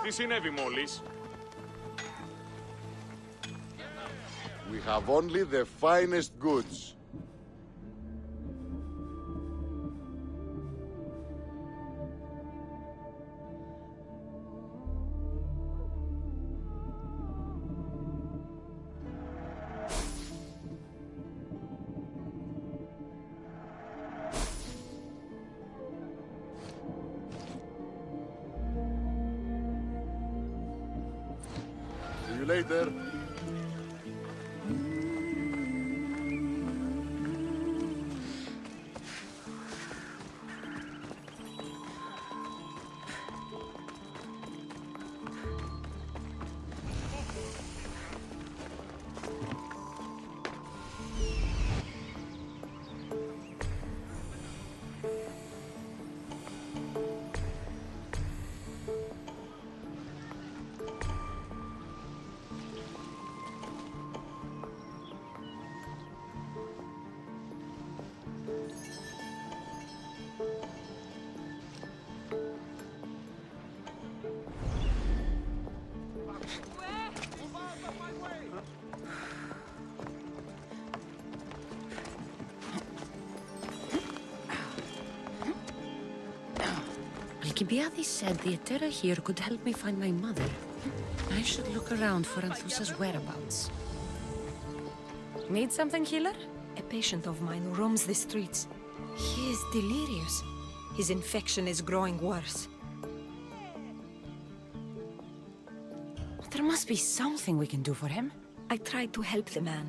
Τι συνέβη μόλις? We have only the finest goods. See you later. Alcibiades said the Etera here could help me find my mother. I should look around for Anthusa's whereabouts. Need something, healer? A patient of mine roams the streets. He is delirious. His infection is growing worse. There must be something we can do for him. I tried to help the man,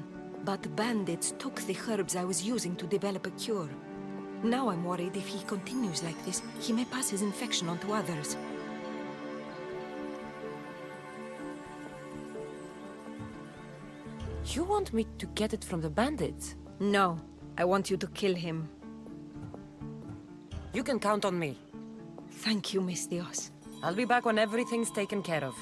but bandits took the herbs I was using to develop a cure. Now I'm worried if he continues like this, he may pass his infection on to others. You want me to get it from the bandits? No, I want you to kill him. You can count on me. Thank you, Miss Dios. I'll be back when everything's taken care of.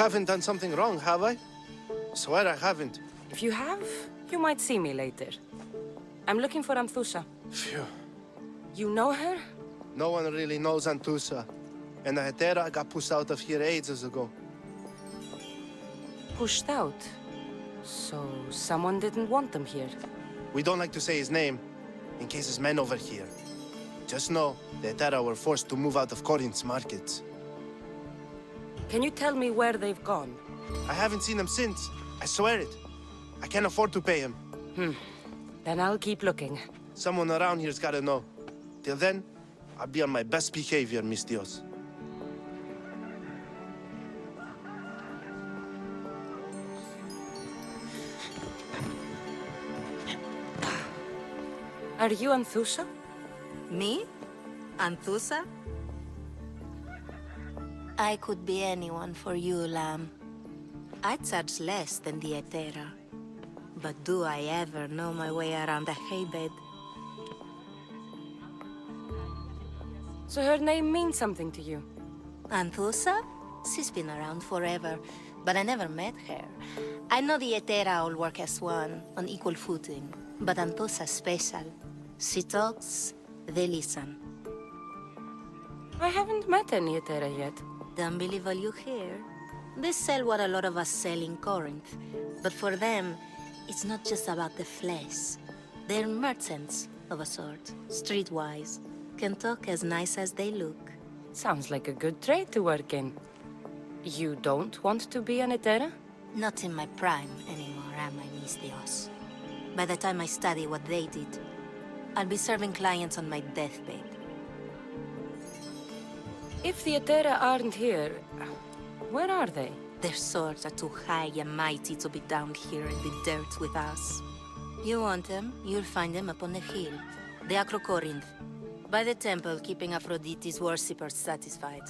Haven't done something wrong, have I? Swear I haven't. If you have, you might see me later. I'm looking for Anthusa. Phew. You know her? No one really knows Anthusa. And the Hetera got pushed out of here ages ago. Pushed out? So someone didn't want them here? We don't like to say his name, in case his men overhear. Just know, the Hetera were forced to move out of Corinth's markets. Can you tell me where they've gone? I haven't seen him since. I swear it. I can't afford to pay him. Then I'll keep looking. Someone around here's gotta know. Till then, I'll be on my best behavior, Miss Dios. Are you Anthusa? Me? Anthusa? I could be anyone for you, Lamb. I charge less than the Hetera. But do I ever know my way around a haybed? So her name means something to you? Anthusa? She's been around forever, but I never met her. I know the Hetera all work as one, on equal footing. But Anthusa's special. She talks, they listen. I haven't met any Hetera yet. Don't believe all you hear. They sell what a lot of us sell in Corinth. But for them, it's not just about the flesh. They're merchants, of a sort, streetwise. Can talk as nice as they look. Sounds like a good trade to work in. You don't want to be an Hetera? Not in my prime anymore, am I, Miss Dios? By the time I study what they did, I'll be serving clients on my deathbed. If the Hetera aren't here, where are they? Their swords are too high and mighty to be down here in the dirt with us. You want them, you'll find them up on the hill. The Acrocorinth. By the temple, keeping Aphrodite's worshippers satisfied.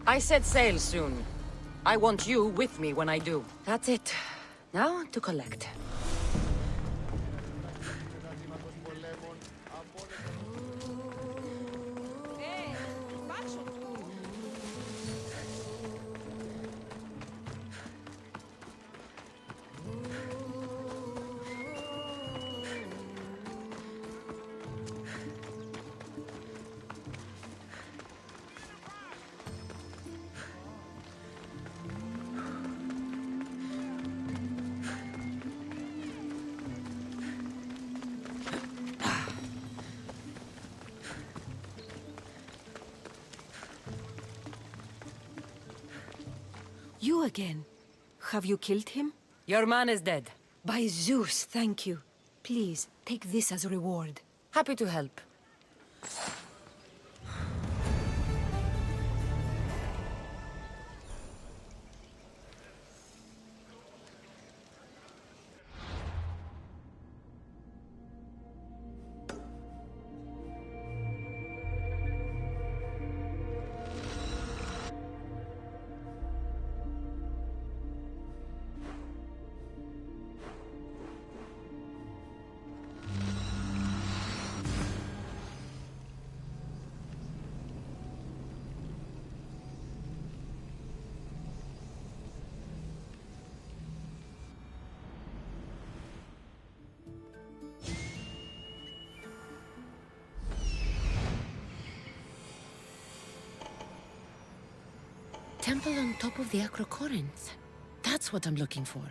I set sail soon. I want you with me when I do. That's it. Now to collect. You again? Have you killed him? Your man is dead. By Zeus, thank you. Please, take this as a reward. Happy to help. Temple on top of the Acrocorinth. That's what I'm looking for.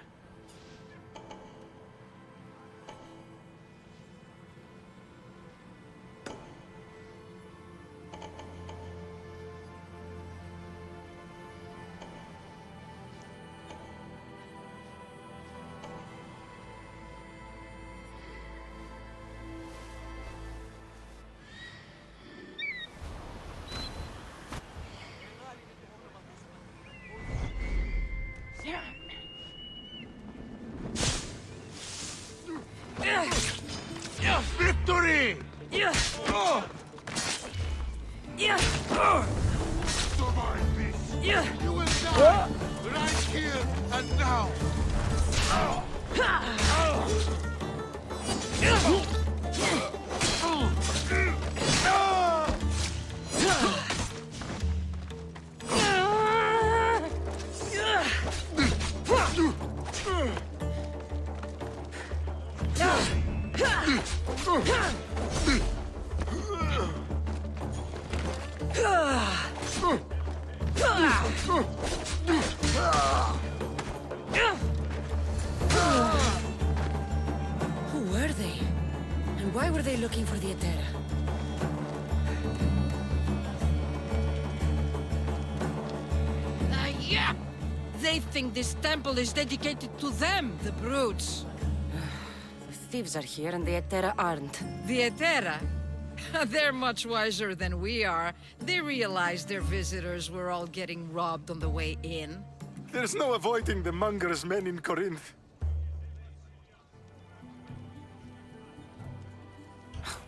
Victory! Survive this! You will die! Right here and now! Who were they? And why were they looking for the Etera? Yeah! They think this temple is dedicated to them, the brutes. The thieves are here and the Etera aren't. The Etera? They're much wiser than we are. They realized their visitors were all getting robbed on the way in. There's no avoiding the monger's men in Corinth.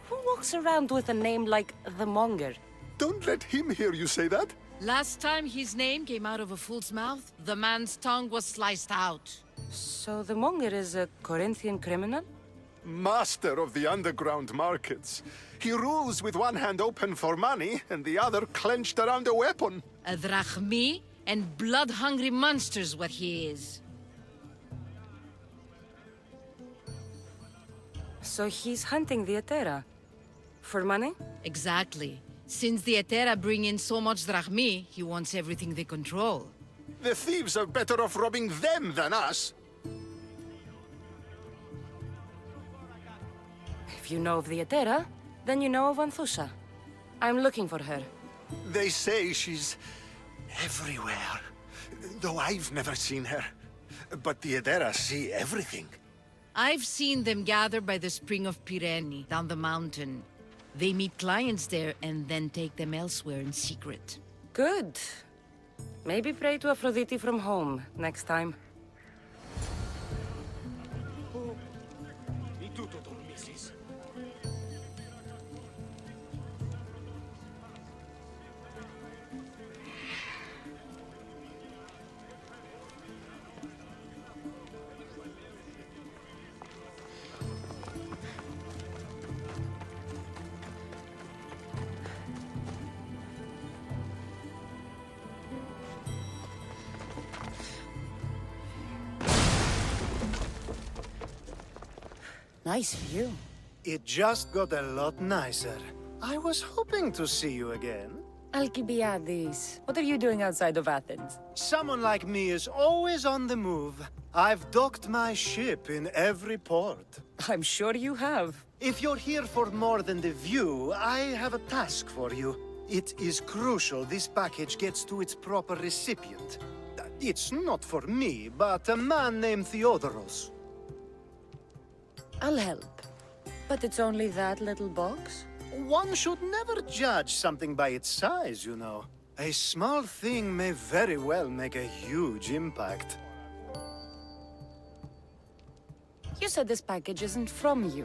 Who walks around with a name like the Monger? Don't let him hear you say that. Last time his name came out of a fool's mouth, the man's tongue was sliced out. So the Monger is a Corinthian criminal? Master of the underground markets. He rules with one hand open for money and the other clenched around a weapon. A drachmi and blood-hungry monster's what he is. So he's hunting the Etera. For money? Exactly. Since the Etera bring in so much drachmi, he wants everything they control. The thieves are better off robbing them than us. If you know of the Etera, then you know of Anthusa. I'm looking for her. They say she's everywhere, though I've never seen her. But the Edera see everything. I've seen them gather by the Spring of Pirene, down the mountain. They meet clients there and then take them elsewhere in secret. Good. Maybe pray to Aphrodite from home next time. Nice view. It just got a lot nicer. I was hoping to see you again. Alcibiades, what are you doing outside of Athens? Someone like me is always on the move. I've docked my ship in every port. I'm sure you have. If you're here for more than the view, I have a task for you. It is crucial this package gets to its proper recipient. It's not for me, but a man named Theodoros. I'll help. But it's only that little box? One should never judge something by its size, you know. A small thing may very well make a huge impact. You said this package isn't from you.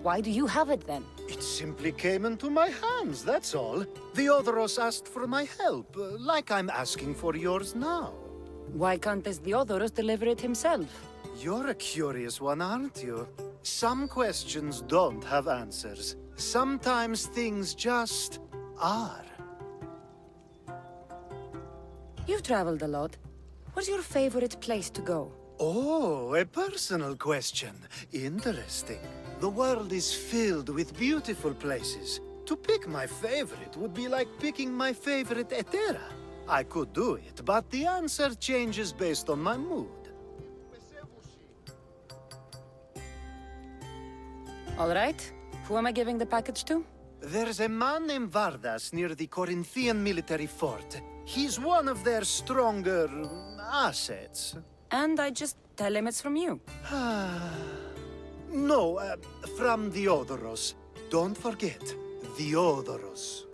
Why do you have it then? It simply came into my hands, that's all. Theodoros asked for my help, like I'm asking for yours now. Why can't this Theodoros deliver it himself? You're a curious one, aren't you? Some questions don't have answers. Sometimes things just are. You've traveled a lot. What's your favorite place to go? Oh, a personal question. Interesting. The world is filled with beautiful places. To pick my favorite would be like picking my favorite Etera. I could do it, but the answer changes based on my mood. All right. Who am I giving the package to? There's a man named Vardas near the Corinthian military fort. He's one of their stronger assets. And I just tell him it's from you. No, from Theodoros. Don't forget, Theodoros.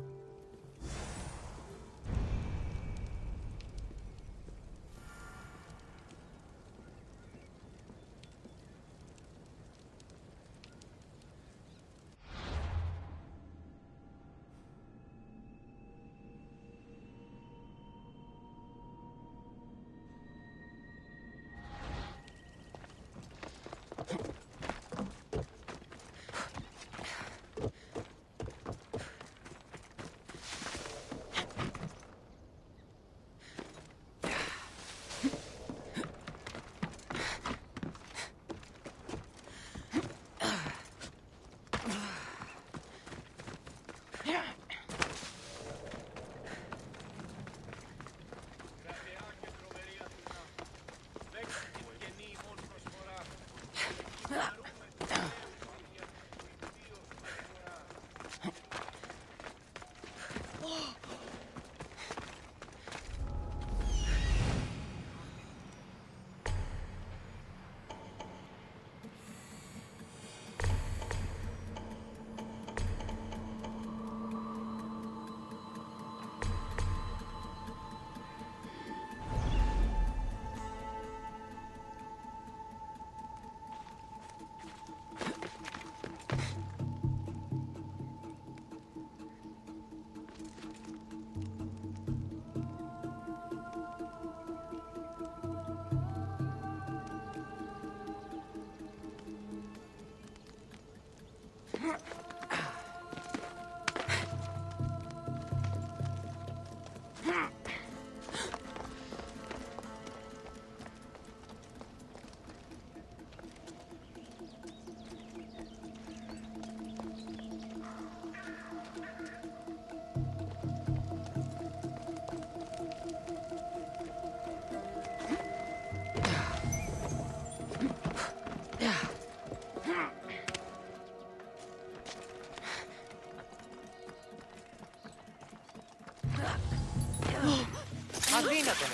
Αδύνατο.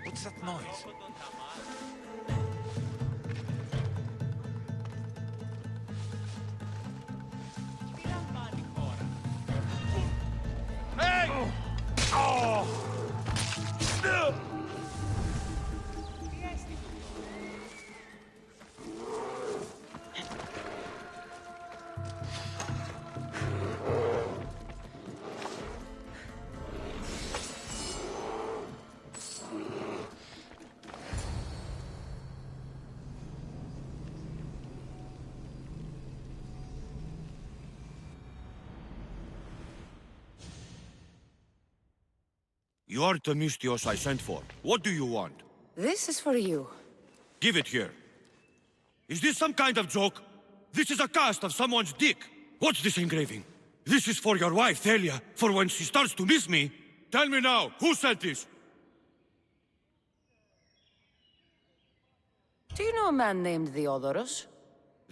What's that noise? Hey! Oh! You are the Mystios I sent for. What do you want? This is for you. Give it here. Is this some kind of joke? This is a cast of someone's dick. What's this engraving? This is for your wife, Thalia, for when she starts to miss me. Tell me now, who sent this? Do you know a man named Theodoros?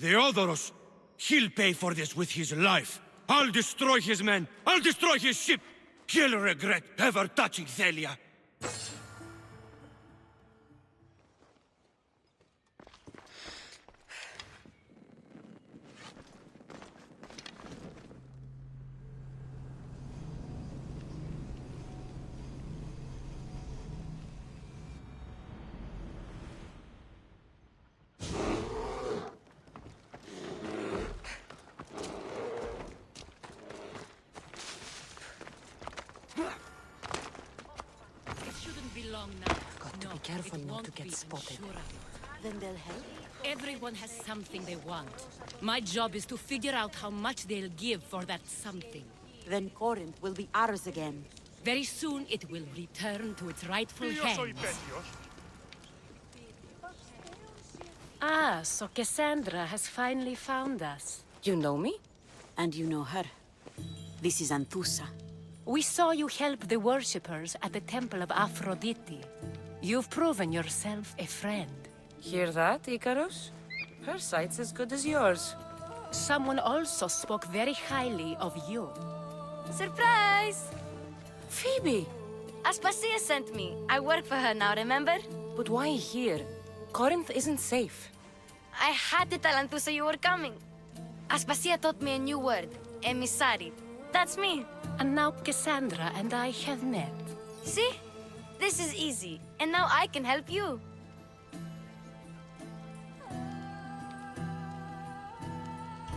Theodoros? He'll pay for this with his life. I'll destroy his men. I'll destroy his ship. He'll regret ever touching Thalia. Be careful not to get spotted. Then they'll help? Everyone has something they want. My job is to figure out how much they'll give for that something. Then Corinth will be ours again. Very soon it will return to its rightful hands. Ah, so Cassandra has finally found us. You know me? And you know her. This is Anthusa. We saw you help the worshippers at the Temple of Aphrodite. You've proven yourself a friend. Hear that, Icarus? Her sight's as good as yours. Someone also spoke very highly of you. Surprise! Phoebe! Aspasia sent me. I work for her now, remember? But why here? Corinth isn't safe. I had to tell Anthusa you were coming. Aspasia taught me a new word. Emissary. That's me. And now Cassandra and I have met. See? This is easy. And now I can help you.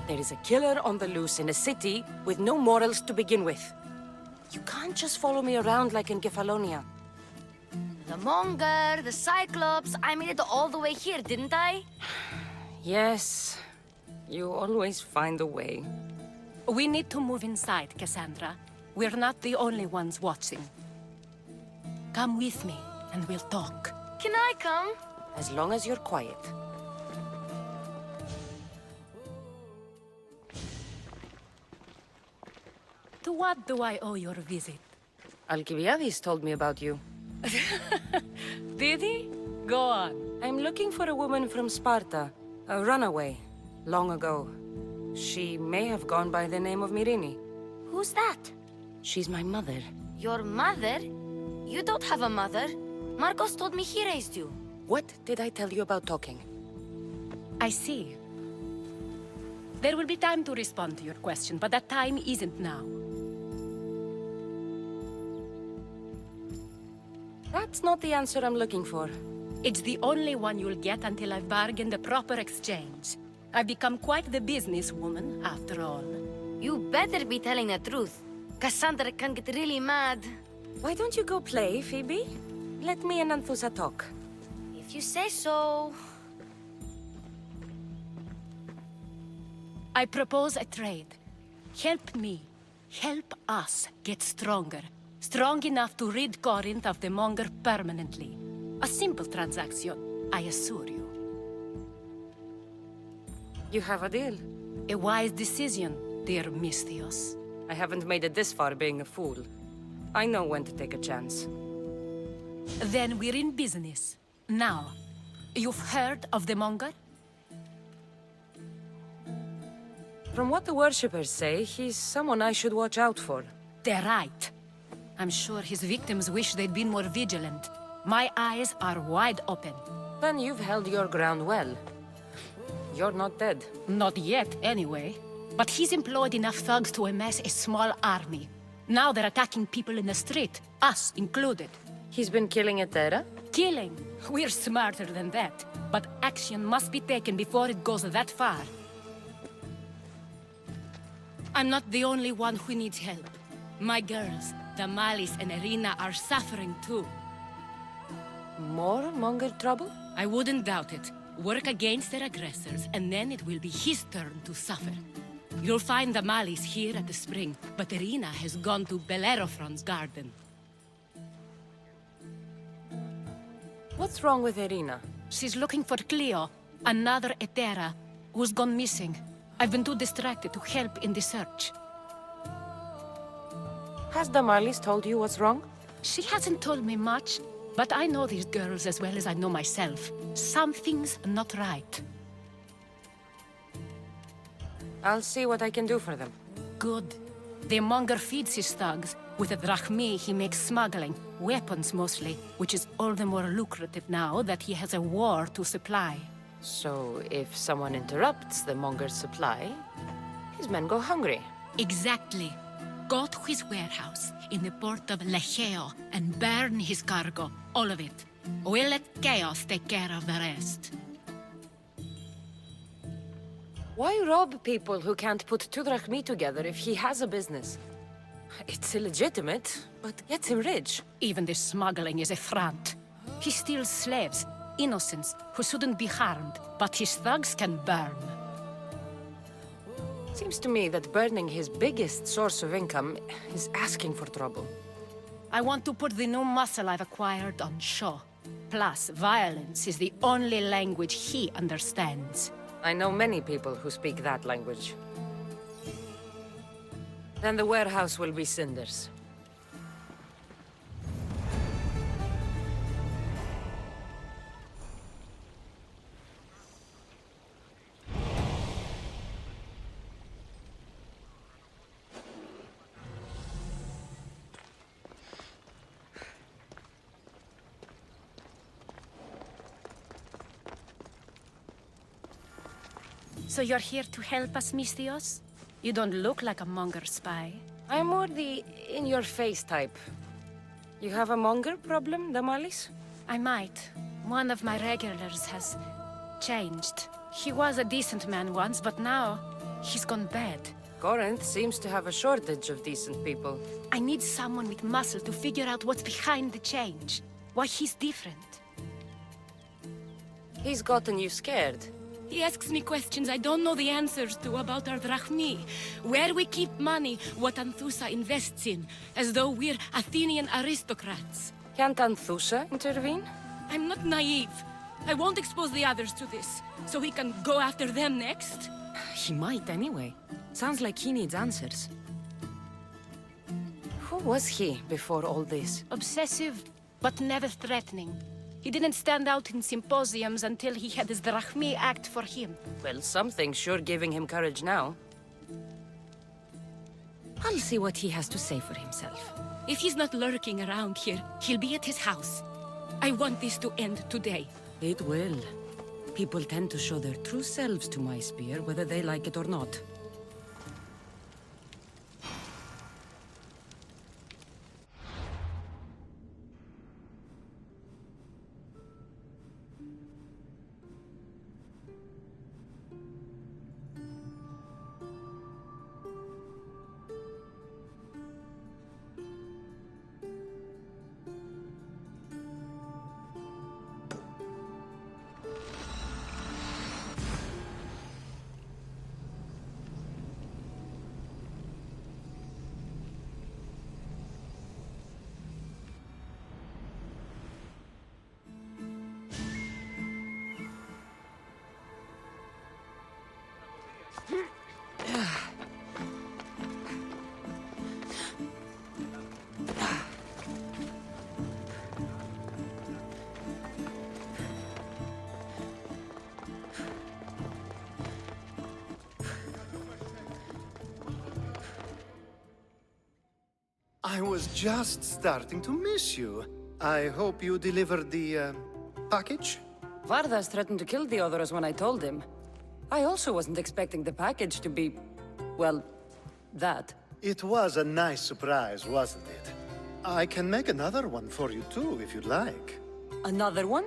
There is a killer on the loose in a city with no morals to begin with. You can't just follow me around like in Kefalonia. The Monger, the Cyclops. I made it all the way here, didn't I? Yes. You always find a way. We need to move inside, Cassandra. We're not the only ones watching. Come with me, and we'll talk. Can I come? As long as you're quiet. To what do I owe your visit? Alcibiades told me about you. Did he? Go on. I'm looking for a woman from Sparta. A runaway. Long ago. She may have gone by the name of Myrine. Who's that? She's my mother. Your mother? You don't have a mother. Marcos told me he raised you. What did I tell you about talking? I see. There will be time to respond to your question, but that time isn't now. That's not the answer I'm looking for. It's the only one you'll get until I've bargained the proper exchange. I've become quite the businesswoman, after all. You better be telling the truth. Cassandra can get really mad. Why don't you go play, Phoebe? Let me and Anthusa talk. If If you say so. I propose a trade. Help me. Help us get stronger. Strong enough to rid Corinth of the Monger permanently. A simple transaction, I assure you. You have a deal. A wise decision, dear Misthios. I haven't made it this far being a fool. I know when to take a chance. Then we're in business. Now, you've heard of the Monger? From what the worshippers say, he's someone I should watch out for. They're right. I'm sure his victims wish they'd been more vigilant. My eyes are wide open. Then you've held your ground well. You're not dead. Not yet, anyway. But he's employed enough thugs to amass a small army. Now they're attacking people in the street, us included. He's been killing Etera? Killing? We're smarter than that. But action must be taken before it goes that far. I'm not the only one who needs help. My girls, Damalis and Irina, are suffering too. More Monger trouble? I wouldn't doubt it. Work against their aggressors, and then it will be his turn to suffer. You'll find Damalis here at the spring, but Irina has gone to Bellerophon's garden. What's wrong with Irina? She's looking for Cleo, another Etera, who's gone missing. I've been too distracted to help in the search. Has Damalis told you what's wrong? She hasn't told me much, but I know these girls as well as I know myself. Something's not right. I'll see what I can do for them. Good. The Monger feeds his thugs. With the drachmi, he makes smuggling. Weapons, mostly. Which is all the more lucrative now that he has a war to supply. So, if someone interrupts the Monger's supply, his men go hungry. Exactly. Go to his warehouse in the port of Lecheo and burn his cargo. All of it. We'll let chaos take care of the rest. Why rob people who can't put two drachmi together if he has a business? It's illegitimate, but gets him rich. Even this smuggling is a front. He steals slaves, innocents, who shouldn't be harmed, but his thugs can burn. Seems to me that burning his biggest source of income is asking for trouble. I want to put the new muscle I've acquired on show. Plus, violence is the only language he understands. I know many people who speak that language. Then the warehouse will be cinders. So you're here to help us, Misthios? You don't look like a Monger spy. I'm more the in-your-face type. You have a Monger problem, Damalis? I might. One of my regulars has changed. He was a decent man once, but now he's gone bad. Corinth seems to have a shortage of decent people. I need someone with muscle to figure out what's behind the change. Why he's different. He's gotten you scared. He asks me questions I don't know the answers to about our drachmi, where we keep money, what Anthusa invests in, as though we're Athenian aristocrats. Can't Anthusa intervene? I'm not naive. I won't expose the others to this, so he can go after them next. He might anyway. Sounds like he needs answers. Who was he before all this? Obsessive, but never threatening. He didn't stand out in symposiums until he had his drachmi act for him. Well, something's sure giving him courage now. I'll see what he has to say for himself. If he's not lurking around here, he'll be at his house. I want this to end today. It will. People tend to show their true selves to my spear, whether they like it or not. I was just starting to miss you. I hope you delivered the, package? Vardas threatened to kill the others when I told him. I also wasn't expecting the package to be... well, that. It was a nice surprise, wasn't it? I can make another one for you too, if you'd like. Another one?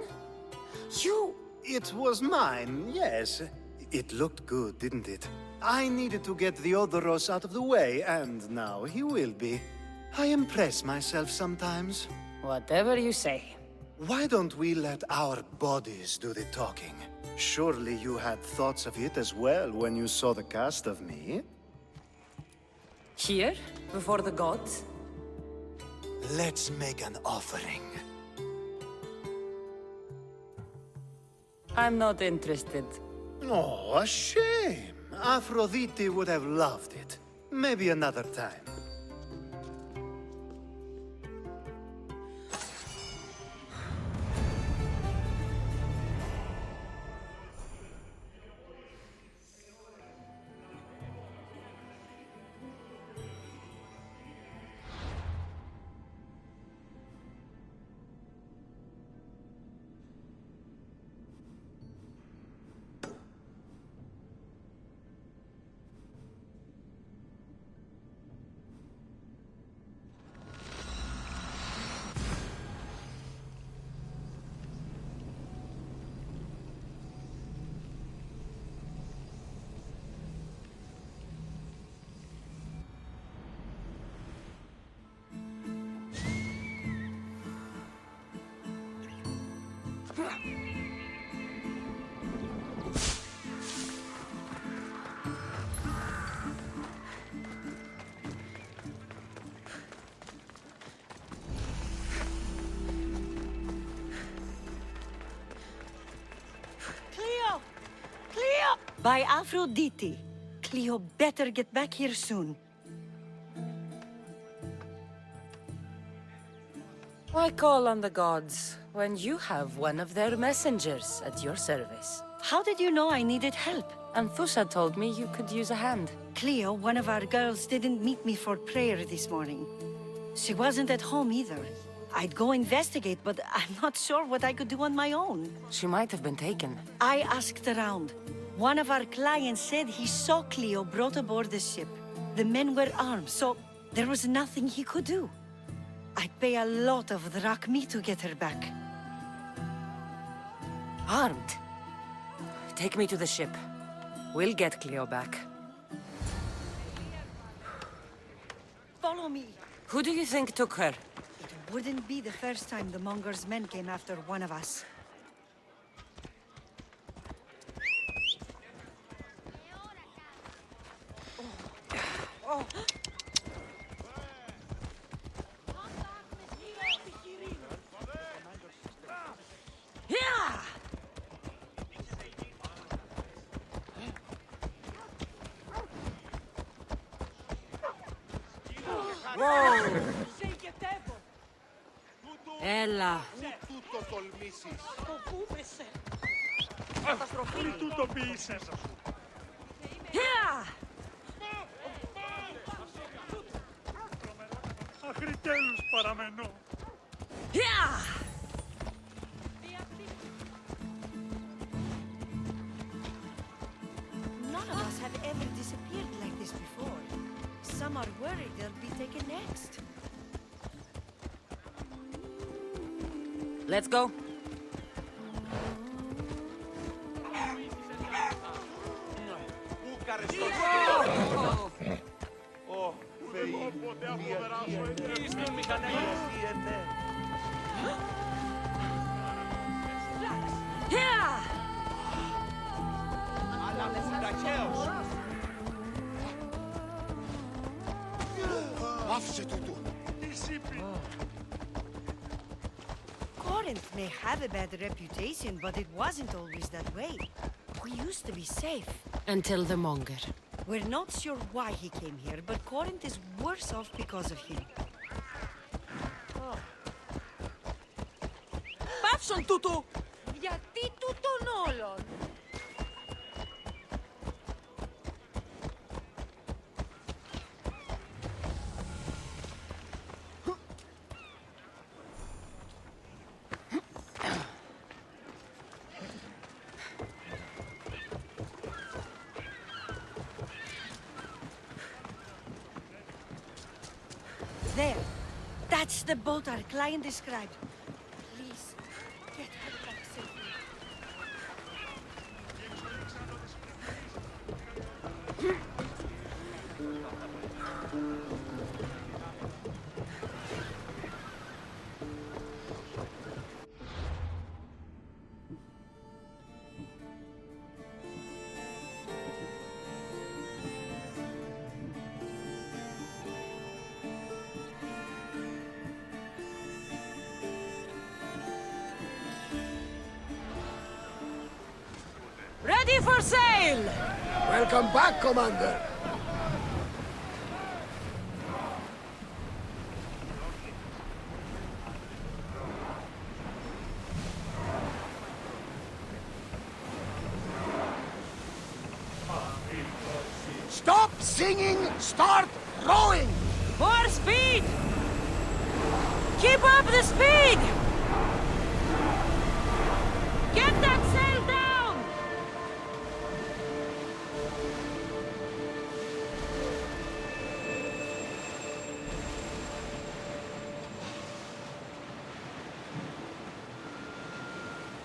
You... It was mine, yes. It looked good, didn't it? I needed to get the Odoros out of the way, and now he will be. I impress myself sometimes. Whatever you say. Why don't we let our bodies do the talking? Surely you had thoughts of it as well when you saw the cast of me? Here? Before the gods? Let's make an offering. I'm not interested. Oh, a shame. Aphrodite would have loved it. Maybe another time. By Aphrodite. Cleo better get back here soon. Why call on the gods when you have one of their messengers at your service? How did you know I needed help? Anthusa told me you could use a hand. Cleo, one of our girls, didn't meet me for prayer this morning. She wasn't at home either. I'd go investigate, but I'm not sure what I could do on my own. She might have been taken. I asked around. One of our clients said he saw Cleo brought aboard the ship. The men were armed, so there was nothing he could do. I'd pay a lot of drachmi to get her back. Armed? Take me to the ship. We'll get Cleo back. Follow me. Who do you think took her? It wouldn't be the first time the Monger's men came after one of us. Oh. Yeah! Whoa! Έλα. Yeah! Αχριτέλους παραμένω. Yeah! None of us have ever disappeared like this before. Some are worried they'll be taken next. Let's go. Yeah! Άφησε τούτο. Corey, Corinth may have a bad reputation, but it wasn't always that way. We used to be safe. Until the Monger. We're not sure why he came here, but Corinth is worse off because of him. Πάψον τούτο! Γιατί τούτον όλον! There. That's the boat our client described. Please, get her back safely. Ready for sail! Welcome back, Commander. Stop singing, start rowing! More speed! Keep up the speed! Get that sail down!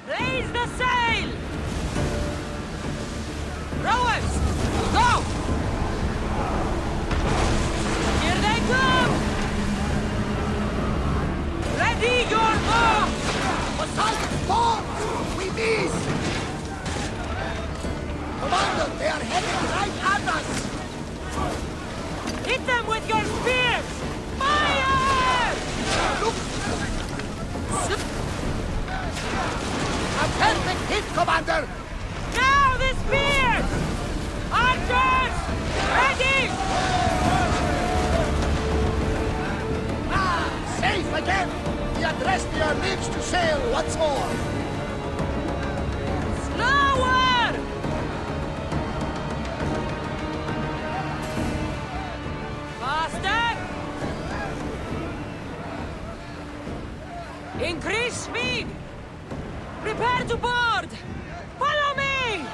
Raise the sail! Rowers, go! Here they come! Ready your boats! Assault board! We miss! Commander, they are heading right at us! Hit them with your spears! Fire! Look! A perfect hit, Commander! Now the spears! Archers! Ready! Ah, safe again! We addressed your lips to sail once more! Slower! Faster! Increase speed! Prepare to board! Follow me!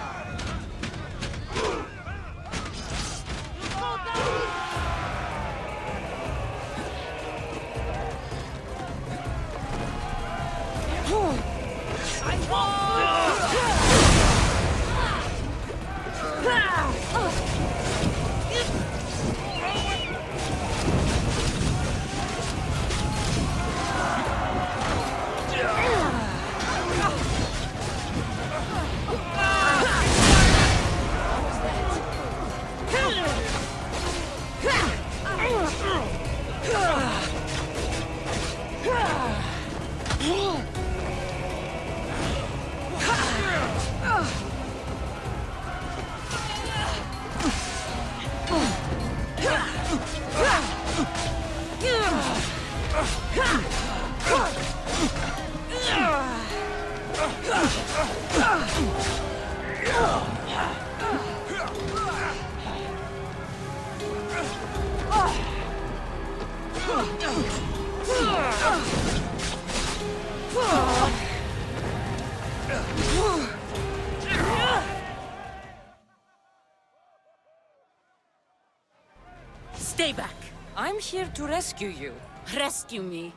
Stay back. I'm here to rescue you. Rescue me.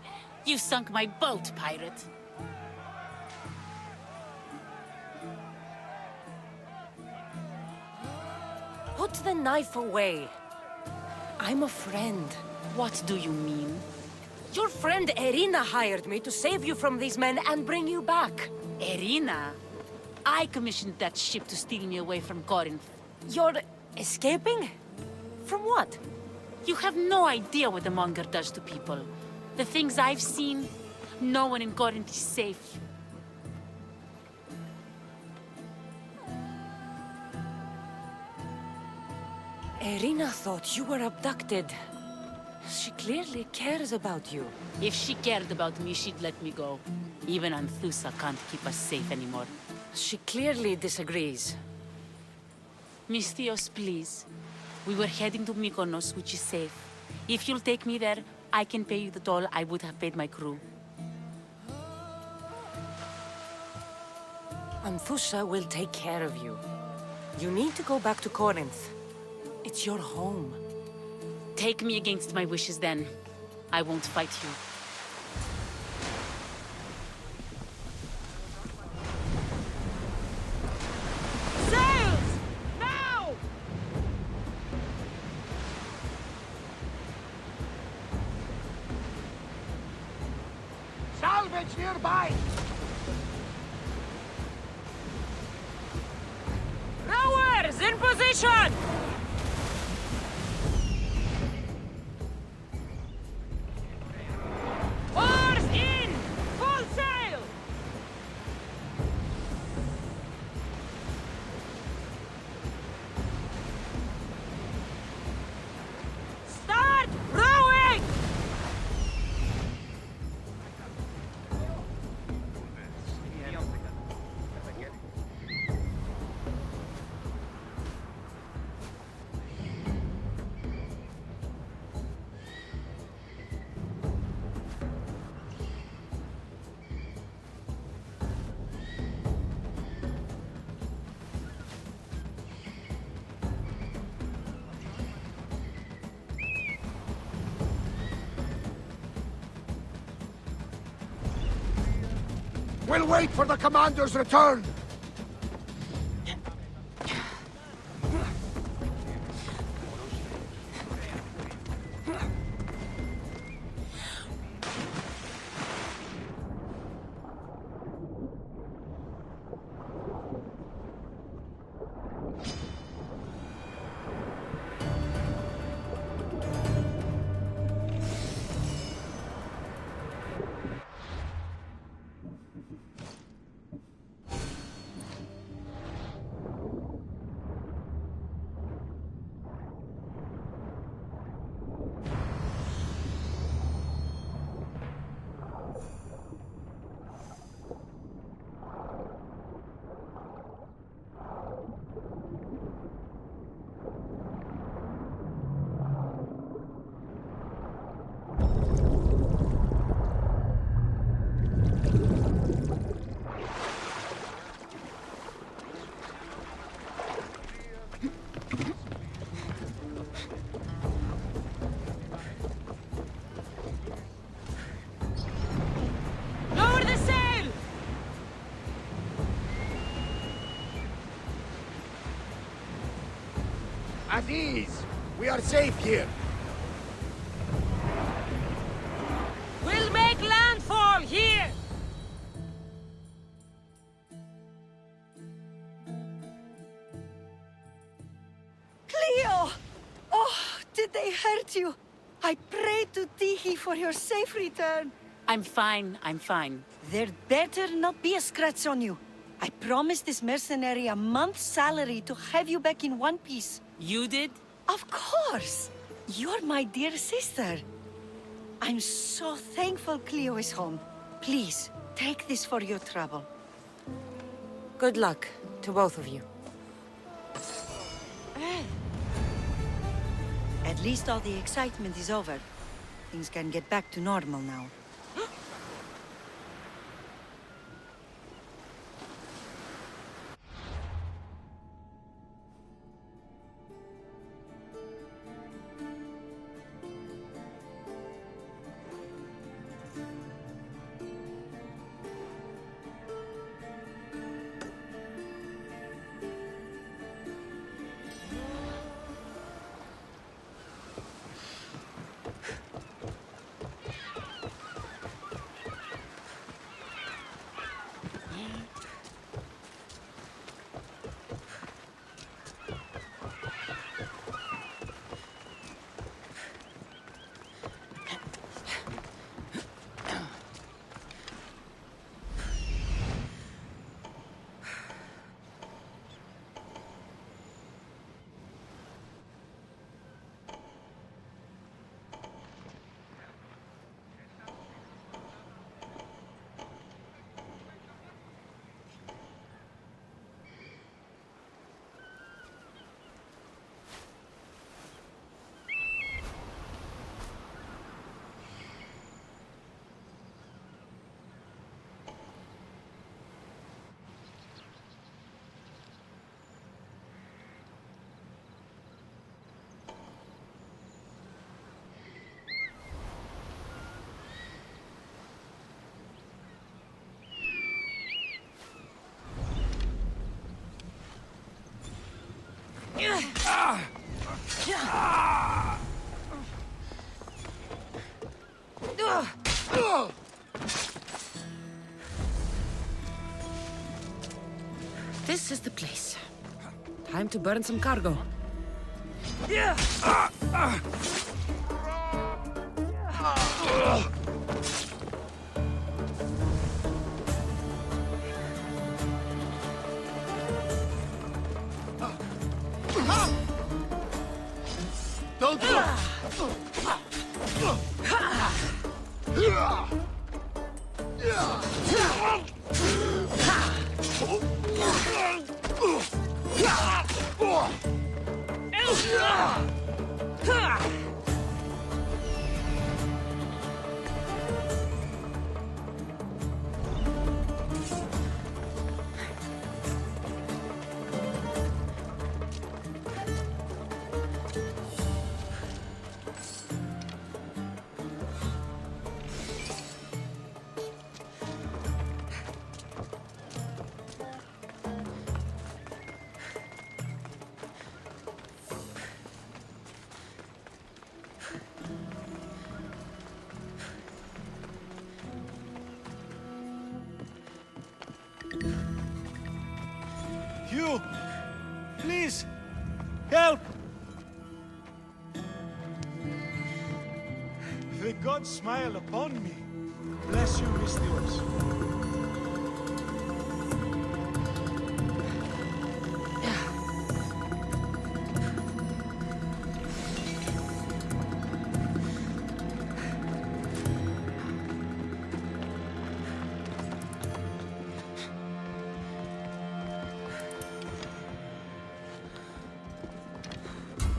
You sunk my boat, pirate. Put the knife away. I'm a friend. What do you mean? Your friend Irina hired me to save you from these men and bring you back. Irina? I commissioned that ship to steal me away from Corinth. You're escaping? From what? You have no idea what the Monger does to people. The things I've seen. No one in Corinth is safe. Irina thought you were abducted. She clearly cares about you. If she cared about me, she'd let me go. Even Anthusa can't keep us safe anymore. She clearly disagrees. Miss Theos, please. We were heading to Mykonos, which is safe. If you'll take me there, I can pay you the toll I would have paid my crew. Anthusa will take care of you. You need to go back to Corinth. It's your home. Take me against my wishes then. I won't fight you. Sails! Now! Salvage nearby! Rowers in position! Oars in! Full sail! Start rowing! We'll wait for the commander's return! Lower the sail! At ease! We are safe here! We'll make landfall here! Cleo! Oh, did they hurt you? I prayed to Tihi for your safe return. I'm fine, I'm fine. There better not be a scratch on you. I promised this mercenary a month's salary to have you back in one piece. You did? Of course! You're my dear sister. I'm so thankful Cleo is home. Please, take this for your trouble. Good luck to both of you. At least all the excitement is over. Things can get back to normal now. This is the place. Time to burn some cargo. Don't go! You! Please! Help! The gods smile upon me. Bless you, Mistios.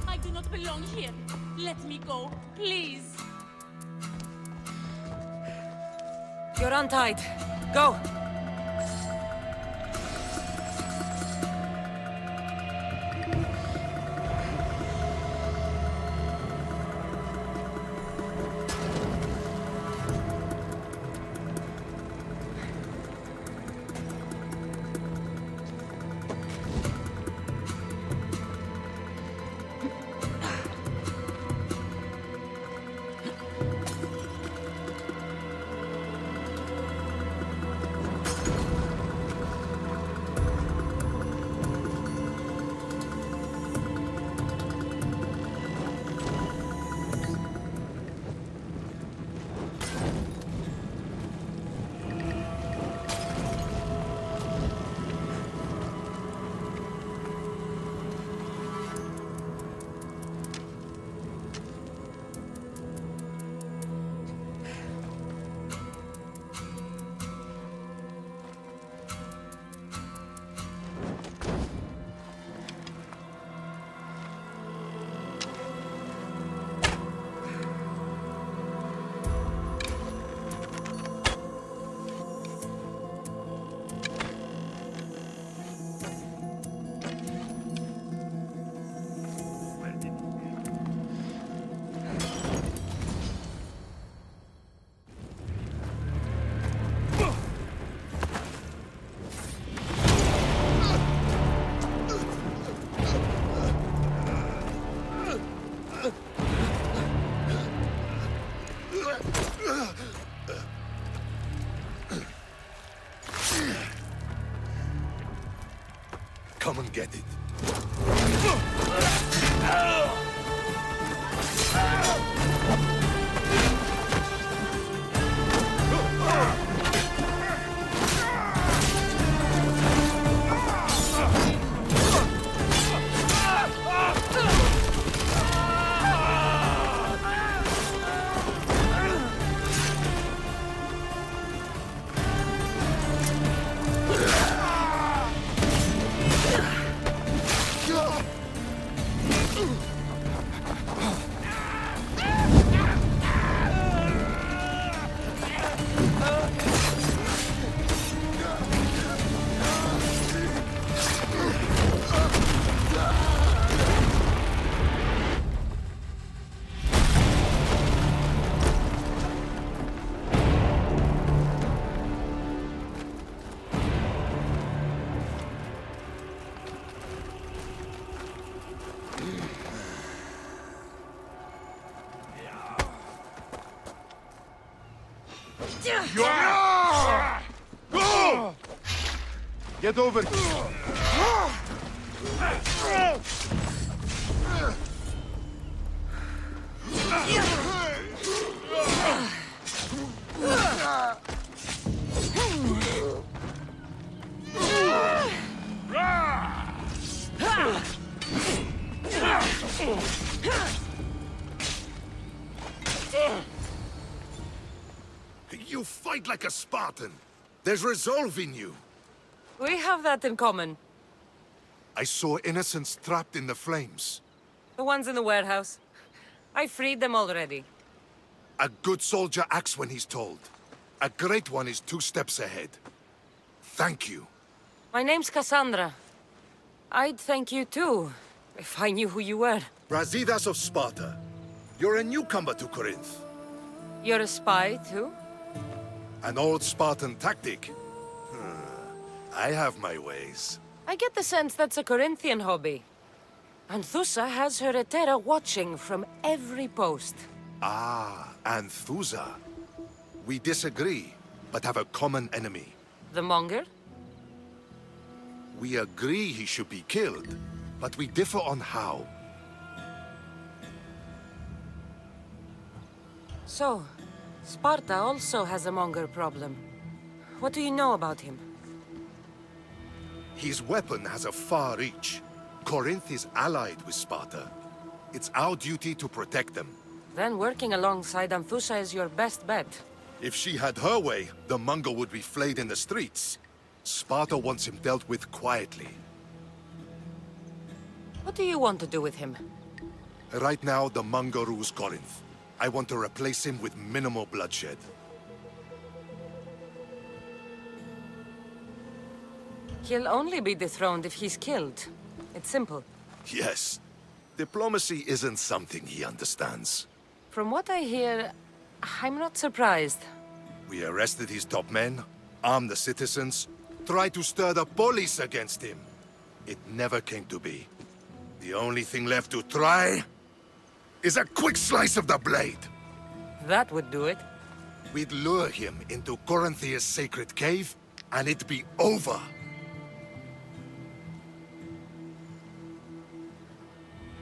I do not belong here. Let me go, please. You're untied. Go! Come and get it. Go! Get over here. You fight like a Spartan. There's resolve in you. We have that in common. I saw innocents trapped in the flames. The ones in the warehouse. I freed them already. A good soldier acts when he's told. A great one is 2 steps ahead. Thank you. My name's Cassandra. I'd thank you too, if I knew who you were. Brasidas of Sparta. You're a newcomer to Corinth. You're a spy too? An old Spartan tactic. I have my ways. I get the sense that's a Corinthian hobby. Anthusa has her Etera watching from every post. Ah, Anthusa. We disagree, but have a common enemy. The Monger? We agree he should be killed, but we differ on how. So, Sparta also has a Monger problem. What do you know about him? His weapon has a far reach. Corinth is allied with Sparta. It's our duty to protect them. Then working alongside Anthusa is your best bet. If she had her way, the Mongol would be flayed in the streets. Sparta wants him dealt with quietly. What do you want to do with him? Right now, the Mongol rules Corinth. I want to replace him with minimal bloodshed. He'll only be dethroned if he's killed. It's simple. Yes. Diplomacy isn't something he understands. From what I hear, I'm not surprised. We arrested his top men, armed the citizens, tried to stir the police against him. It never came to be. The only thing left to try is a quick slice of the blade. That would do it. We'd lure him into Corinthia's sacred cave, and it'd be over.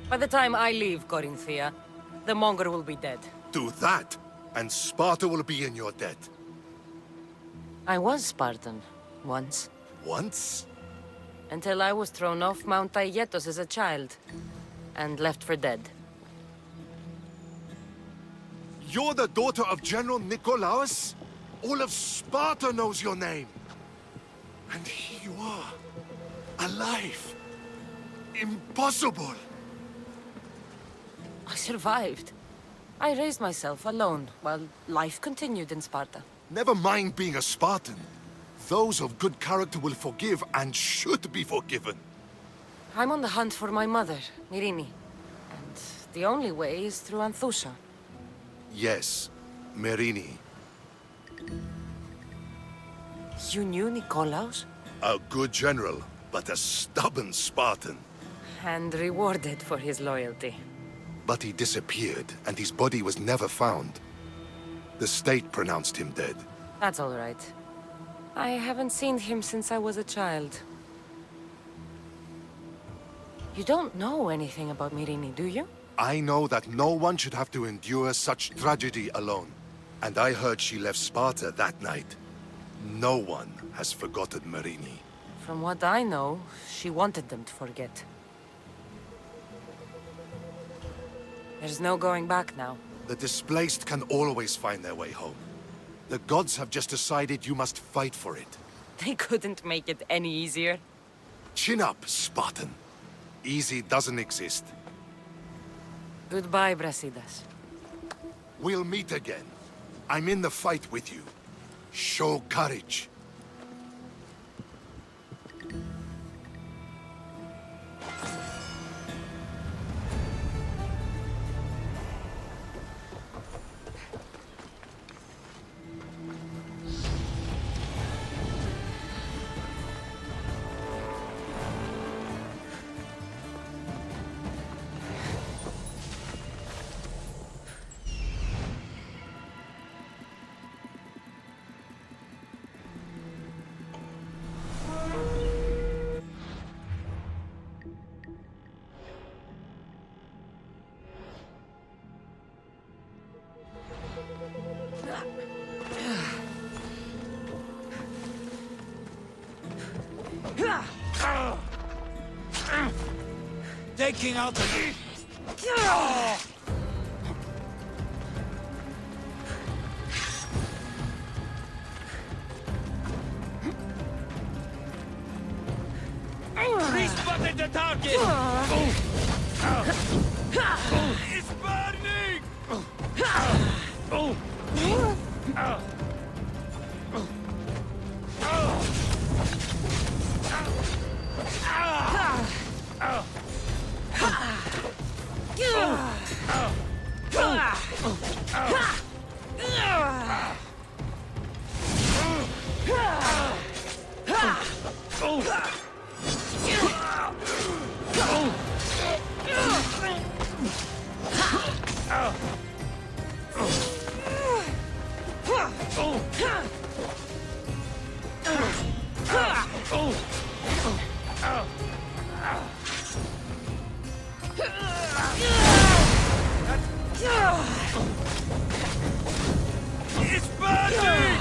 By the time I leave Corinthia, the Monger will be dead. Do that, and Sparta will be in your debt. I was Spartan, once. Once? Until I was thrown off Mount Aietos as a child, and left for dead. You're the daughter of General Nikolaos? All of Sparta knows your name. And here you are, alive. Impossible. I survived. I raised myself alone, while life continued in Sparta. Never mind being a Spartan. Those of good character will forgive and should be forgiven. I'm on the hunt for my mother, Myrini. And the only way is through Anthusa. Yes, Myrini. You knew Nikolaos? A good general, but a stubborn Spartan. And rewarded for his loyalty. But he disappeared, and his body was never found. The state pronounced him dead. That's all right. I haven't seen him since I was a child. You don't know anything about Myrini, do you? I know that no one should have to endure such tragedy alone. And I heard she left Sparta that night. No one has forgotten Myrini. From what I know, she wanted them to forget. There's no going back now. The displaced can always find their way home. The gods have just decided you must fight for it. They couldn't make it any easier. Chin up, Spartan. Easy doesn't exist. Goodbye, Brasidas. We'll meet again. I'm in the fight with you. Show courage. Taking out the... Respotted the target! It's burning! It's burning!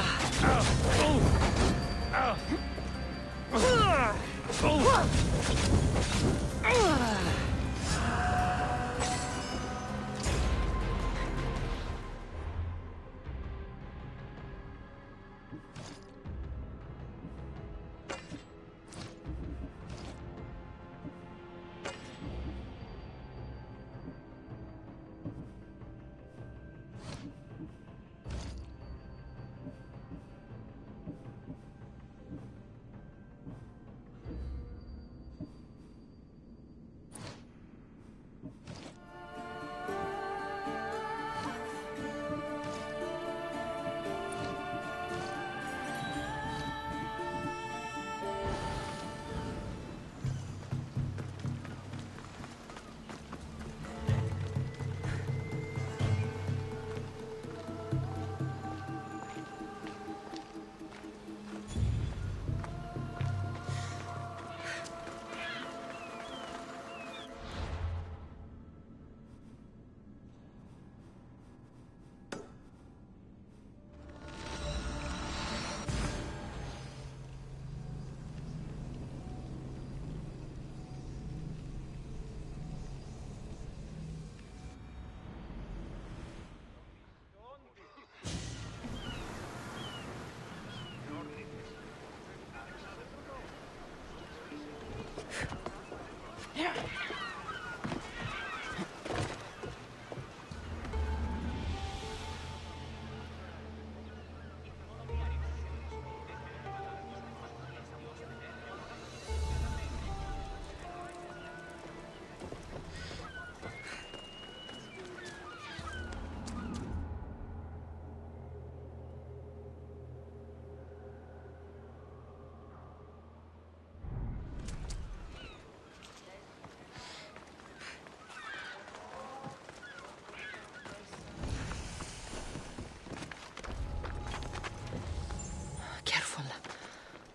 Careful.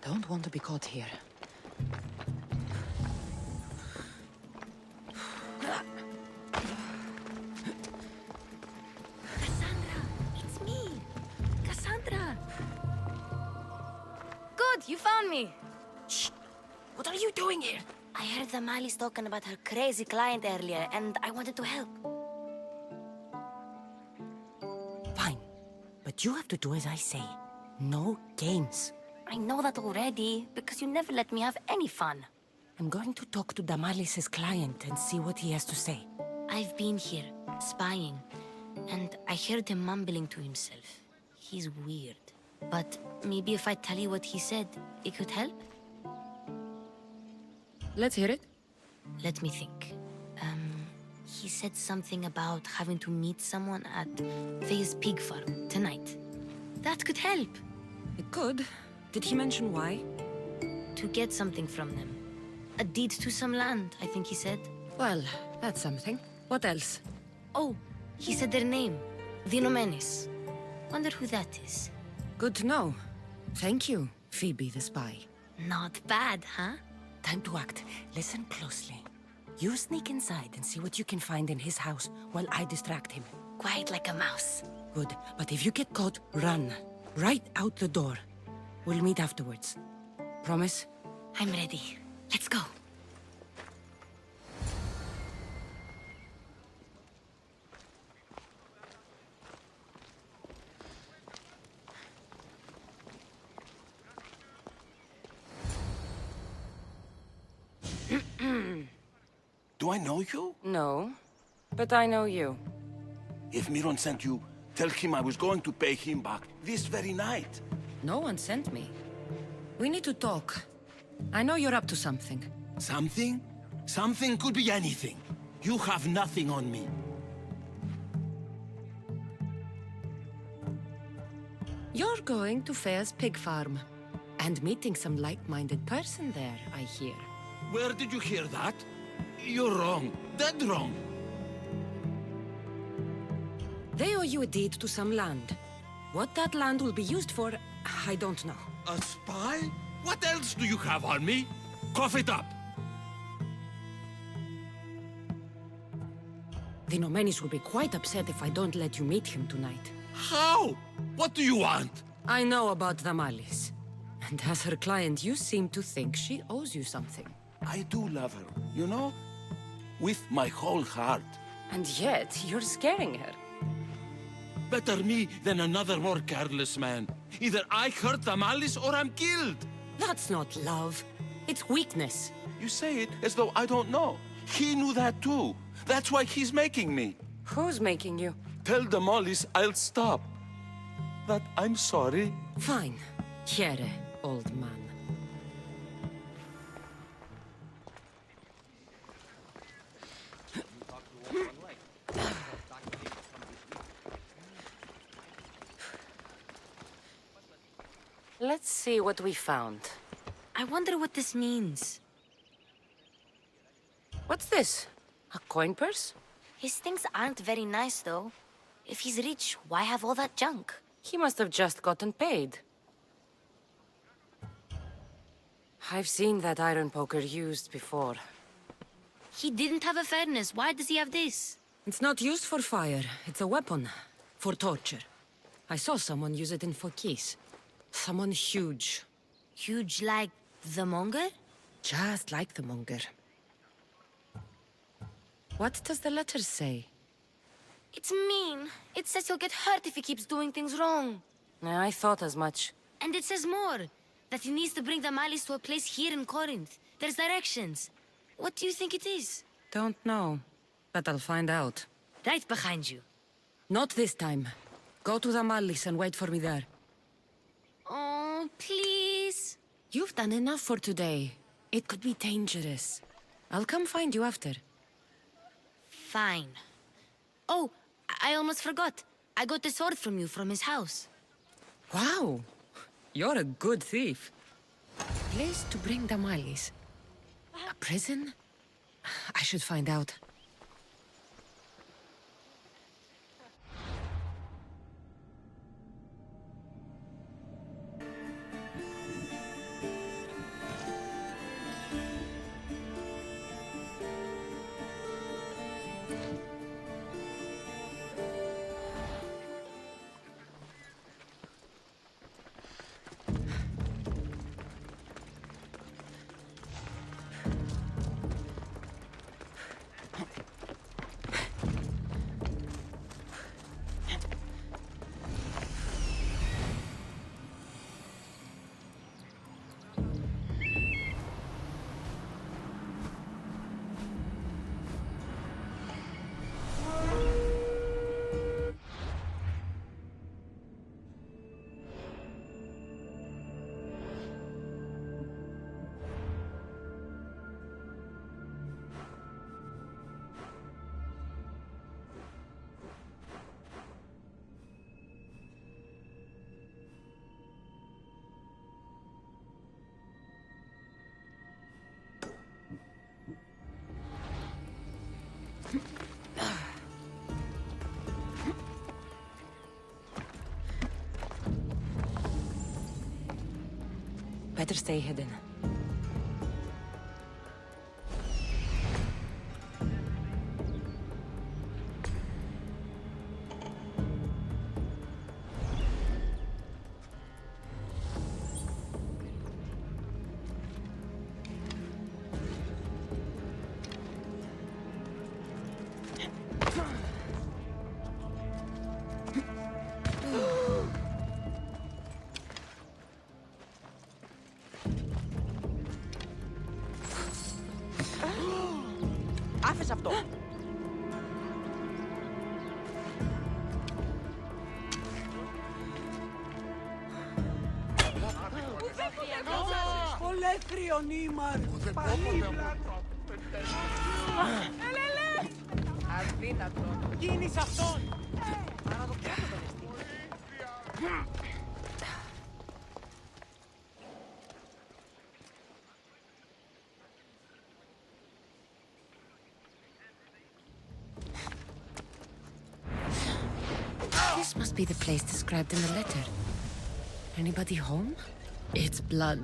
Don't want to be caught here. Cassandra, it's me. Cassandra. Good, you found me. Shh! What are you doing here? I heard the Mali's talking about her crazy client earlier, and I wanted to help. Fine. But you have to do as I say. No games. I know that already, because you never let me have any fun. I'm going to talk to Damalis' client and see what he has to say. I've been here, spying, and I heard him mumbling to himself. He's weird. But maybe if I tell you what he said, it could help? Let's hear it. Let me think. He said something about having to meet someone at Faye's pig farm tonight. That could help. It could. Did he mention why? To get something from them. A deed to some land, I think he said. Well, that's something. What else? Oh, he said their name. Vinomenes. Wonder who that is. Good to know. Thank you, Phoebe the spy. Not bad, huh? Time to act. Listen closely. You sneak inside and see what you can find in his house while I distract him. Quiet like a mouse. Good. But if you get caught, run. Right out the door. We'll meet afterwards. Promise? I'm ready. Let's go. Do I know you? No, but I know you. If Miron sent you, tell him I was going to pay him back this very night. No one sent me. We need to talk. I know you're up to something. Something? Something could be anything. You have nothing on me. You're going to Fair's pig farm. And meeting some like-minded person there, I hear. Where did you hear that? You're wrong. Dead wrong. They owe you a deed to some land. What that land will be used for, I don't know. A spy? What else do you have on me? Cough it up. The Nomenis will be quite upset if I don't let you meet him tonight. How? What do you want? I know about the Malis. And as her client, you seem to think she owes you something. I do love her, you know? With my whole heart. And yet, you're scaring her. Better me than another more careless man. Either I hurt the Malice or I'm killed. That's not love. It's weakness. You say it as though I don't know. He knew that too. That's why he's making me. Who's making you? Tell the Mollies I'll stop. That I'm sorry. Fine. Here, old man. Let's see what we found. I wonder what this means. What's this? A coin purse? His things aren't very nice, though. If he's rich, why have all that junk? He must have just gotten paid. I've seen that iron poker used before. He didn't have a furnace. Why does he have this? It's not used for fire. It's a weapon. For torture. I saw someone use it in Fokis. Someone huge. Huge like the Monger? Just like the Monger. What does the letter say? It's mean. It says he'll get hurt if he keeps doing things wrong. I thought as much. And it says more. That he needs to bring the Malis to a place here in Corinth. There's directions. What do you think it is? Don't know. But I'll find out. Right behind you. Not this time. Go to the Malis and wait for me there. Oh, please. You've done enough for today. It could be dangerous. I'll come find you after. Fine. Oh, I almost forgot. I got the sword from you from his house. Wow. You're a good thief. Place to bring the Malis. A prison? I should find out. Better stay hidden. Άφες αυτό. Ολέθριον ήμαρ. Ελελέ! Αδύνατο. Κίνησε αυτόν. Παραδοξάτο τον εστί. This must be the place described in the letter. Anybody home? It's blood.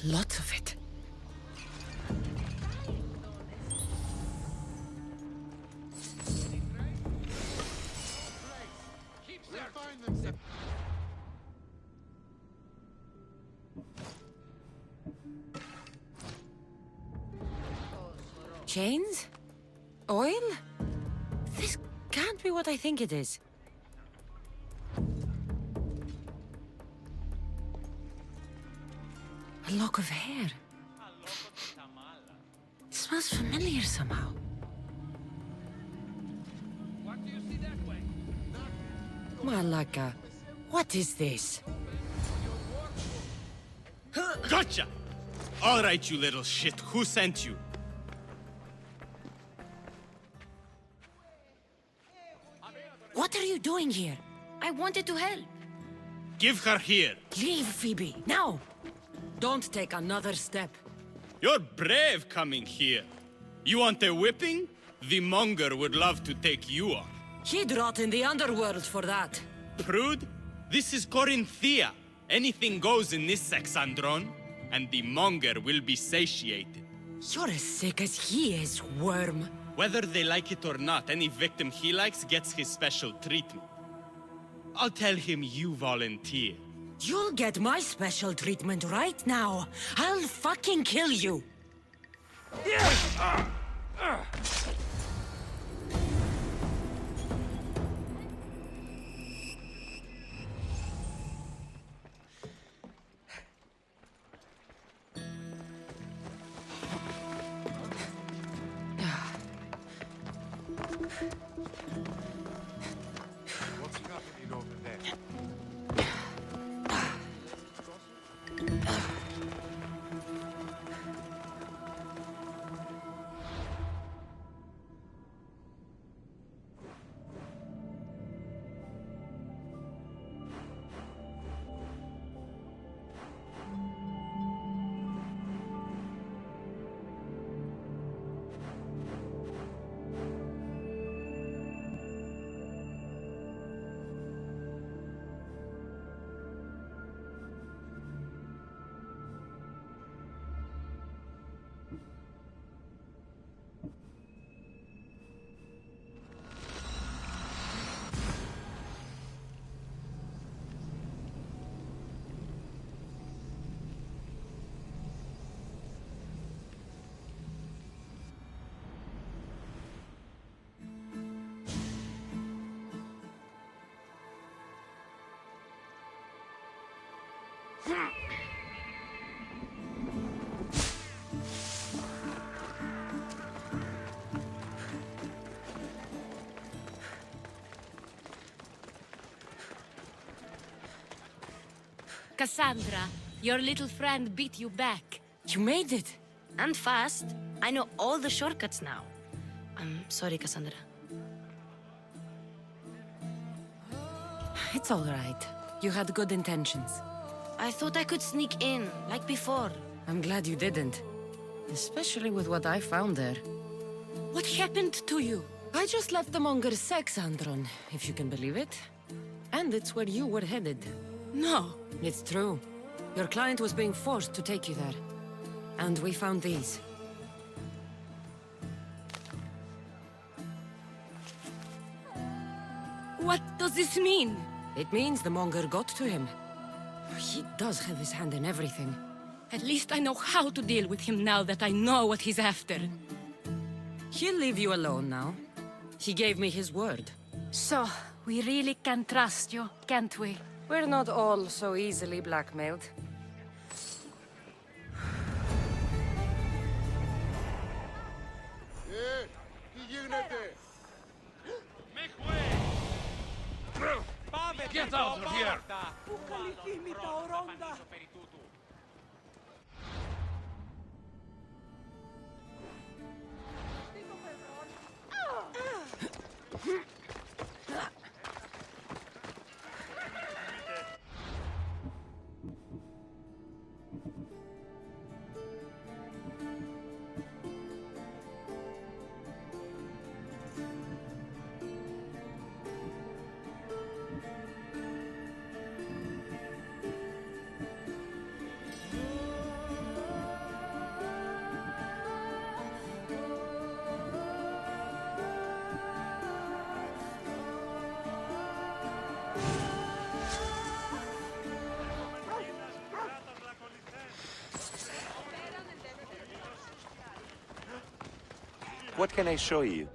Lots of it. Chains? Oil? This can't be what I think it is. A lock of hair. It smells familiar somehow. Malaka, what is this? Gotcha! All right, you little shit. Who sent you? What are you doing here? I wanted to help. Give her here. Leave, Phoebe, now! Don't take another step. You're brave coming here. You want a whipping? The monger would love to take you on. He'd rot in the underworld for that. Prude, this is Corinthia. Anything goes in this Sexandron, and the monger will be satiated. You're as sick as he is, worm. Whether they like it or not, any victim he likes gets his special treatment. I'll tell him you volunteer. You'll get my special treatment right now. I'll fucking kill you. What's happening over there? Cassandra, your little friend beat you back. You made it. And fast. I know all the shortcuts now. I'm sorry, Cassandra. It's all right. You had good intentions. I thought I could sneak in, like before. I'm glad you didn't. Especially with what I found there. What happened to you? I just left the monger's Sexandron, if you can believe it. And it's where you were headed. No. It's true. Your client was being forced to take you there. And we found these. What does this mean? It means the monger got to him. He does have his hand in everything. At least I know how to deal with him now that I know what he's after. He'll leave you alone now. He gave me his word. So, we really can trust you, can't we? We're not all so easily blackmailed. out of here! What can I show you?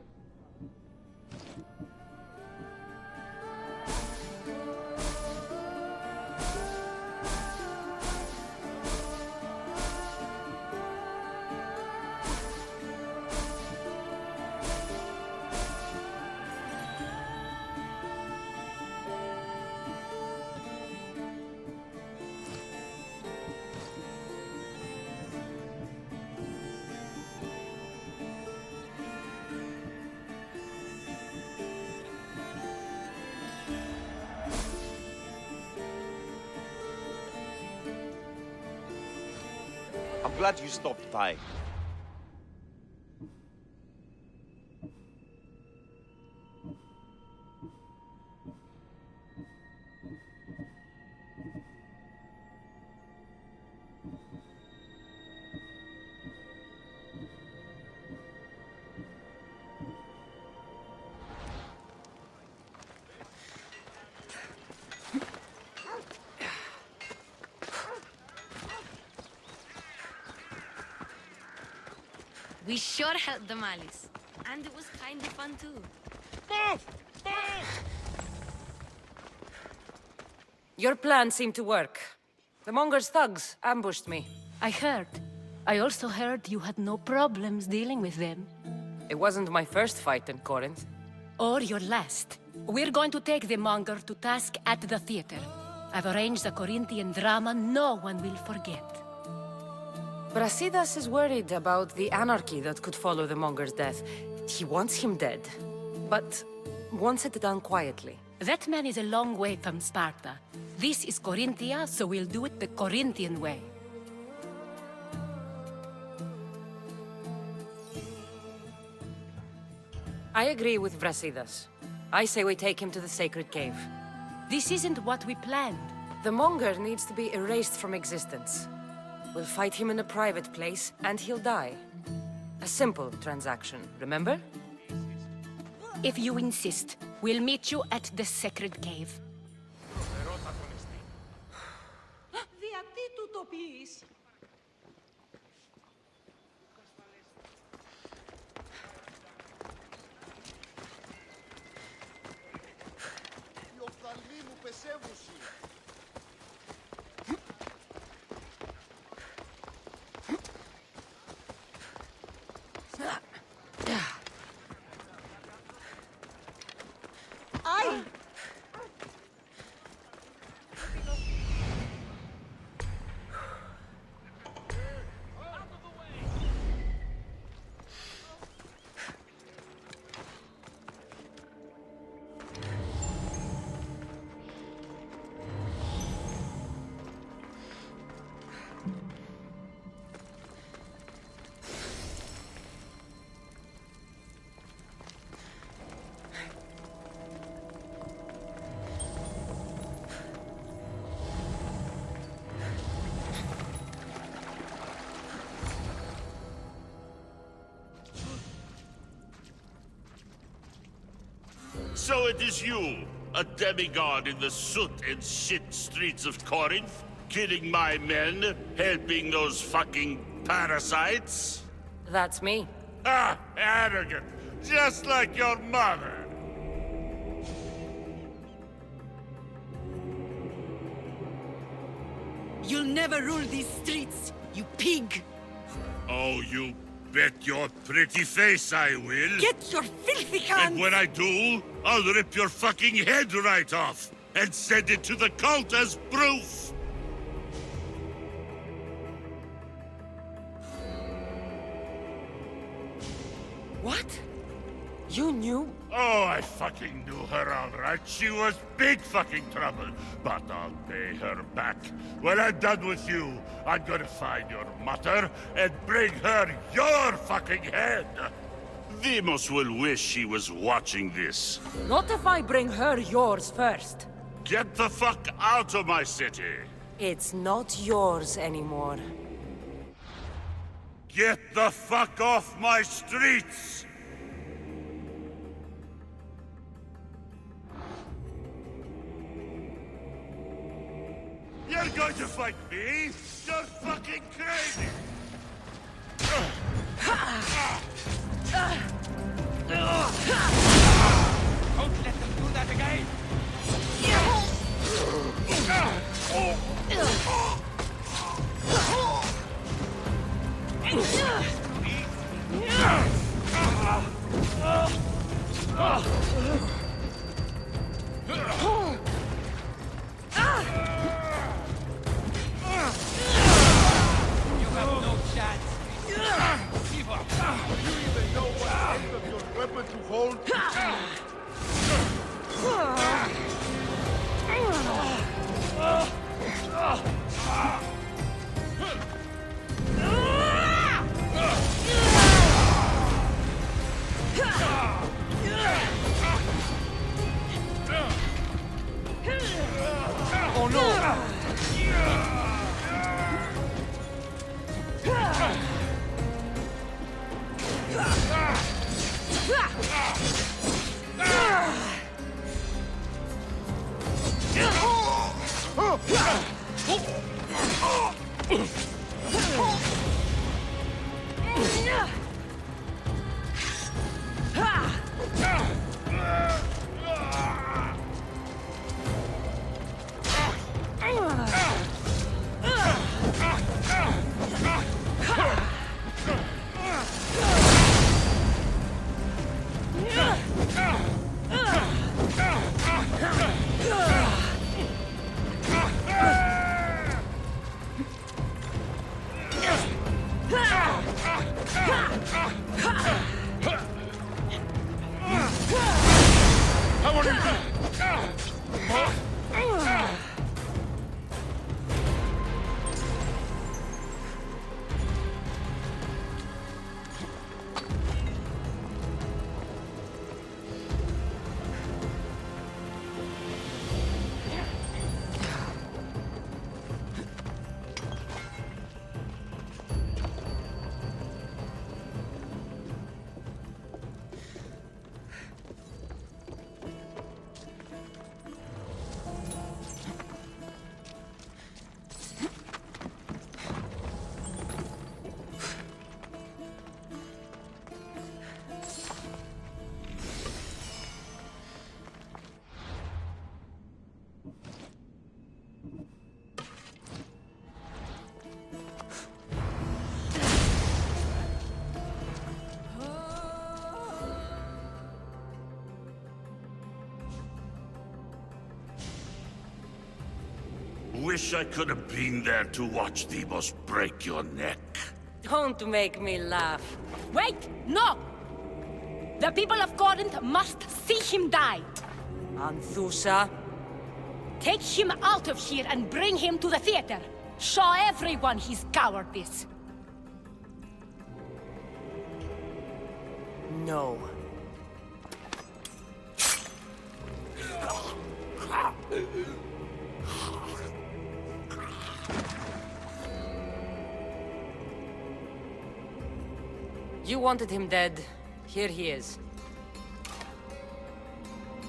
I'm glad you stopped by. We sure helped the Malis. And it was kind of fun too. Move! Move! Your plan seemed to work. The Monger's thugs ambushed me. I heard. I also heard you had no problems dealing with them. It wasn't my first fight in Corinth. Or your last. We're going to take the Monger to task at the theater. I've arranged a Corinthian drama no one will forget. Brasidas is worried about the anarchy that could follow the Monger's death. He wants him dead, but wants it done quietly. That man is a long way from Sparta. This is Corinthia, so we'll do it the Corinthian way. I agree with Brasidas. I say we take him to the sacred cave. This isn't what we planned. The Monger needs to be erased from existence. We'll fight him in a private place, and he'll die. A simple transaction, remember? If you insist, we'll meet you at the sacred cave. So it is you, a demigod in the soot and shit streets of Corinth, killing my men, helping those fucking parasites? That's me. Ah, arrogant, just like your mother. You'll never rule these streets, you pig! Oh, you bet your pretty face I will. Get your filthy hands! And when I do, I'll rip your fucking head right off. and send it to the cult as proof! What? You knew? Oh, I fucking knew her all right. She was big fucking trouble. But I'll pay her back. When I'm done with you, I'm gonna find your mother and bring her your fucking head. Demos will wish she was watching this. Not if I bring her yours first. Get the fuck out of my city. It's not yours anymore. Get the fuck off my streets! You're going to fight me? You're fucking crazy! Don't let them do that again! You have no chance. Give up. You even know what end of your weapon to hold? Oh no! Wish I could have been there to watch Demos break your neck. Don't make me laugh. Wait! No! The people of Corinth must see him die! Anthusa? Take him out of here and bring him to the theater! Show everyone his cowardice! No. You wanted him dead. Here he is.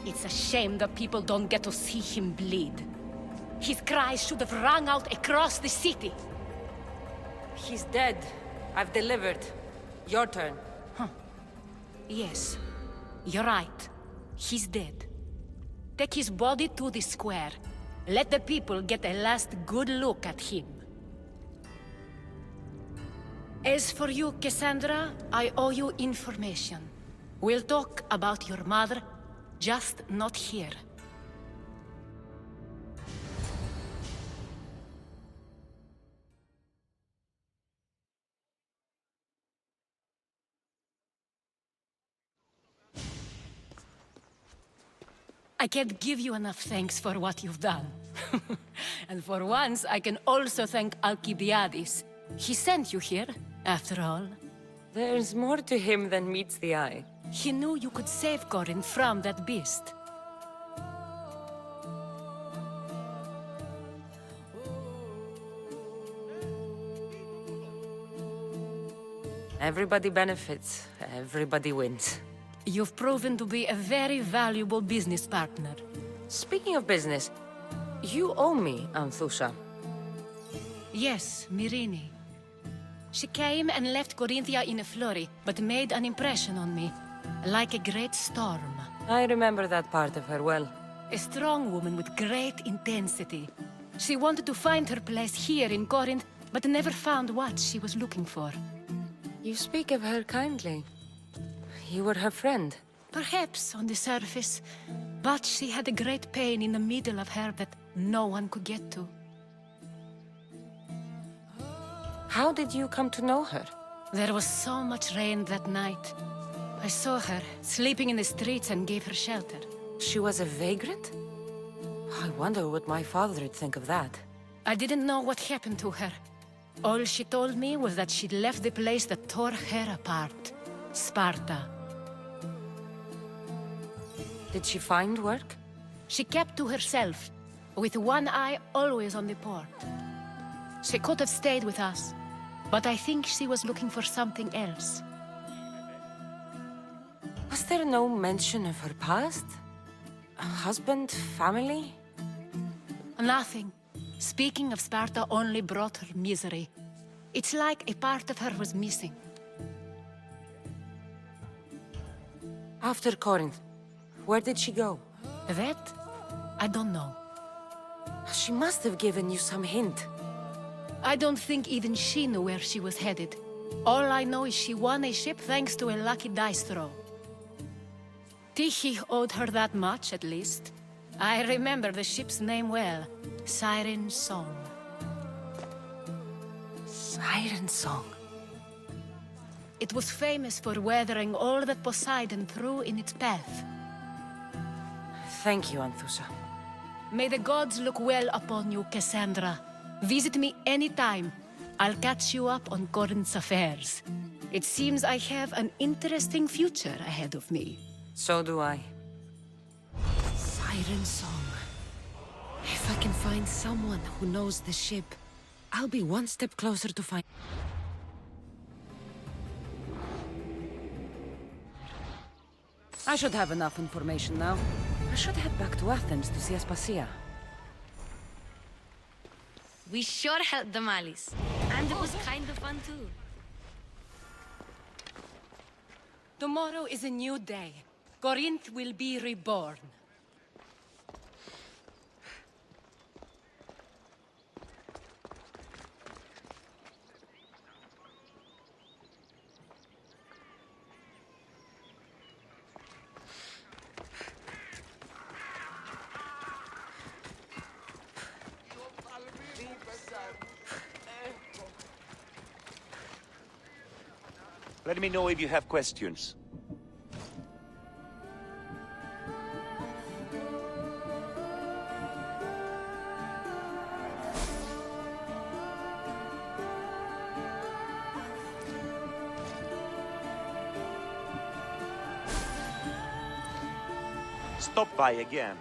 It's a shame the people don't get to see him bleed. His cries should have rung out across the city. He's dead. I've delivered. Your turn. Yes, you're right. He's dead. Take his body to the square. Let the people get a last good look at him. As for you, Cassandra, I owe you information. We'll talk about your mother, just not here. I can't give you enough thanks for what you've done. And for once, I can also thank Alcibiades. He sent you here, after all. There's more to him than meets the eye. He knew you could save Corinth from that beast. Everybody benefits, everybody wins. You've proven to be a very valuable business partner. Speaking of business, you owe me, Anthusha. Yes, Myrine. She came and left Corinthia in a flurry, but made an impression on me, like a great storm. I remember that part of her well. A strong woman with great intensity. She wanted to find her place here in Corinth, but never found what she was looking for. You speak of her kindly. You were her friend. Perhaps on the surface, but she had a great pain in the middle of her that no one could get to. How did you come to know her? There was so much rain that night. I saw her, sleeping in the streets, and gave her shelter. She was a vagrant? I wonder what my father would think of that. I didn't know what happened to her. All she told me was that she'd left the place that tore her apart. Sparta. Did she find work? She kept to herself, with one eye always on the port. She could have stayed with us, but I think she was looking for something else. Was there no mention of her past? A husband, family? Nothing. Speaking of Sparta only brought her misery. It's like a part of her was missing. After Corinth, where did she go? That? I don't know. She must have given you some hint. I don't think even she knew where she was headed. All I know is she won a ship thanks to a lucky dice throw. Tyche owed her that much, at least. I remember the ship's name well. Siren Song. Siren Song? It was famous for weathering all that Poseidon threw in its path. Thank you, Anthusha. May the gods look well upon you, Cassandra. Visit me anytime. I'll catch you up on Corinth's affairs. It seems I have an interesting future ahead of me. So do I. Siren Song. If I can find someone who knows the ship, I'll be one step closer to find... I should have enough information now. I should head back to Athens to see Aspasia. We sure helped them, Alice. And it was kind of fun too. Tomorrow is a new day. Corinth will be reborn. Let me know if you have questions. Stop by again.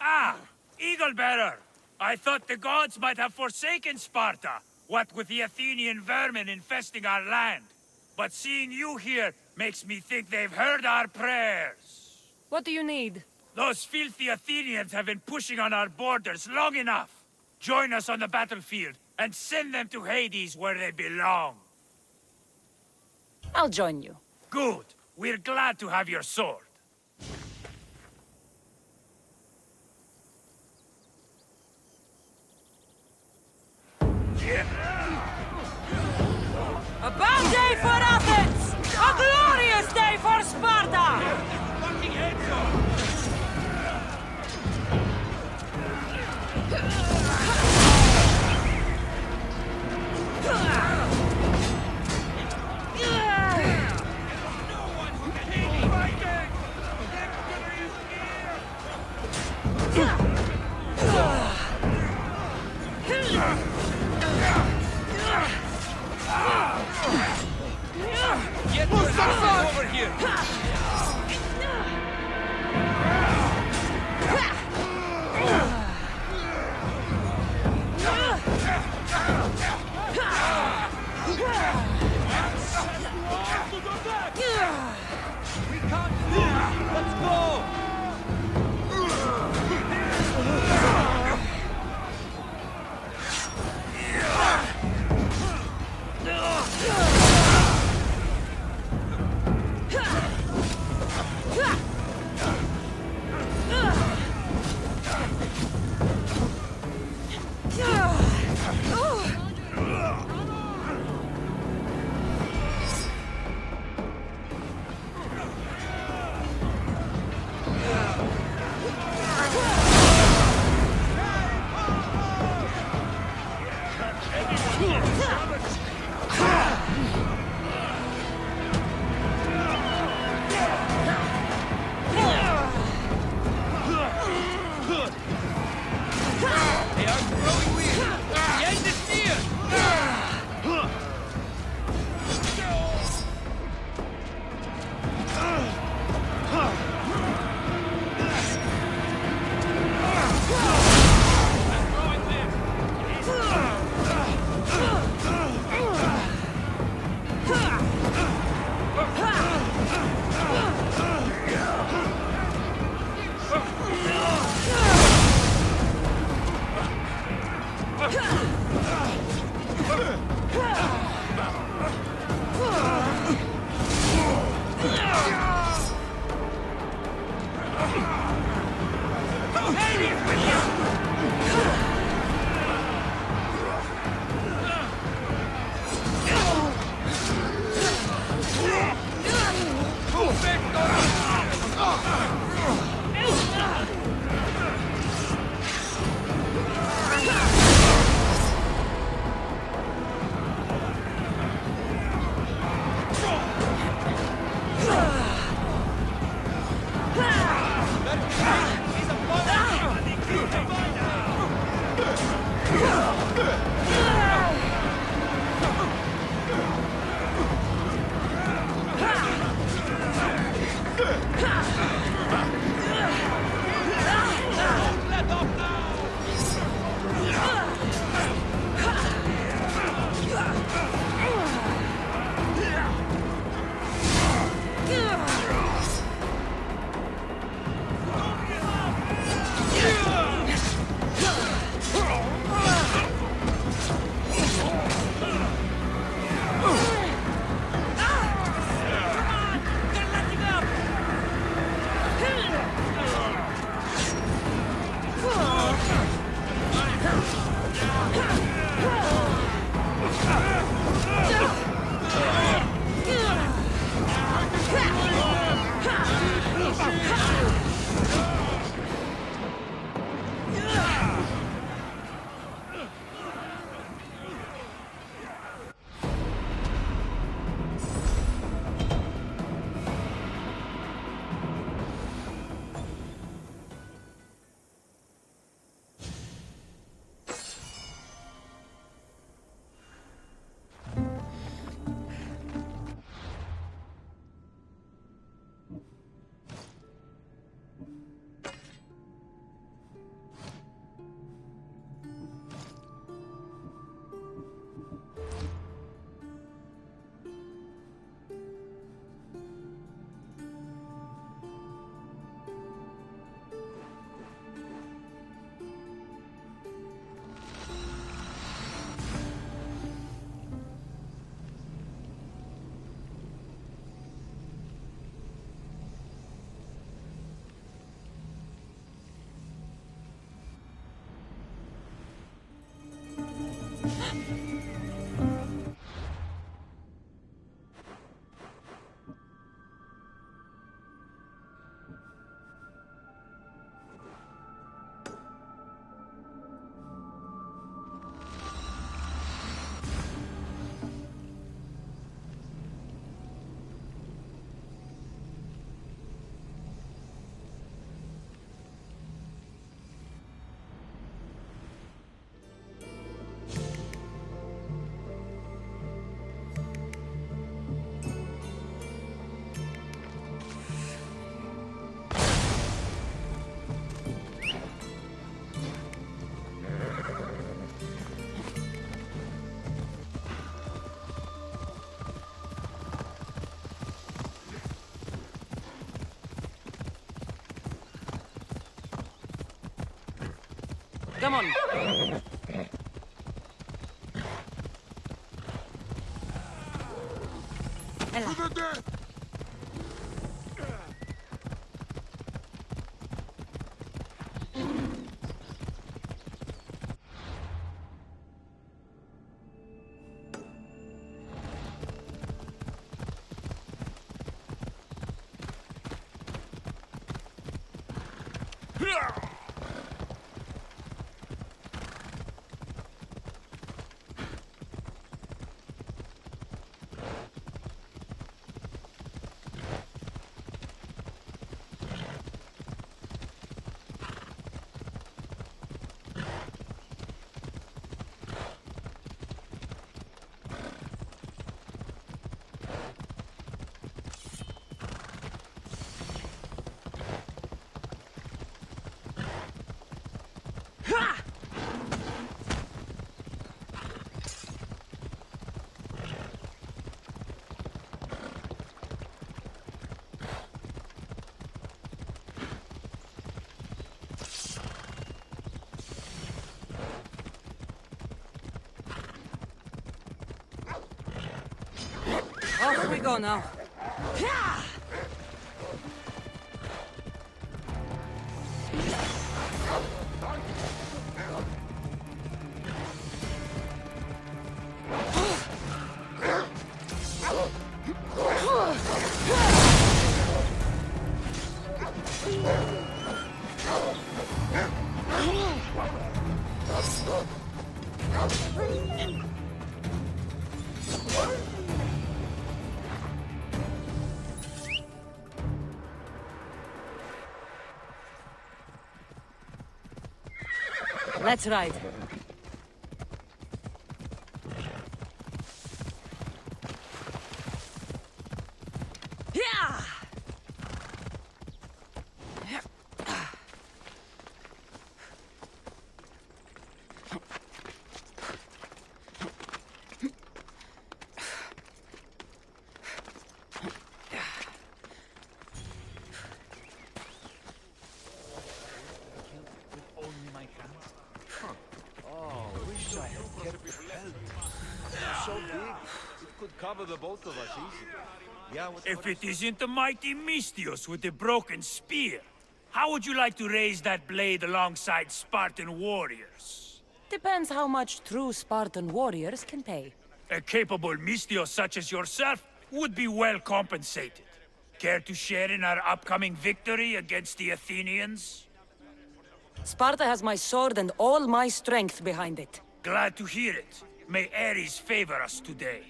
Ah! Eagle-bearer! I thought the gods might have forsaken Sparta, what with the Athenian vermin infesting our land. But seeing you here makes me think they've heard our prayers. What do you need? Those filthy Athenians have been pushing on our borders long enough. Join us on the battlefield, and send them to Hades where they belong. I'll join you. Good. We're glad to have your sword. A bad day for Athens! A glorious day for Sparta! Fucking heads off! Get your asses over here! We can't lose! Let's go! Come on. Off we go now. Let's ride. Cover the both of us easily. Yeah, If it isn't the mighty Mistios with the broken spear, how would you like to raise that blade alongside Spartan warriors? Depends how much true Spartan warriors can pay. A capable Mistios such as yourself would be well compensated. Care to share in our upcoming victory against the Athenians? Sparta has my sword and all my strength behind it. Glad to hear it. May Ares favor us today.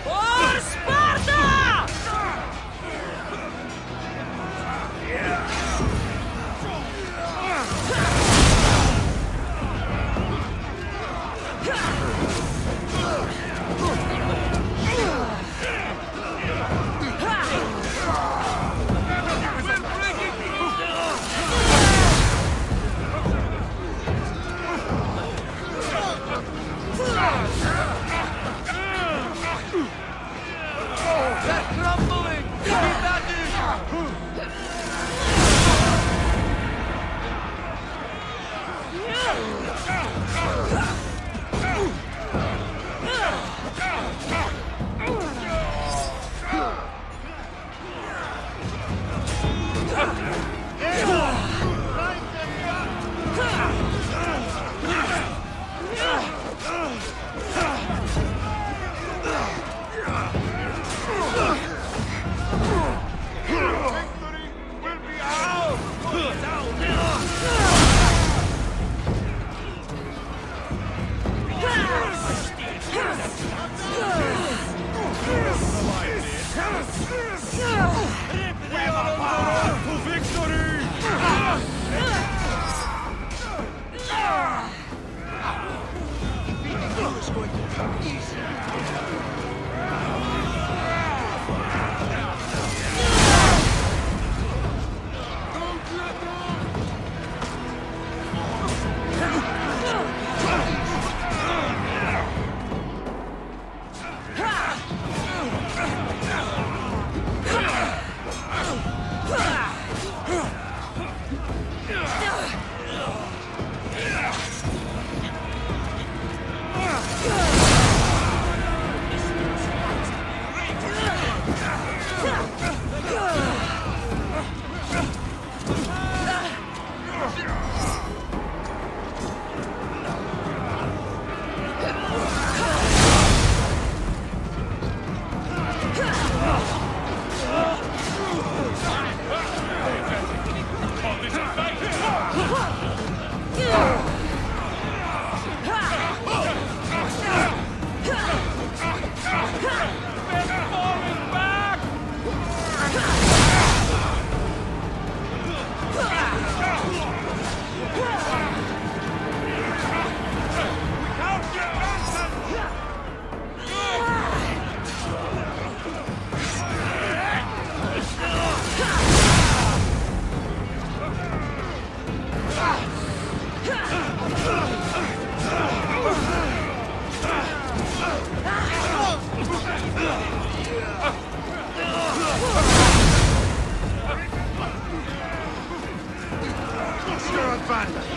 For Sparta! Yeah. Press your advantage!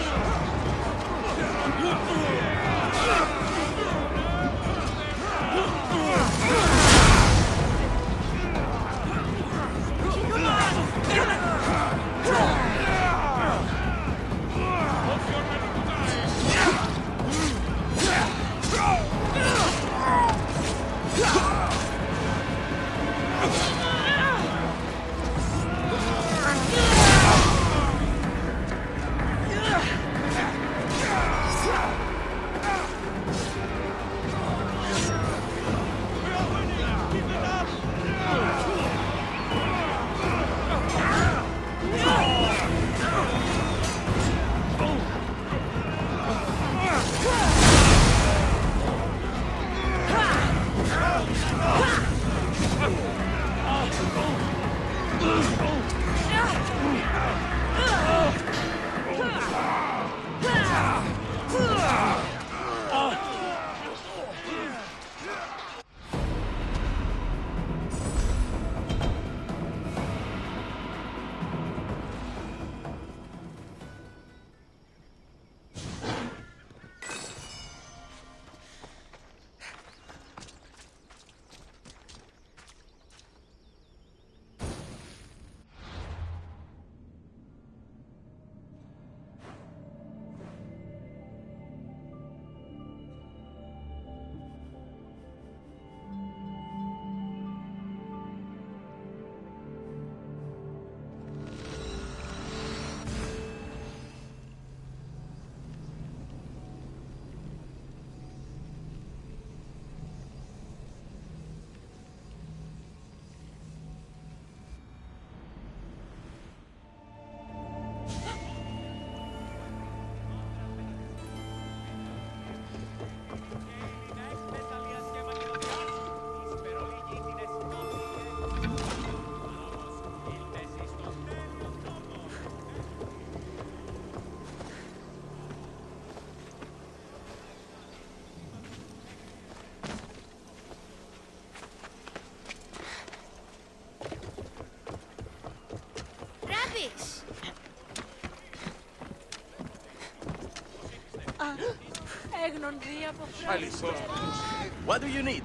What do you need?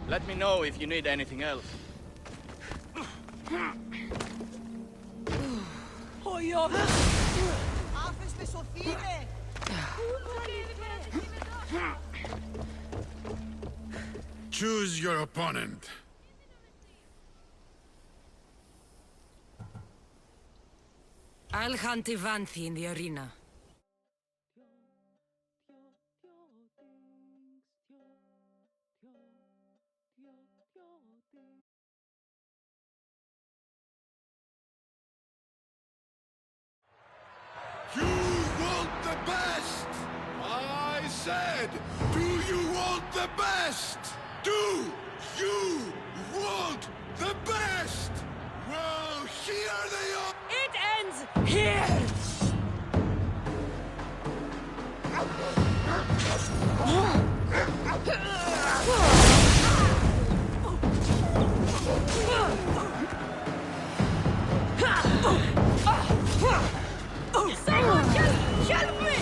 Let me know if you need anything else. Choose your opponent. I'll hunt Ivanthi in the arena. You want the best! I said, do you want the best? Do you want the best? Well, here they are! It ends here! Someone help me!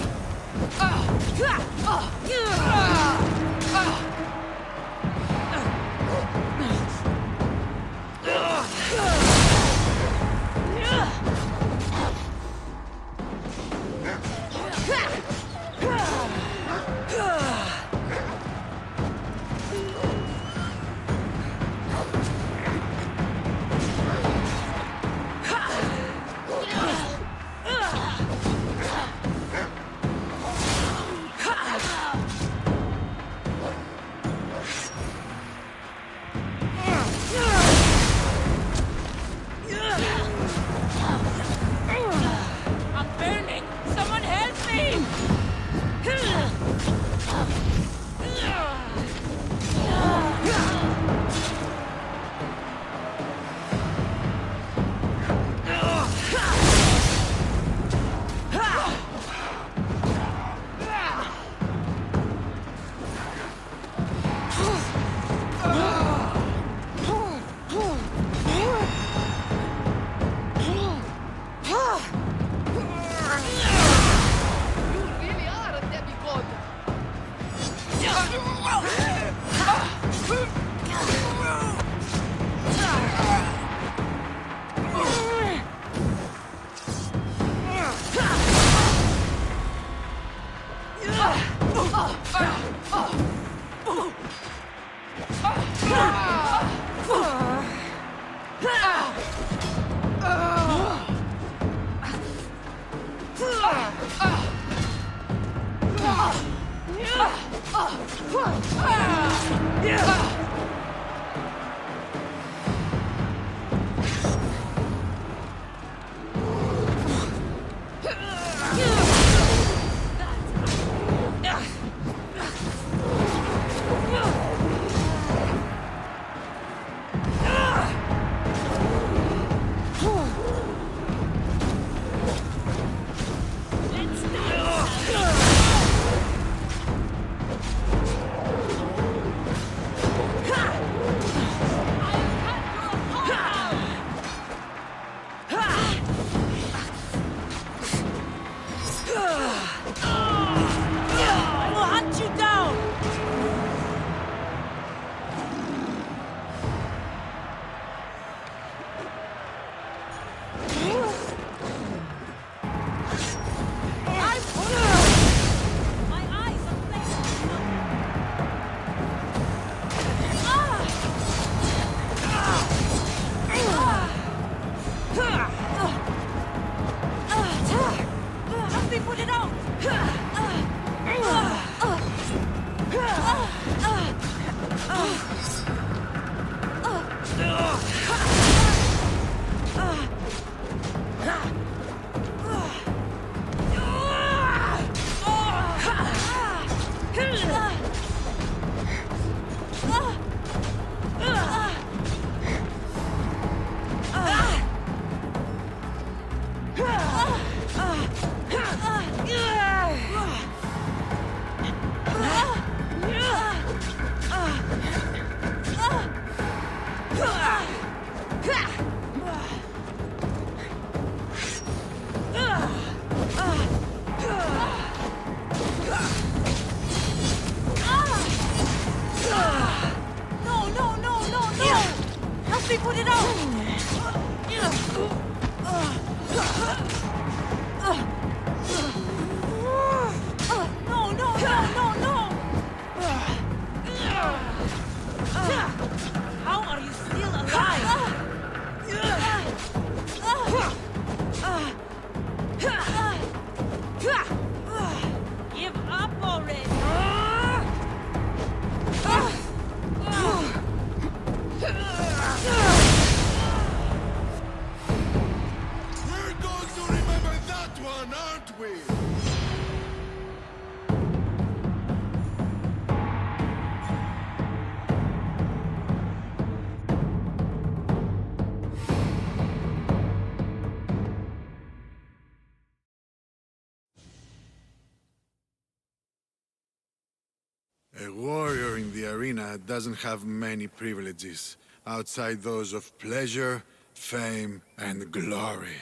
A warrior in the arena doesn't have many privileges, outside those of pleasure, fame, and glory.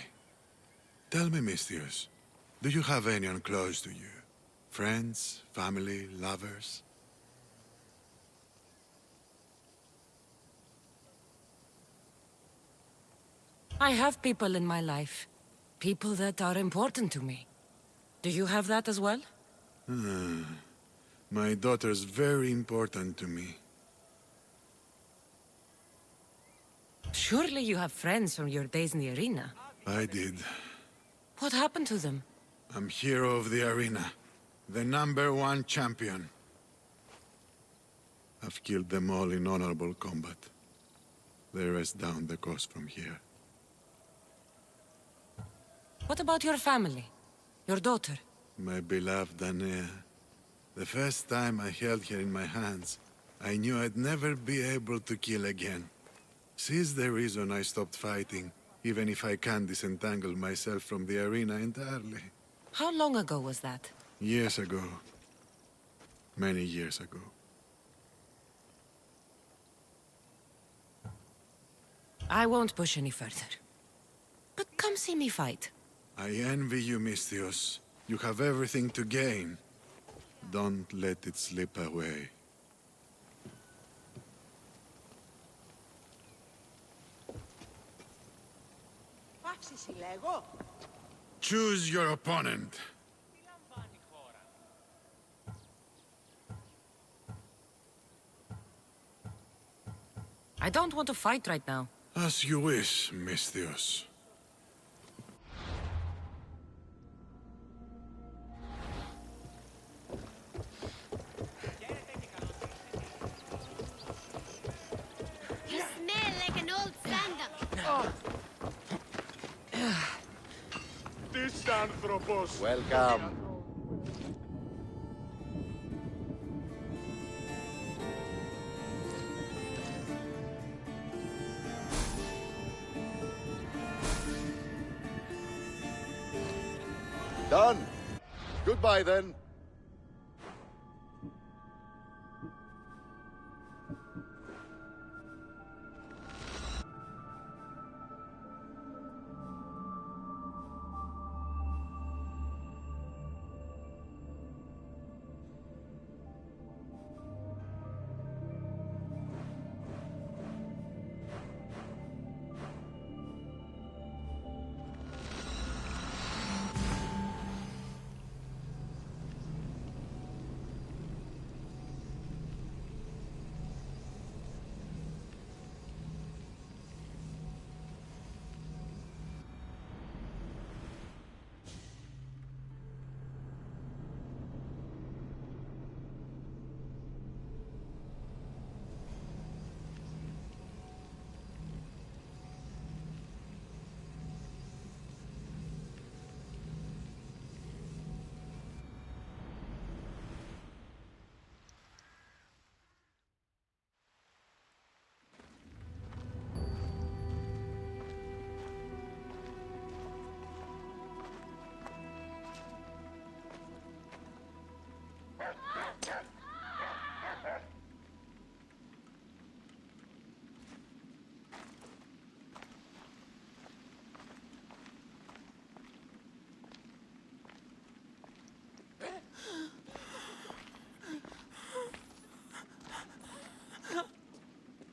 Tell me, Mistius, do you have anyone close to you? Friends, family, lovers? I have people in my life. People that are important to me. Do you have that as well? My daughter's very important to me. Surely you have friends from your days in the arena. I did. What happened to them? I'm hero of the arena. The #1 champion. I've killed them all in honorable combat. They rest down the coast from here. What about your family? Your daughter? My beloved Anea. The first time I held her in my hands, I knew I'd never be able to kill again. She's the reason I stopped fighting, even if I can't disentangle myself from the arena entirely. How long ago was that? Years ago. Many years ago. I won't push any further. But come see me fight. I envy you, Mistios. You have everything to gain. Don't let it slip away. Choose your opponent. I don't want to fight right now. As you wish, Misthios. You smell like an old stand-up. This Anthropos. Welcome. Done. Goodbye, then.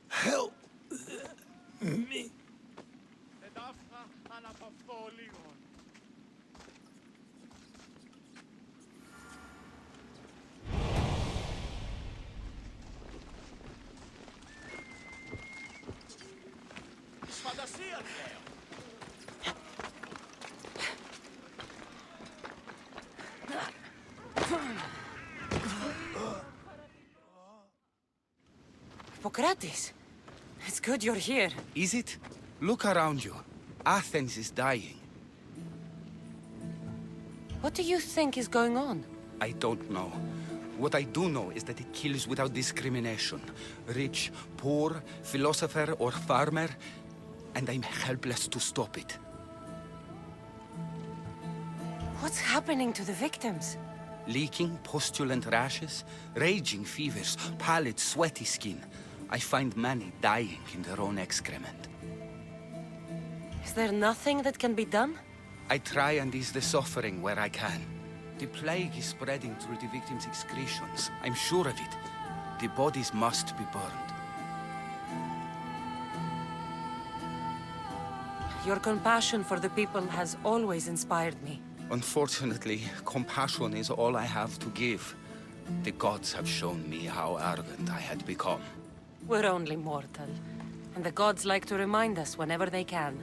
Help me. Hippocrates, it's good you're here. Is it? Look around you. Athens is dying. What do you think is going on? I don't know. What I do know is that it kills without discrimination. Rich, poor, philosopher or farmer, and I'm helpless to stop it. What's happening to the victims? Leaking, postulant rashes, raging fevers, pallid, sweaty skin. I find many dying in their own excrement. Is there nothing that can be done? I try and ease the suffering where I can. The plague is spreading through the victims' excretions. I'm sure of it. The bodies must be burned. Your compassion for the people has always inspired me. Unfortunately, compassion is all I have to give. The gods have shown me how arrogant I had become. We're only mortal, and the gods like to remind us whenever they can.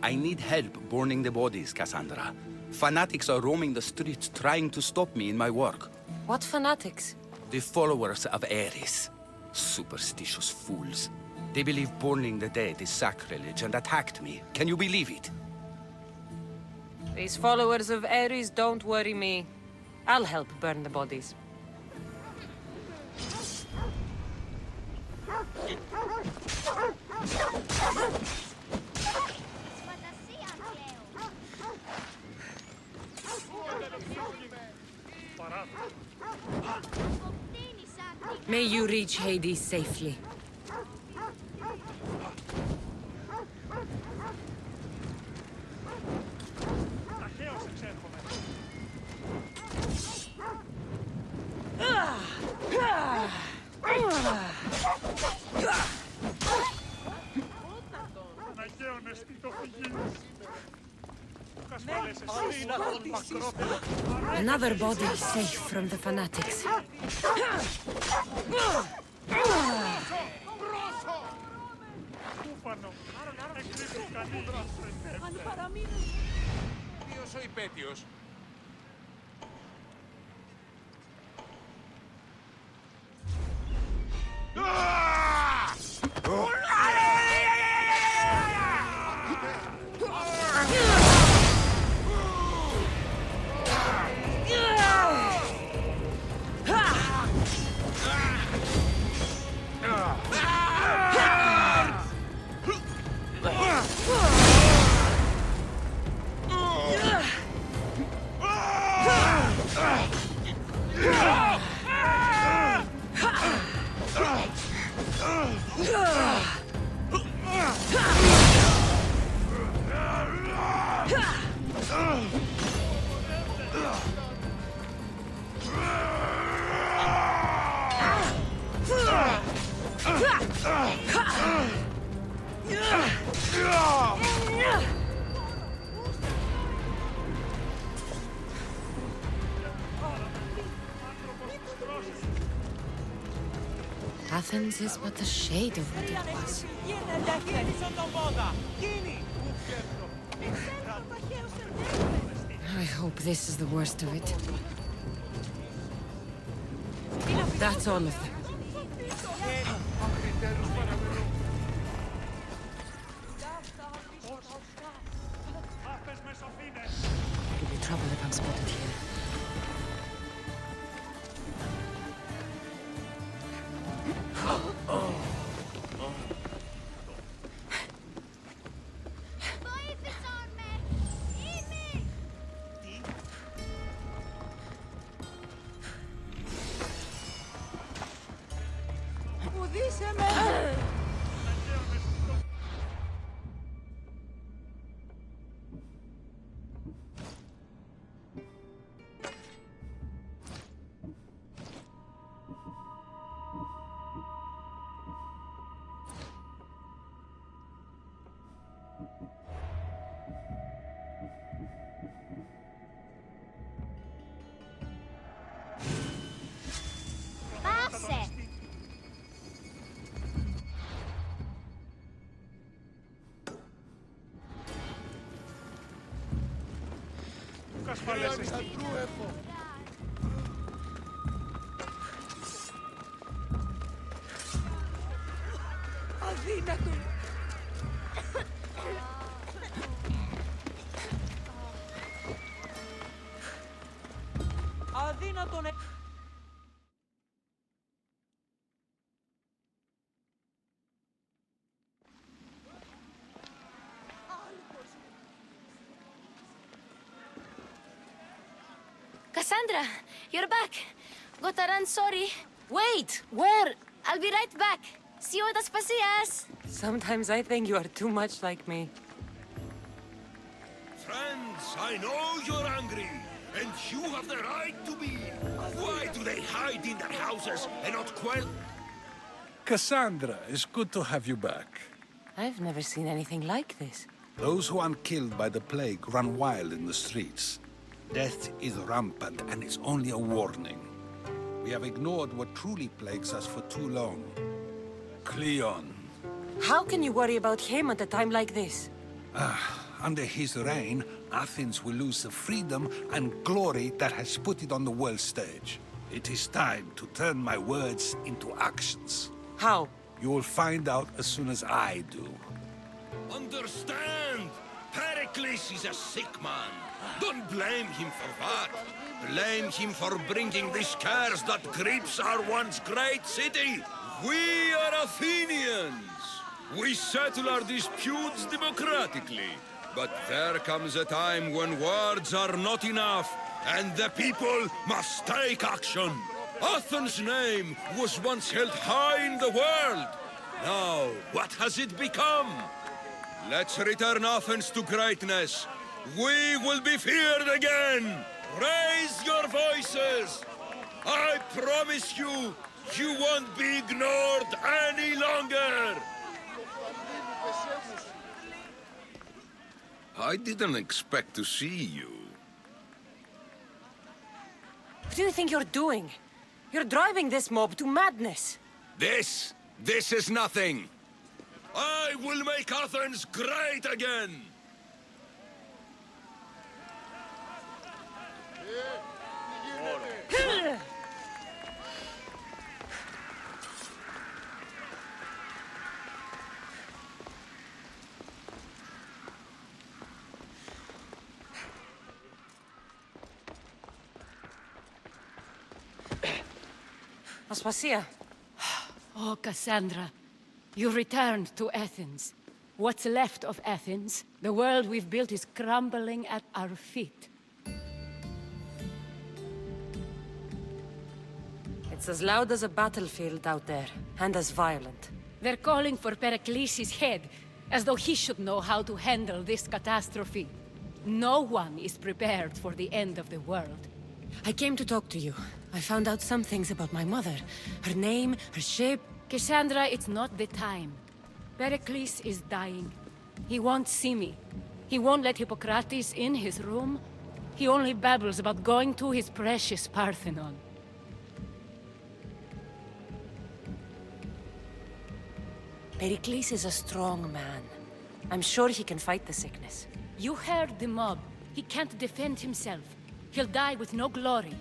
I need help burning the bodies, Cassandra. Fanatics are roaming the streets trying to stop me in my work. What fanatics? The followers of Ares. Superstitious fools. They believe burning the dead is sacrilege and attacked me. Can you believe it? These followers of Ares don't worry me. I'll help burn the bodies. May you reach Hades safely. Another body safe from the fanatics. Ποιος ο υπέτειος? Athens is but a shade of what it was. I hope this is the worst of it. That's all of them. It'll be trouble if I'm spotted here. Cassandra, you're back. Gotta run, sorry. Wait! Where? I'll be right back. See you at Aspasias. Sometimes I think you are too much like me. Friends, I know you're angry, and you have the right to be. Why do they hide in their houses and not quell? Cassandra, it's good to have you back. I've never seen anything like this. Those who aren't killed by the plague run wild in the streets. Death is rampant, and it's only a warning. We have ignored what truly plagues us for too long. Cleon. How can you worry about him at a time like this? Under his reign, Athens will lose the freedom and glory that has put it on the world stage. It is time to turn my words into actions. How? You will find out as soon as I do. Understand! Pericles is a sick man. Don't blame him for that. Blame him for bringing this curse that grips our once great city. We are Athenians. We settle our disputes democratically. But there comes a time when words are not enough, and the people must take action. Athens' name was once held high in the world. Now, what has it become? Let's return Athens to greatness. We will be feared again! Raise your voices! I promise you, you won't be ignored any longer! I didn't expect to see you. What do you think you're doing? You're driving this mob to madness. This is nothing. I will make Athens great again. Aspasia. Oh, Cassandra. You returned to Athens. What's left of Athens? The world we've built is crumbling at our feet. It's as loud as a battlefield out there, and as violent. They're calling for Pericles' head, as though he should know how to handle this catastrophe. No one is prepared for the end of the world. I came to talk to you. I found out some things about my mother. Her name, her ship... Cassandra, it's not the time. Pericles is dying. He won't see me. He won't let Hippocrates in his room. He only babbles about going to his precious Parthenon. Pericles is a strong man. I'm sure he can fight the sickness. You heard the mob. He can't defend himself. He'll die with no glory.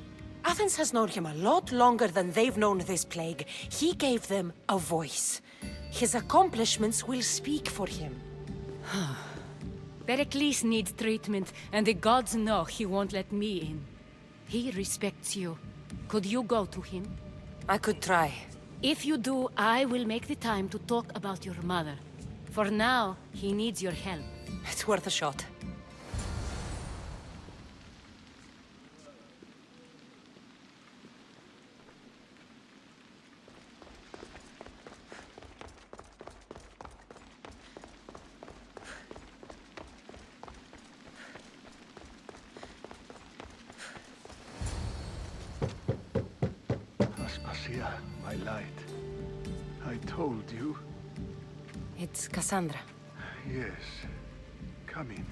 Athens has known him a lot longer than they've known this plague. He gave them a voice. His accomplishments will speak for him. Pericles needs treatment, and the gods know he won't let me in. He respects you. Could you go to him? I could try. If you do, I will make the time to talk about your mother. For now, he needs your help. It's worth a shot. Aspasia, my light. I told you. It's Cassandra. Yes. Come in.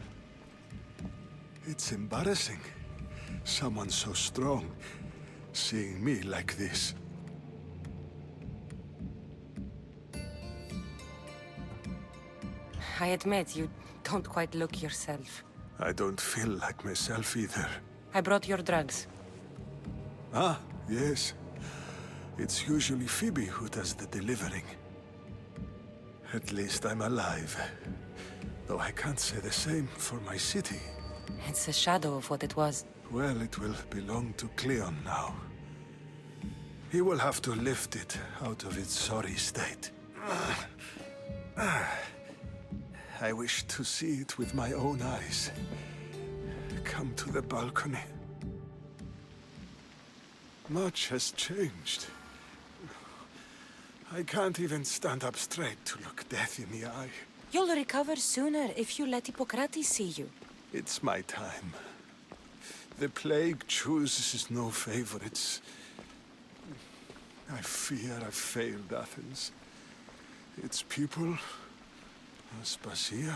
It's embarrassing. Someone so strong, seeing me like this. I admit, you don't quite look yourself. I don't feel like myself either. I brought your drugs. Ah, yes. It's usually Phoebe who does the delivering. At least I'm alive. Though I can't say the same for my city. It's a shadow of what it was. Well, it will belong to Cleon now. He will have to lift it out of its sorry state. I wish to see it with my own eyes. Come to the balcony. Much has changed. I can't even stand up straight to look death in the eye. You'll recover sooner if you let Hippocrates see you. It's my time. The plague chooses no favorites. I fear I've failed Athens. Its people... Aspasia?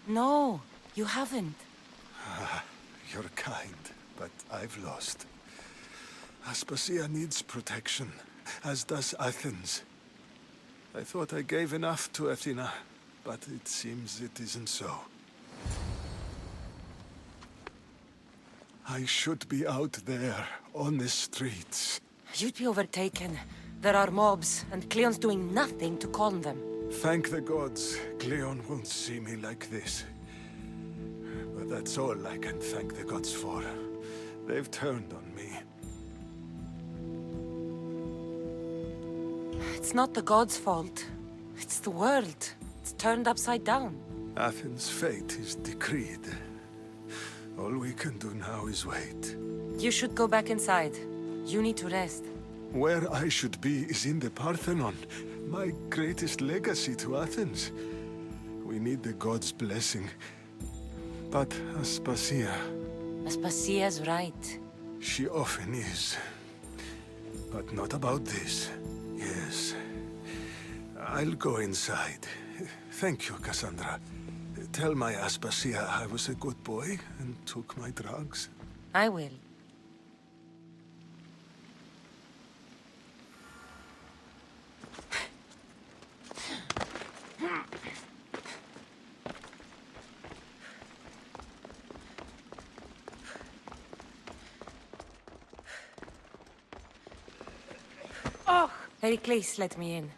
No, you haven't. You're kind, but I've lost. Aspasia needs protection, as does Athens. I thought I gave enough to Athena, but it seems it isn't so. I should be out there, on the streets. You'd be overtaken. There are mobs, and Cleon's doing nothing to calm them. Thank the gods, Cleon won't see me like this. But that's all I can thank the gods for. They've turned on me. It's not the gods' fault. It's the world. It's turned upside down. Athens' fate is decreed. All we can do now is wait. You should go back inside. You need to rest. Where I should be is in the Parthenon, my greatest legacy to Athens. We need the gods' blessing. But Aspasia... Aspasia's right. She often is. But not about this. Yes. I'll go inside. Thank you, Cassandra. Tell my Aspasia I was a good boy and took my drugs. I will. Oh! Pericles let me in.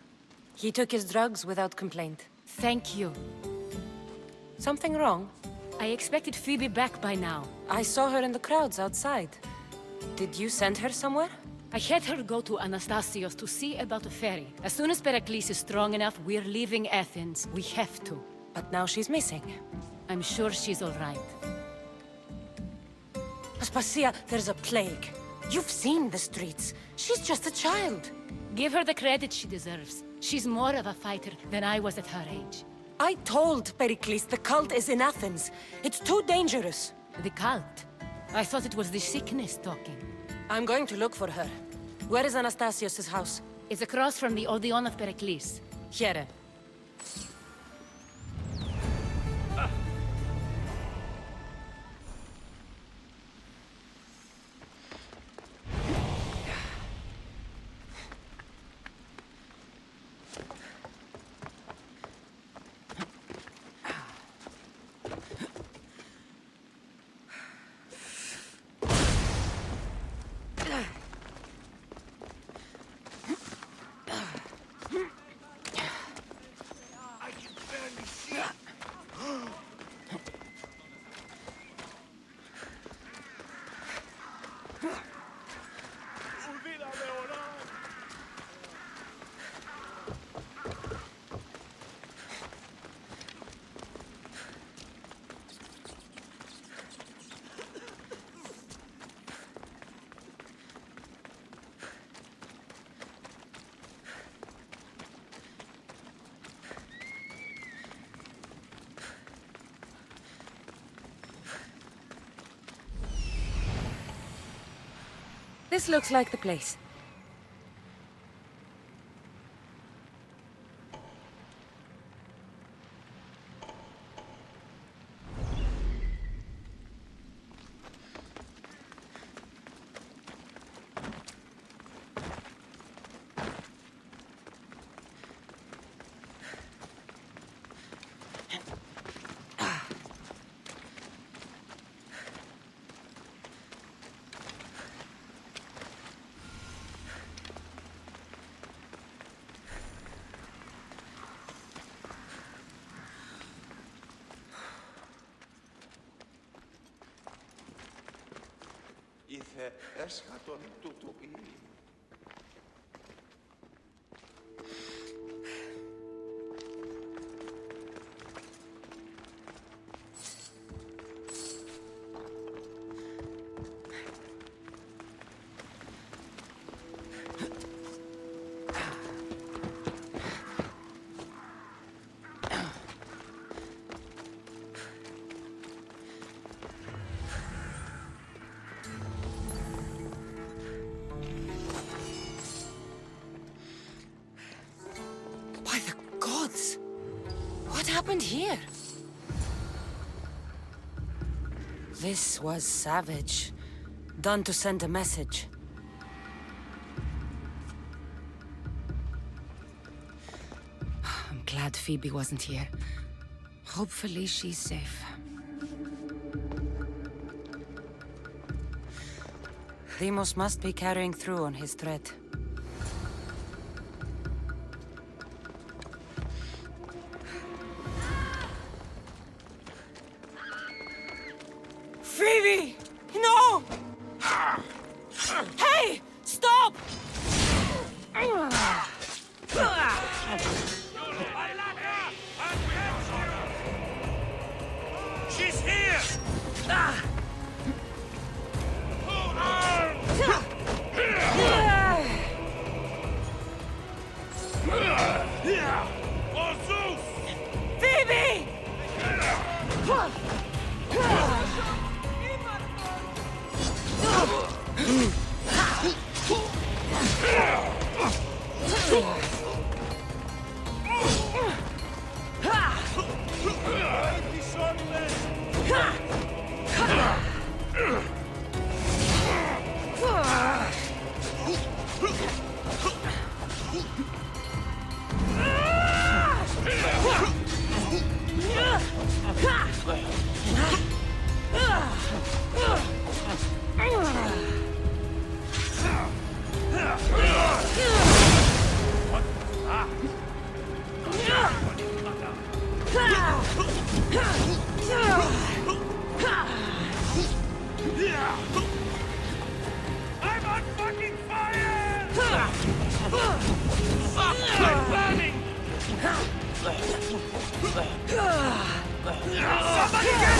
He took his drugs without complaint. Thank you. Something wrong? I expected Phoebe back by now. I saw her in the crowds outside. Did you send her somewhere? I had her go to Anastasios to see about a ferry. As soon as Pericles is strong enough, we're leaving Athens. We have to. But now she's missing. I'm sure she's all right. Aspasia, there's a plague. You've seen the streets. She's just a child. Give her the credit she deserves. She's more of a fighter than I was at her age. I told Pericles the cult is in Athens. It's too dangerous. The cult? I thought it was the sickness talking. I'm going to look for her. Where is Anastasios' house? It's across from the Odeon of Pericles. Here. This looks like the place. Ήθε έσχατον τούτου ή. What happened here? This was savage. Done to send a message. I'm glad Phoebe wasn't here. Hopefully she's safe. Deimos must be carrying through on his threat. Phoebe! No! Hey! Stop! She's here! Phoebe! I'm on fucking fire! I'm burning! Somebody get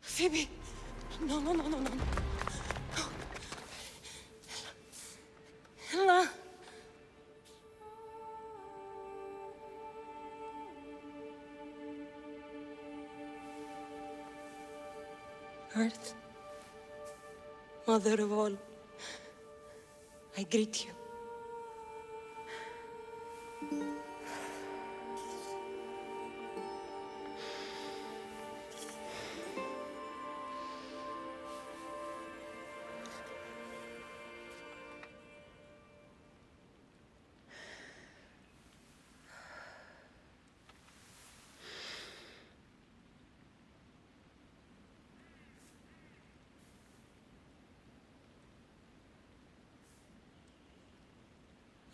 Phoebe! No, no, no, no, no. Ella. Earth, Mother of all, I greet you.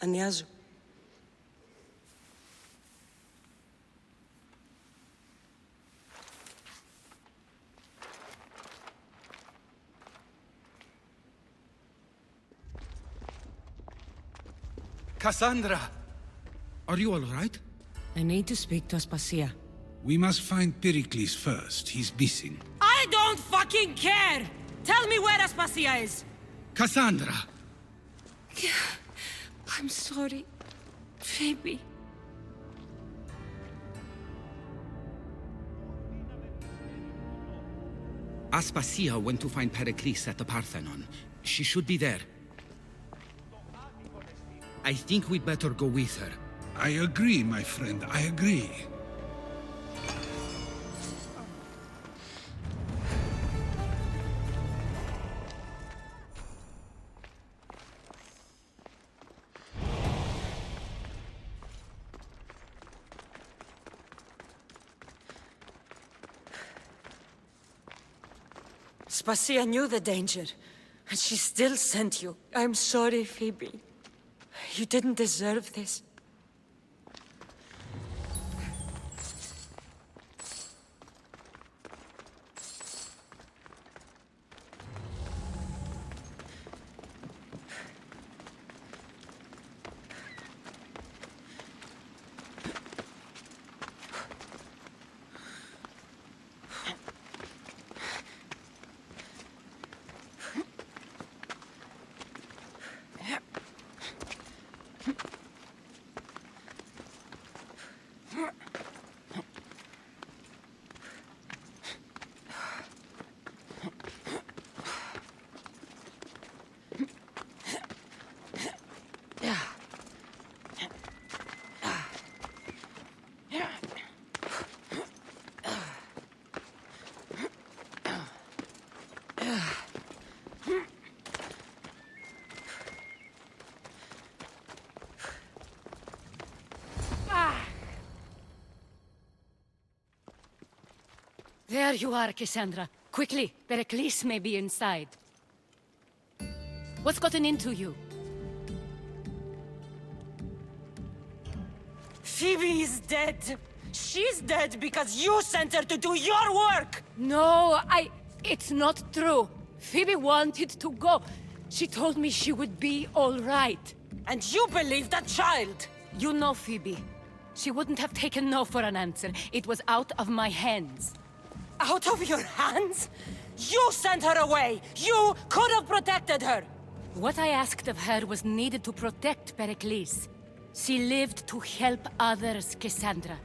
Ανιάζω. Cassandra! Are you all right? I need to speak to Aspasia. We must find Pericles first. He's missing. I don't fucking care! Tell me where Aspasia is! Cassandra! I'm sorry, Phoebe. Aspasia went to find Pericles at the Parthenon. She should be there. I think we'd better go with her. I agree, my friend. I agree. Aspasia knew the danger, and she still sent you. I'm sorry, Phoebe. You didn't deserve this. There you are, Cassandra. Quickly, Pericles may be inside. What's gotten into you? Phoebe is dead. She's dead because you sent her to do your work! No, it's not true. Phoebe wanted to go. She told me she would be all right. And you believe that child? You know Phoebe. She wouldn't have taken no for an answer. It was out of my hands. Out of your hands? You sent her away! You could have protected her! What I asked of her was needed to protect Pericles. She lived to help others, Cassandra.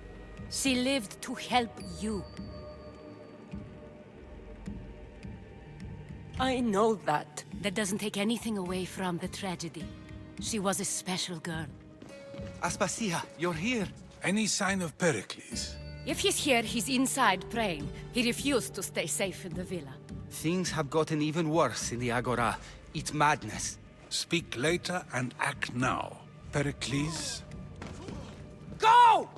She lived to help you. I know that. That doesn't take anything away from the tragedy. She was a special girl. Aspasia, you're here. Any sign of Pericles? If he's here, he's inside praying. He refused to stay safe in the villa. Things have gotten even worse in the Agora. It's madness. Speak later and act now. Pericles? Go!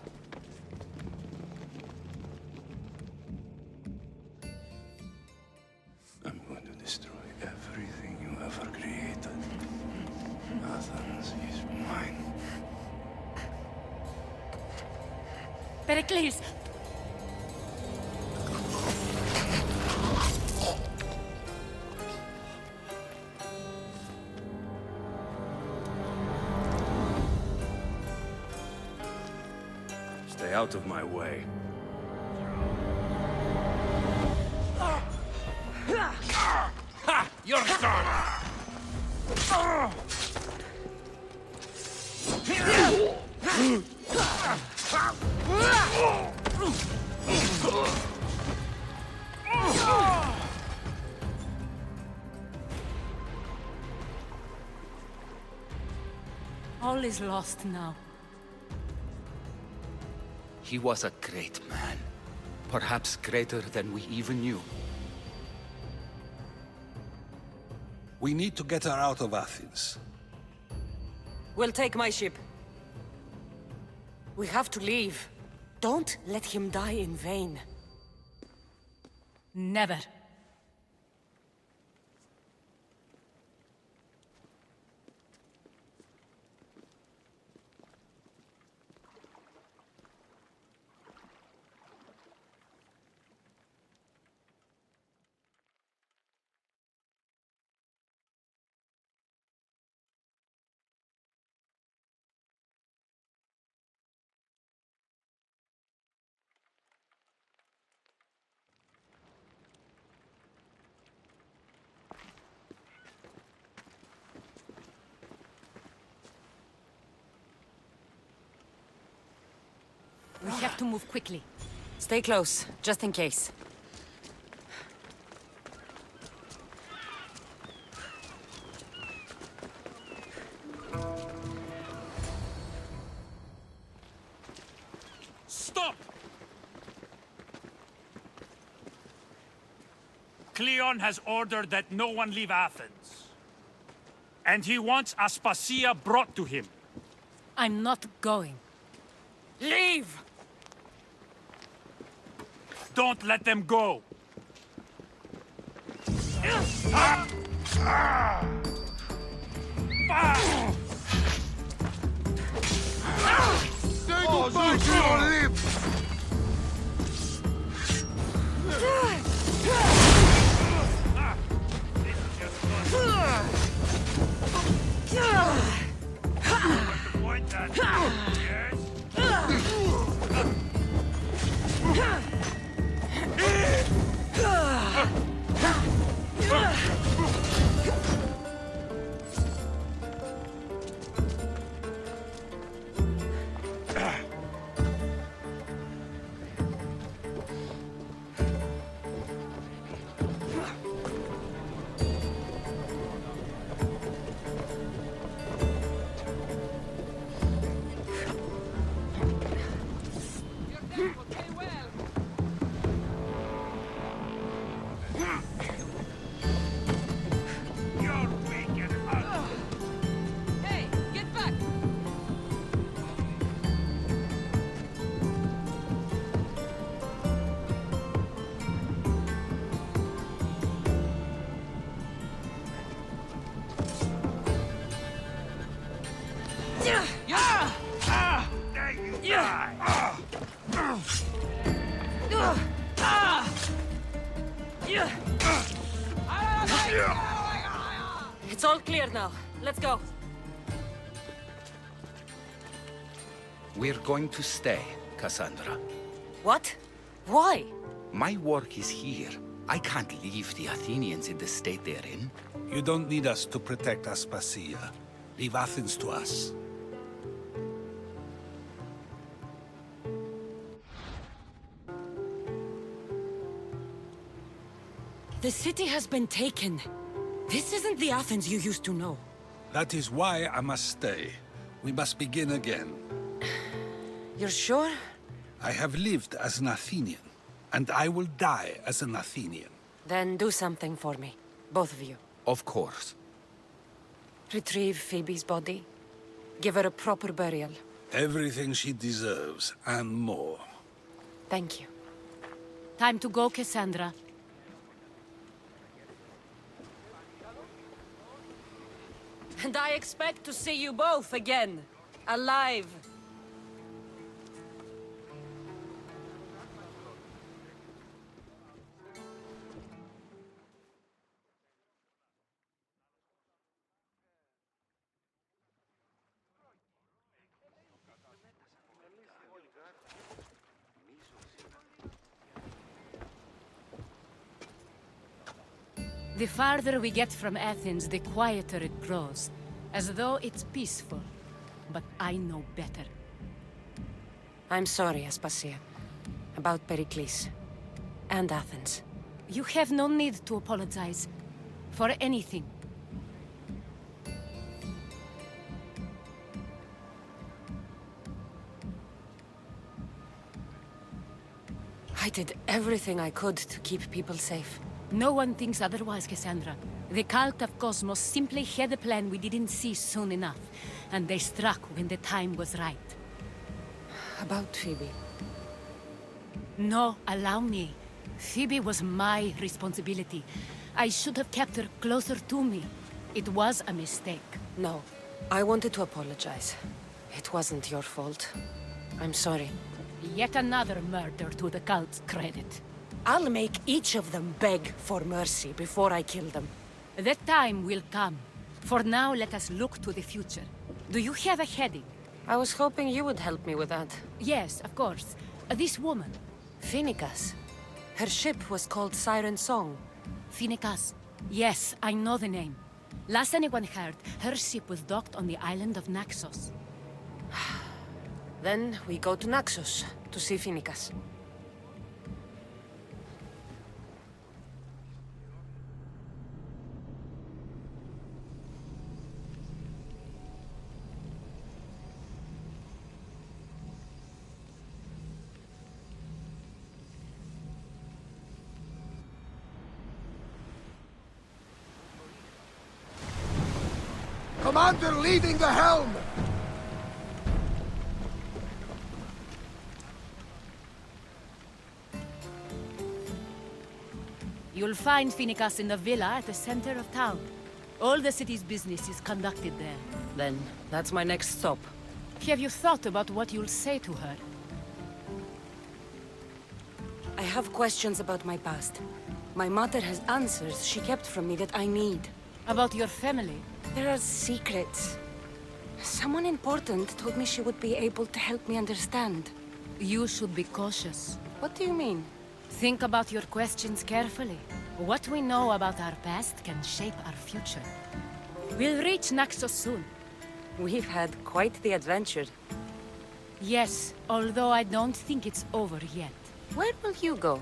I'm going to destroy everything you ever created. Athens is mine. Pericles! Stay out of my way. Ha! You're done! All is lost now. He was a great man. Perhaps greater than we even knew. We need to get her out of Athens. We'll take my ship. We have to leave. Don't let him die in vain. Never. We have to move quickly. Stay close, just in case. Stop! Cleon has ordered that no one leave Athens. And he wants Aspasia brought to him. I'm not going. Leave! Don't let them go! Say goodbye to your lips! It's all clear now. Let's go. We're going to stay, Cassandra. What? Why? My work is here. I can't leave the Athenians in the state they're in. You don't need us to protect Aspasia. Leave Athens to us. The city has been taken. This isn't the Athens you used to know. That is why I must stay. We must begin again. You're sure? I have lived as an Athenian, and I will die as an Athenian. Then do something for me. Both of you. Of course. Retrieve Phoebe's body. Give her a proper burial. Everything she deserves, and more. Thank you. Time to go, Cassandra. And I expect to see you both again. Alive. The farther we get from Athens, the quieter it grows. As though it's peaceful. But I know better. I'm sorry, Aspasia. About Pericles. And Athens. You have no need to apologize. For anything. I did everything I could to keep people safe. No one thinks otherwise, Cassandra. The cult of Cosmos simply had a plan we didn't see soon enough. And they struck when the time was right. About Phoebe. No, allow me. Phoebe was my responsibility. I should have kept her closer to me. It was a mistake. No, I wanted to apologize. It wasn't your fault. I'm sorry. Yet another murder to the cult's credit. I'll make each of them beg for mercy before I kill them. That time will come. For now, let us look to the future. Do you have a heading? I was hoping you would help me with that. Yes, of course. This woman. Phoenicas. Her ship was called Siren Song. Phoenicas. Yes, I know the name. Last anyone heard, her ship was docked on the island of Naxos. Then we go to Naxos to see Phoenicas. Commander leading the helm! You'll find Phoenicas in the villa at the center of town. All the city's business is conducted there. Then, that's my next stop. Have you thought about what you'll say to her? I have questions about my past. My mother has answers she kept from me that I need. About your family? There are secrets. Someone important told me she would be able to help me understand. You should be cautious. What do you mean? Think about your questions carefully. What we know about our past can shape our future. We'll reach Naxos soon. We've had quite the adventure. Yes, although I don't think it's over yet. Where will you go?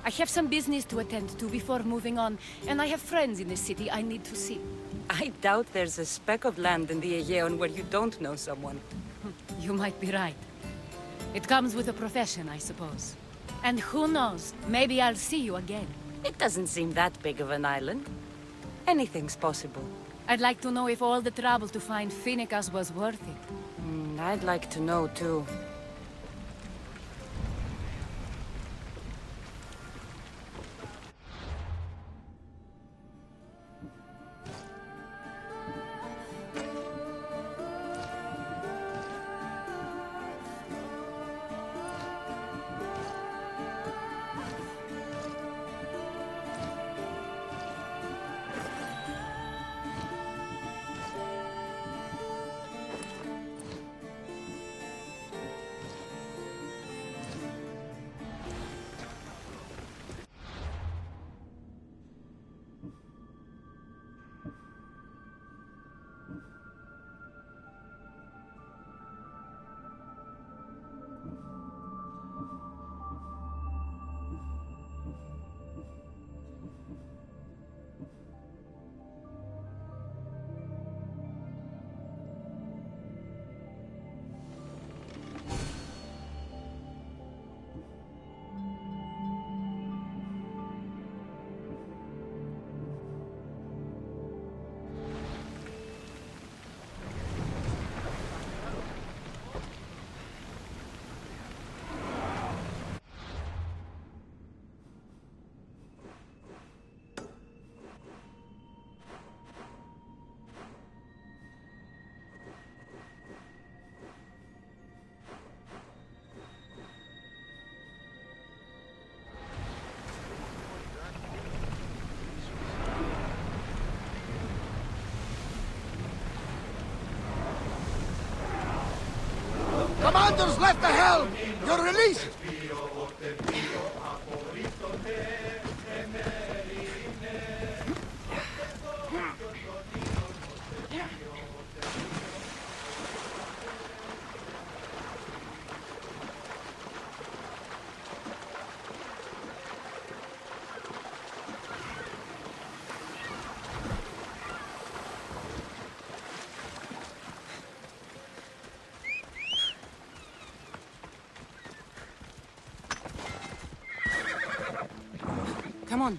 I have some business to attend to before moving on, and I have friends in the city I need to see. I doubt there's a speck of land in the Aegean where you don't know someone. You might be right. It comes with a profession, I suppose. And who knows, maybe I'll see you again. It doesn't seem that big of an island. Anything's possible. I'd like to know if all the trouble to find Phoenicas was worth it. I'd like to know, too. commander's left the helm! You're released! Come on.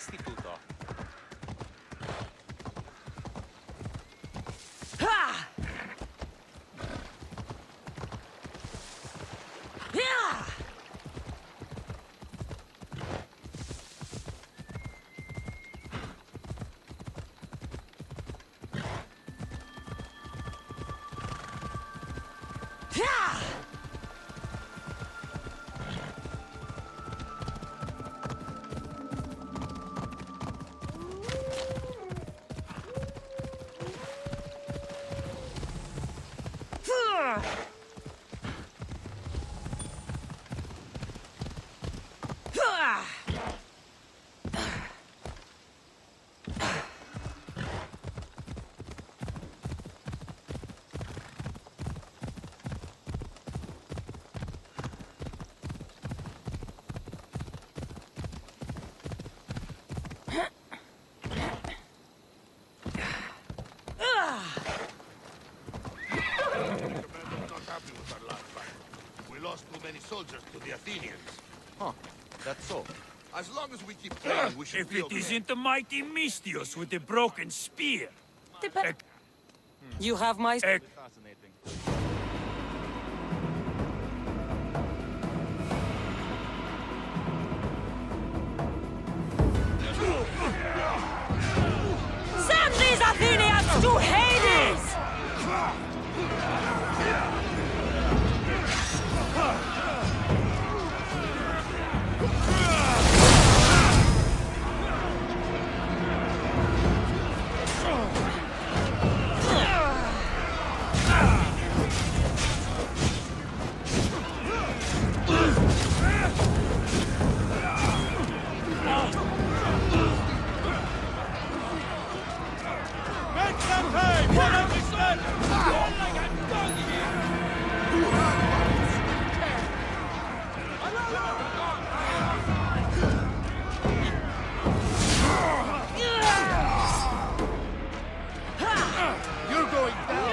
Istituto. Soldiers to the Athenians. Huh, that's so. As long as we keep playing, we should If be it okay. isn't the mighty Mistios with the broken spear. You have my... Fascinating. Send these Athenians to Hades! You're going down!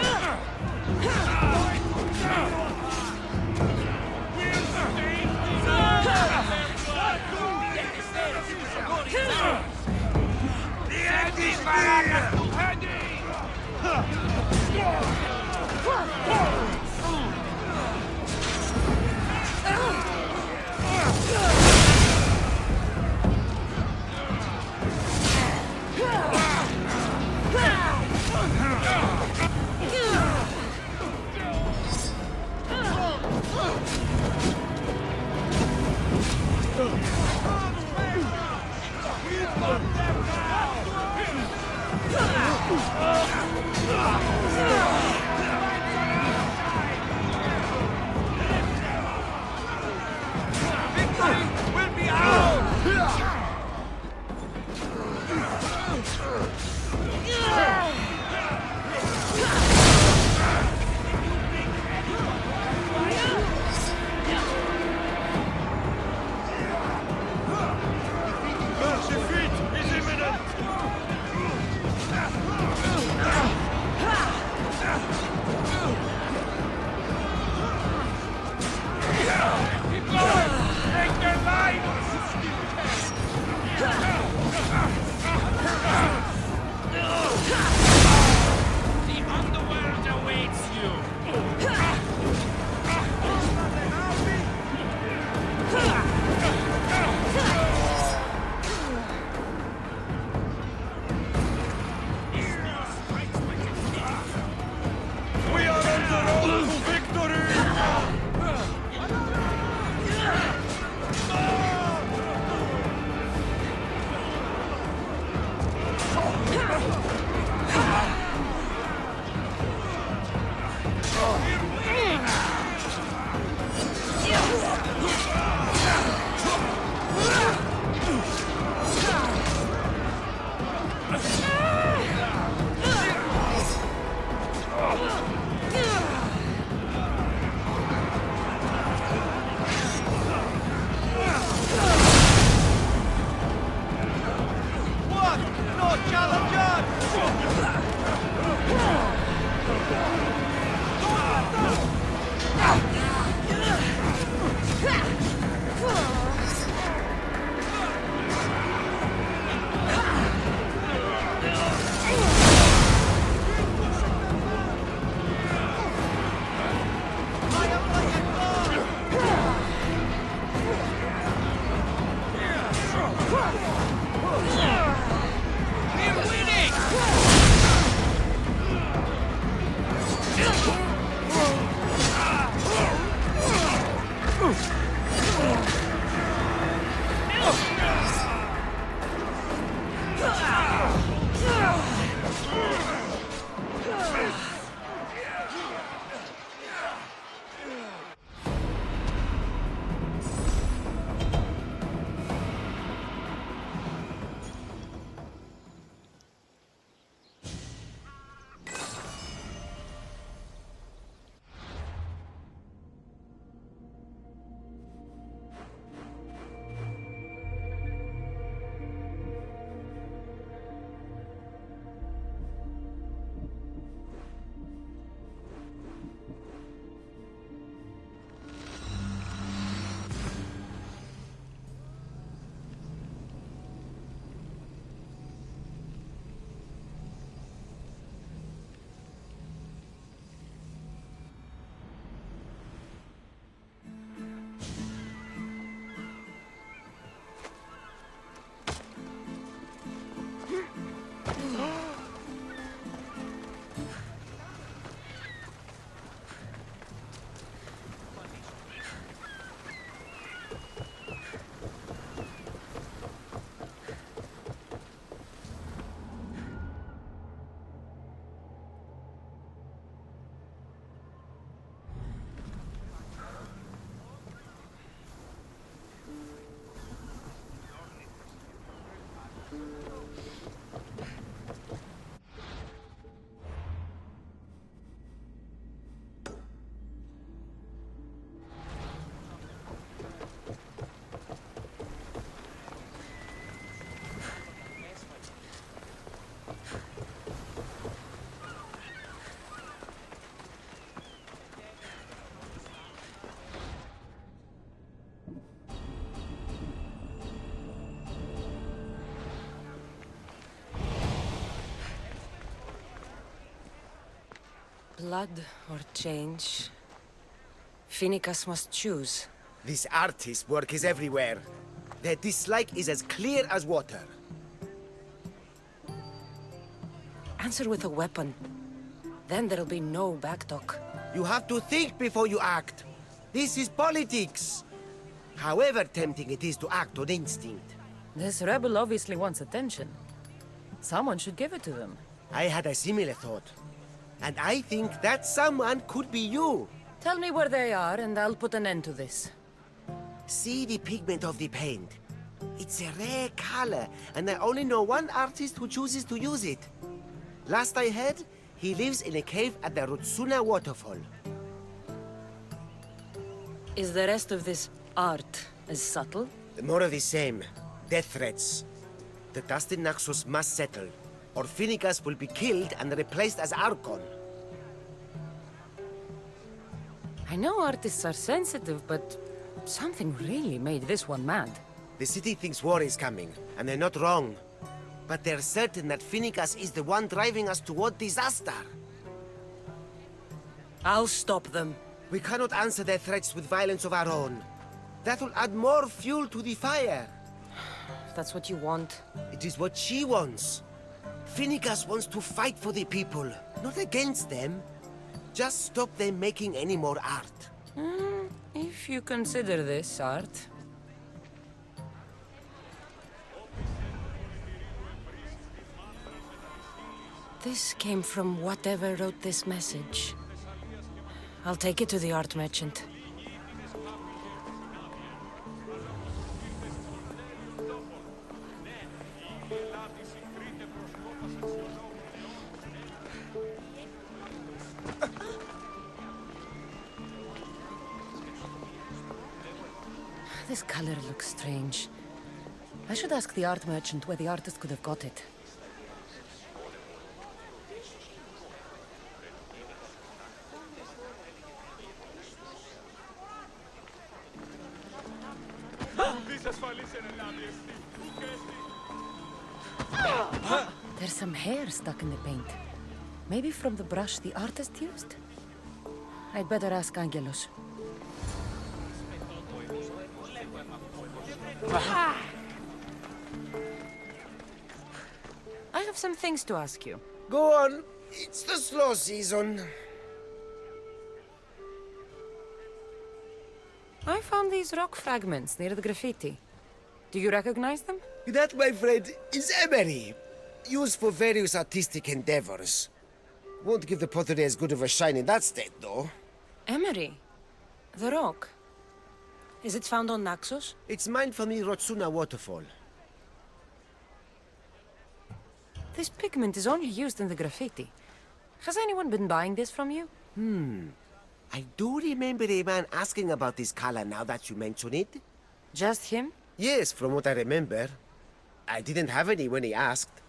What? No challenger! Blood or change? Finicus must choose. This artist's work is everywhere. Their dislike is as clear as water. Answer with a weapon. Then there'll be no backtalk. You have to think before you act. This is politics. However tempting it is to act on instinct. This rebel obviously wants attention. Someone should give it to them. I had a similar thought. And I think that someone could be you. Tell me where they are, and I'll put an end to this. See the pigment of the paint. It's a rare color, and I only know one artist who chooses to use it. Last I heard, he lives in a cave at the Rotsuna waterfall. Is the rest of this art as subtle? More of the same. Death threats. The dust in Naxos must settle, or Finicus will be killed and replaced as Archon. I know artists are sensitive, but something really made this one mad. The city thinks war is coming, and they're not wrong. But they're certain that Finicus is the one driving us toward disaster. I'll stop them. We cannot answer their threats with violence of our own. That will add more fuel to the fire. If that's what you want. It is what she wants. Finicus wants to fight for the people, not against them. Just stop them making any more art. If you consider this art. This came from whatever wrote this message. I'll take it to the art merchant. This color looks strange. I should ask the art merchant where the artist could have got it. There's some hair stuck in the paint. Maybe from the brush the artist used? I'd better ask Angelos. I have some things to ask you. Go on. It's the slow season. I found these rock fragments near the graffiti. Do you recognize them? That, my friend, is emery. Used for various artistic endeavors. Won't give the pottery as good of a shine in that state, though. Emery? The rock? Is it found on Naxos? It's mined from the Rotsuna waterfall. This pigment is only used in the graffiti. Has anyone been buying this from you? I do remember a man asking about this color now that you mention it. Just him? Yes, from what I remember. I didn't have any when he asked.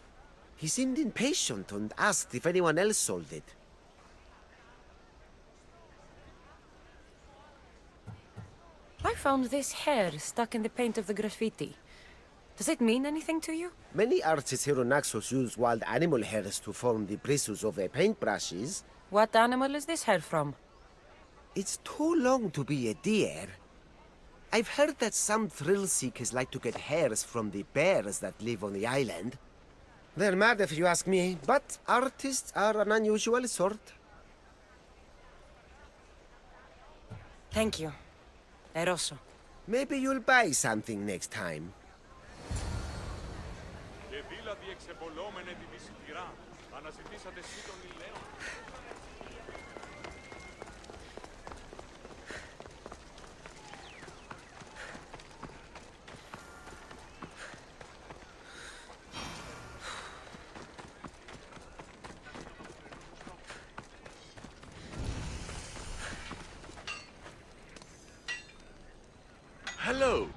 He seemed impatient and asked if anyone else sold it. I found this hair stuck in the paint of the graffiti. Does it mean anything to you? Many artists here on Naxos use wild animal hairs to form the bristles of their paintbrushes. What animal is this hair from? It's too long to be a deer. I've heard that some thrill seekers like to get hairs from the bears that live on the island. They're mad if you ask me, but artists are an unusual sort. Thank you. Eroso. Maybe you'll buy something next time. Hello.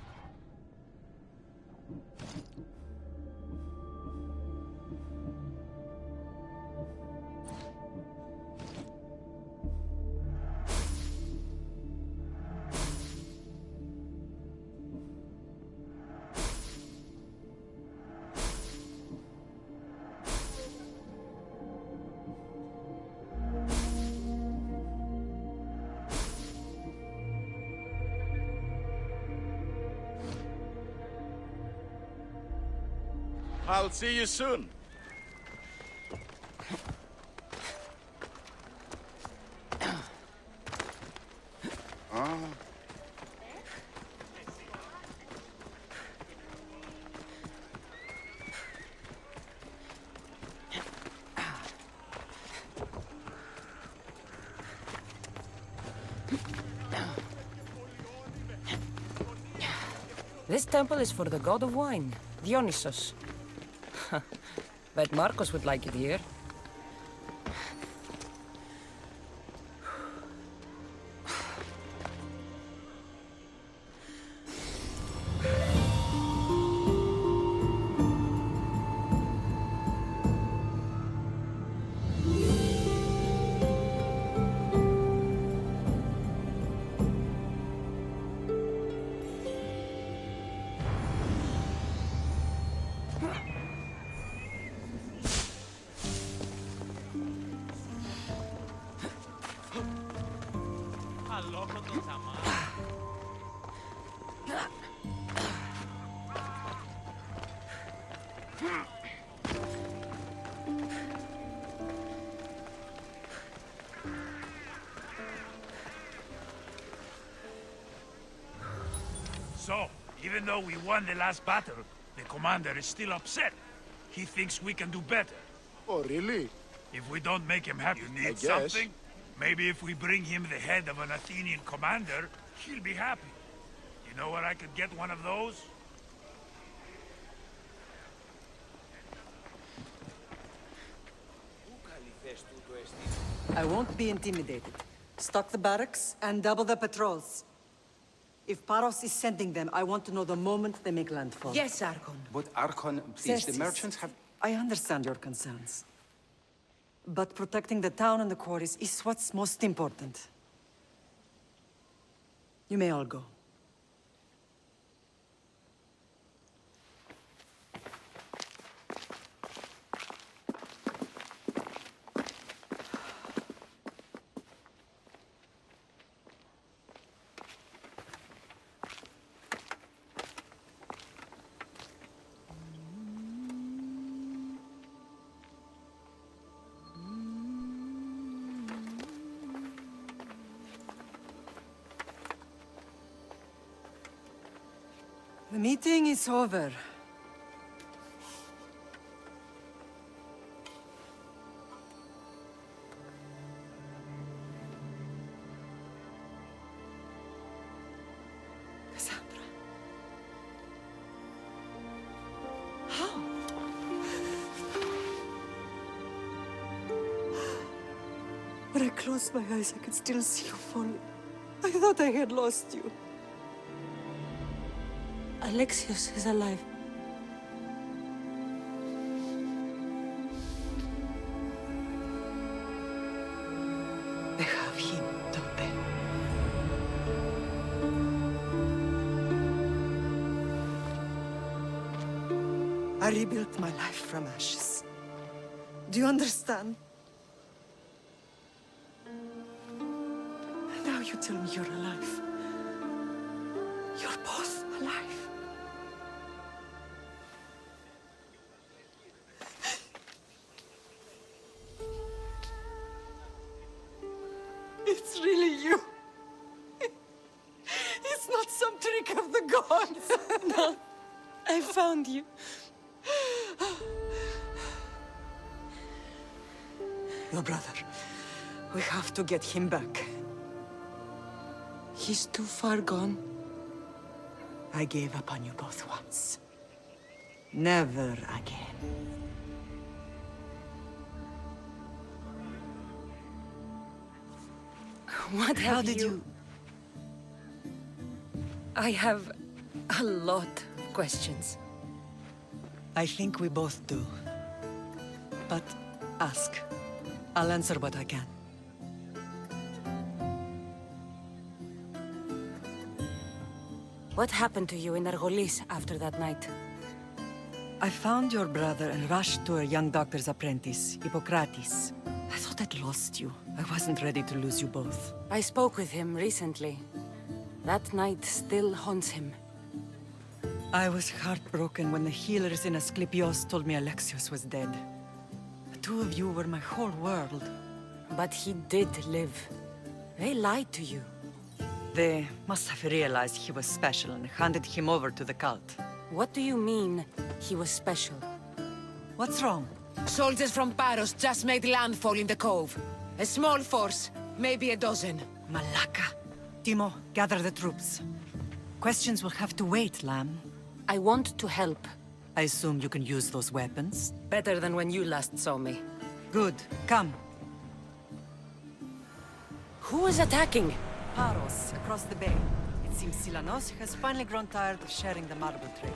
I'll see you soon. This temple is for the god of wine, Dionysos. Bet Marcos would like it here. So, even though we won the last battle, the commander is still upset. He thinks we can do better. Oh, really? If we don't make him happy, you need guess. something? Maybe if we bring him the head of an Athenian commander, he'll be happy. You know where I could get one of those? I won't be intimidated. Stock the barracks and double the patrols. If Paros is sending them, I want to know the moment they make landfall. Yes, Archon. But Archon, please, the Xerxes, merchants have... I understand your concerns. But protecting the town and the quarries is what's most important. You may all go. The meeting is over. Cassandra. How? When I closed my eyes, I could still see you falling. I thought I had lost you. Alexios is alive. They have him, don't they? I rebuilt my life from ashes. Do you understand? Now you tell me you're alive. You're both alive. It's really you. It's not some trick of the gods. No, I found you. Your brother. We have to get him back. He's too far gone. I gave up on you both once. Never again. What How have did you... I have a lot of questions. I think we both do. But ask. I'll answer what I can. What happened to you in Argolis after that night? I found your brother and rushed to a young doctor's apprentice, Hippocrates. I thought I'd lost you. I wasn't ready to lose you both. I spoke with him recently. That night still haunts him. I was heartbroken when the healers in Asclepios told me Alexios was dead. The two of you were my whole world. But he did live. They lied to you. They must have realized he was special and handed him over to the cult. What do you mean, he was special? What's wrong? Soldiers from Paros just made landfall in the cove. A small force, maybe a dozen. Malaka. Timo, gather the troops. Questions will have to wait, Lamb. I want to help. I assume you can use those weapons? Better than when you last saw me. Good. Come. Who is attacking? Paros, across the bay. It seems Silanos has finally grown tired of sharing the marble trade.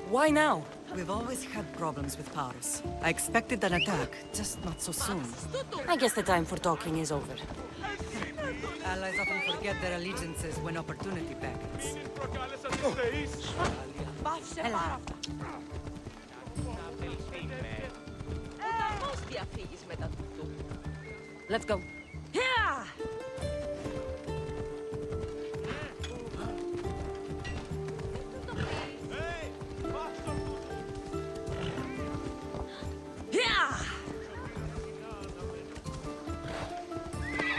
Why now? We've always had problems with Paros. I expected an attack, just not so soon. I guess the time for talking is over. Allies often forget their allegiances when opportunity beckons. Let's go. Yeah!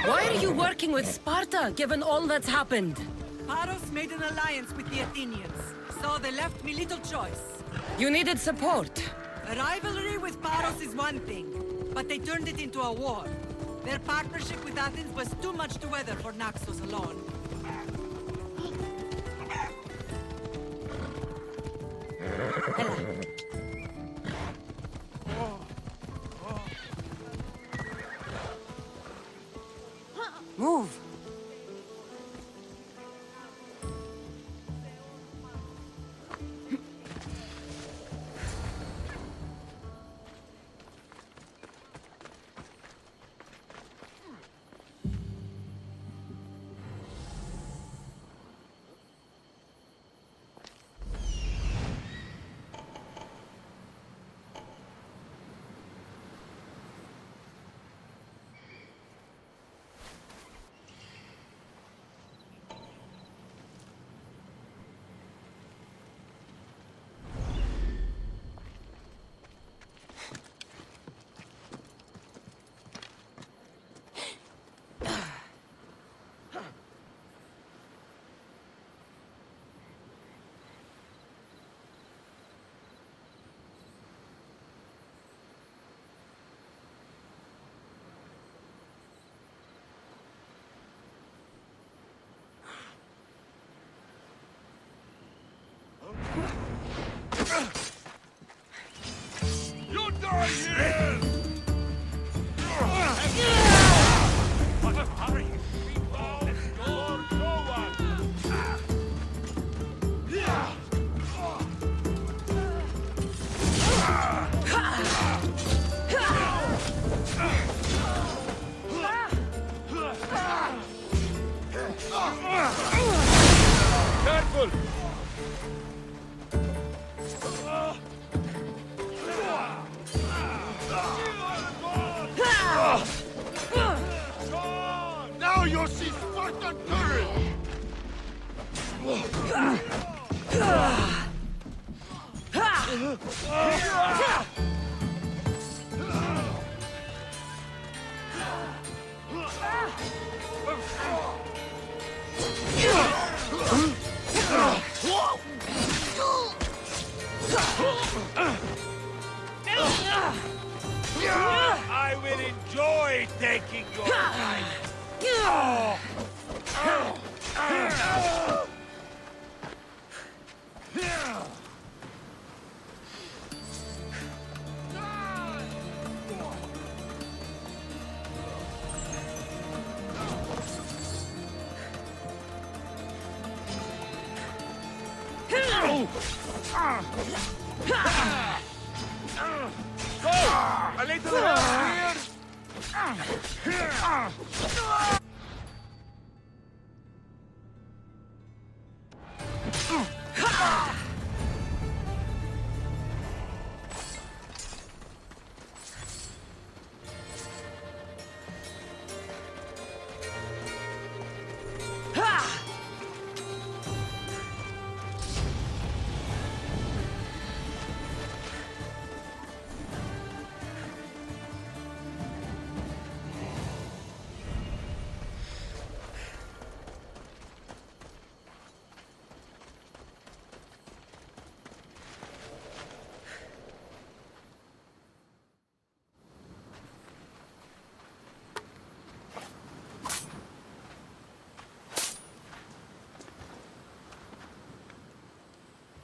Why are you working with Sparta, given all that's happened? Paros made an alliance with the Athenians, so they left me little choice. You needed support. A rivalry with Paros is one thing, but they turned it into a war. Their partnership with Athens was too much to weather for Naxos alone. Move. You die here! Hurry! Careful! Now you'll see Spartan courage! I will enjoy taking your life. A little help here.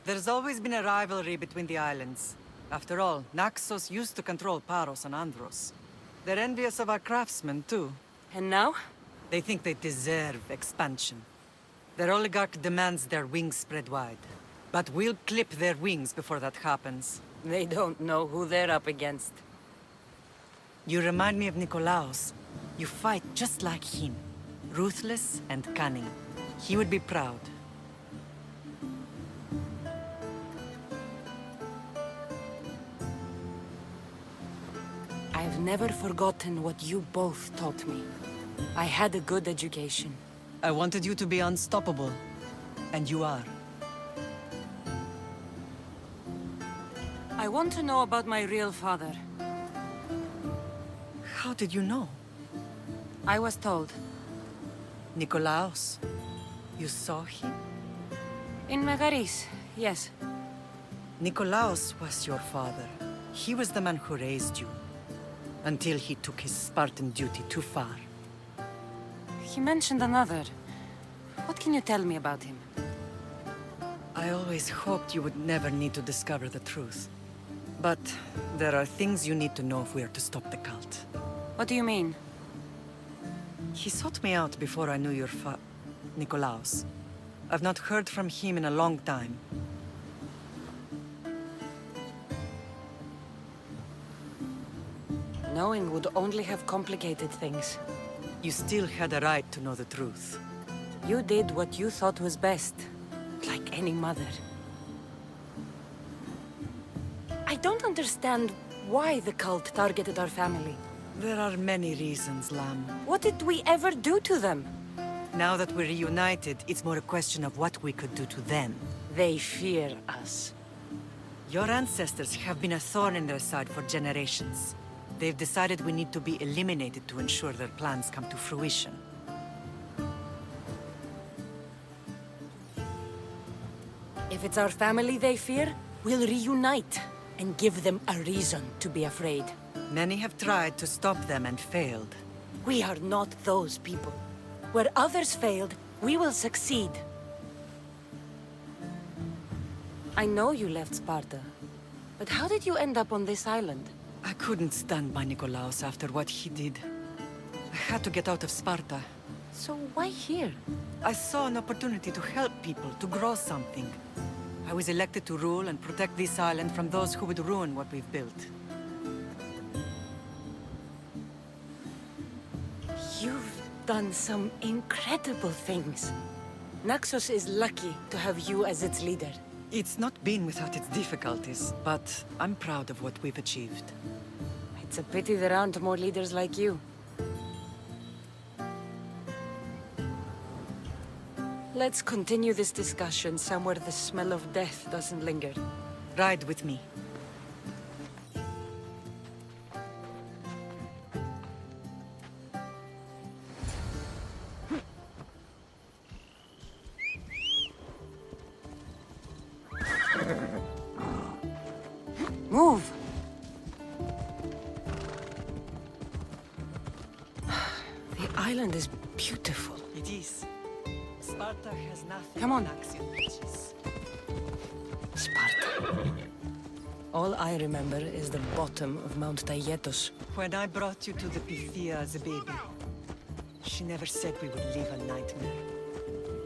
There's always been a rivalry between the islands. After all, Naxos used to control Paros and Andros. They're envious of our craftsmen, too. And now? They think they deserve expansion. Their oligarch demands their wings spread wide. But we'll clip their wings before that happens. They don't know who they're up against. You remind me of Nikolaos. You fight just like him. Ruthless and cunning. He would be proud. I've never forgotten what you both taught me. I had a good education. I wanted you to be unstoppable. And you are. I want to know about my real father. How did you know? I was told. Nikolaos. You saw him? In Megaris, yes. Nikolaos was your father. He was the man who raised you. Until he took his Spartan duty too far. He mentioned another. What can you tell me about him? I always hoped you would never need to discover the truth. But there are things you need to know if we are to stop the cult. What do you mean? He sought me out before I knew your Nikolaos. I've not heard from him in a long time. Knowing would only have complicated things. You still had a right to know the truth. You did what you thought was best. Like any mother. I don't understand why the cult targeted our family. There are many reasons, Lamb. What did we ever do to them? Now that we're reunited, it's more a question of what we could do to them. They fear us. Your ancestors have been a thorn in their side for generations. They've decided we need to be eliminated to ensure their plans come to fruition. If it's our family they fear, we'll reunite and give them a reason to be afraid. Many have tried to stop them and failed. We are not those people. Where others failed, we will succeed. I know you left Sparta, but how did you end up on this island? I couldn't stand by Nikolaos after what he did. I had to get out of Sparta. So why here? I saw an opportunity to help people, to grow something. I was elected to rule and protect this island from those who would ruin what we've built. You've done some incredible things. Naxos is lucky to have you as its leader. It's not been without its difficulties, but I'm proud of what we've achieved. It's a pity there aren't more leaders like you. Let's continue this discussion somewhere the smell of death doesn't linger. Ride with me. Move! The island is beautiful. It is. Sparta has nothing. Come on. Axiom beaches. Sparta. All I remember is the bottom of Mount Taygetos. When I brought you to the Pythia as a baby, she never said we would live a nightmare.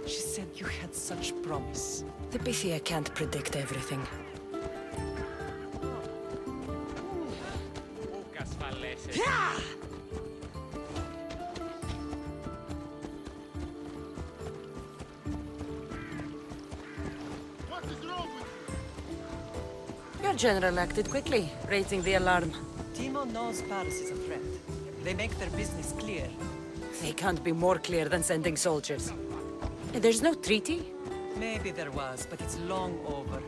She said you had such promise. The Pythia can't predict everything. Yeah! What is wrong with you? Your general acted quickly, raising the alarm. Timo knows Paris is a threat. They make their business clear. They can't be more clear than sending soldiers. There's no treaty? Maybe there was, but it's long over.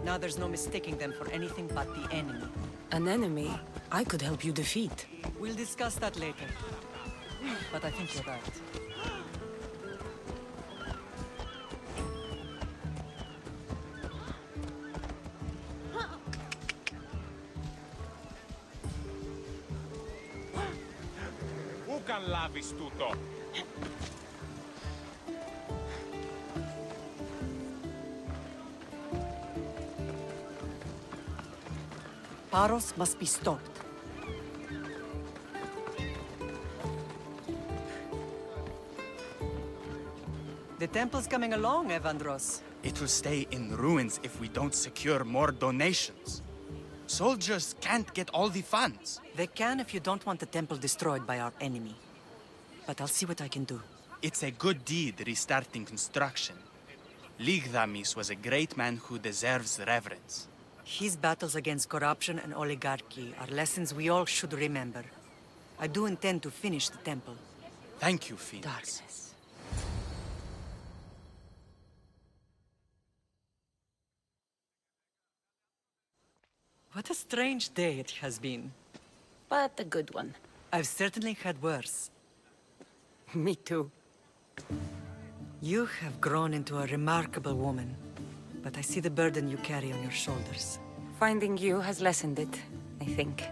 Now there's no mistaking them for anything but the enemy. An enemy I could help you defeat. We'll discuss that later. But I think you're right. Πού καν λάβεις τούτο? Paros must be stopped. The temple's coming along, Evandros. It will stay in ruins if we don't secure more donations. Soldiers can't get all the funds. They can if you don't want the temple destroyed by our enemy. But I'll see what I can do. It's a good deed restarting construction. Ligdamis was a great man who deserves reverence. His battles against corruption and oligarchy are lessons we all should remember. I do intend to finish the temple. Thank you, Phoenix. Darkness. What a strange day it has been. But a good one. I've certainly had worse. Me too. You have grown into a remarkable woman, but I see the burden you carry on your shoulders. Finding you has lessened it, I think.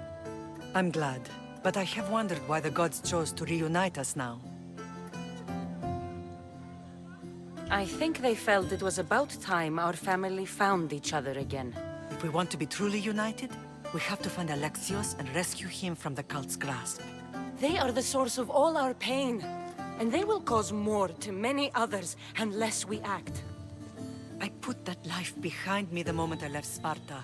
I'm glad, but I have wondered why the gods chose to reunite us now. I think they felt it was about time our family found each other again. If we want to be truly united, we have to find Alexios and rescue him from the cult's grasp. They are the source of all our pain, and they will cause more to many others unless we act. I put that life behind me the moment I left Sparta.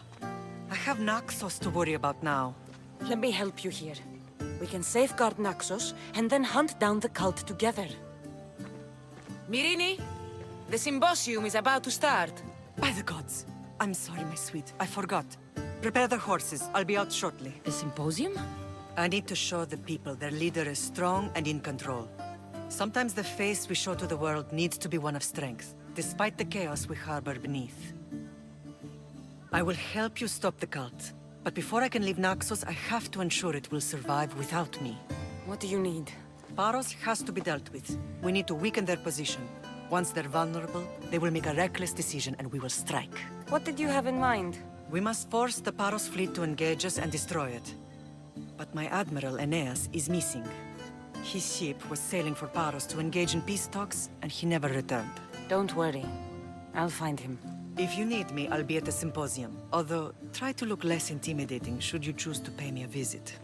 I have Naxos to worry about now. Let me help you here. We can safeguard Naxos, and then hunt down the cult together. Mirini, the symposium is about to start. By the gods! I'm sorry, my sweet. I forgot. Prepare the horses. I'll be out shortly. The symposium? I need to show the people their leader is strong and in control. Sometimes the face we show to the world needs to be one of strength, despite the chaos we harbor beneath. I will help you stop the cult, but before I can leave Naxos, I have to ensure it will survive without me. What do you need? Paros has to be dealt with. We need to weaken their position. Once they're vulnerable, they will make a reckless decision and we will strike. What did you have in mind? We must force the Paros fleet to engage us and destroy it. But my admiral, Aeneas, is missing. His ship was sailing for Paros to engage in peace talks, and he never returned. Don't worry. I'll find him. If you need me, I'll be at the symposium. Although, try to look less intimidating should you choose to pay me a visit.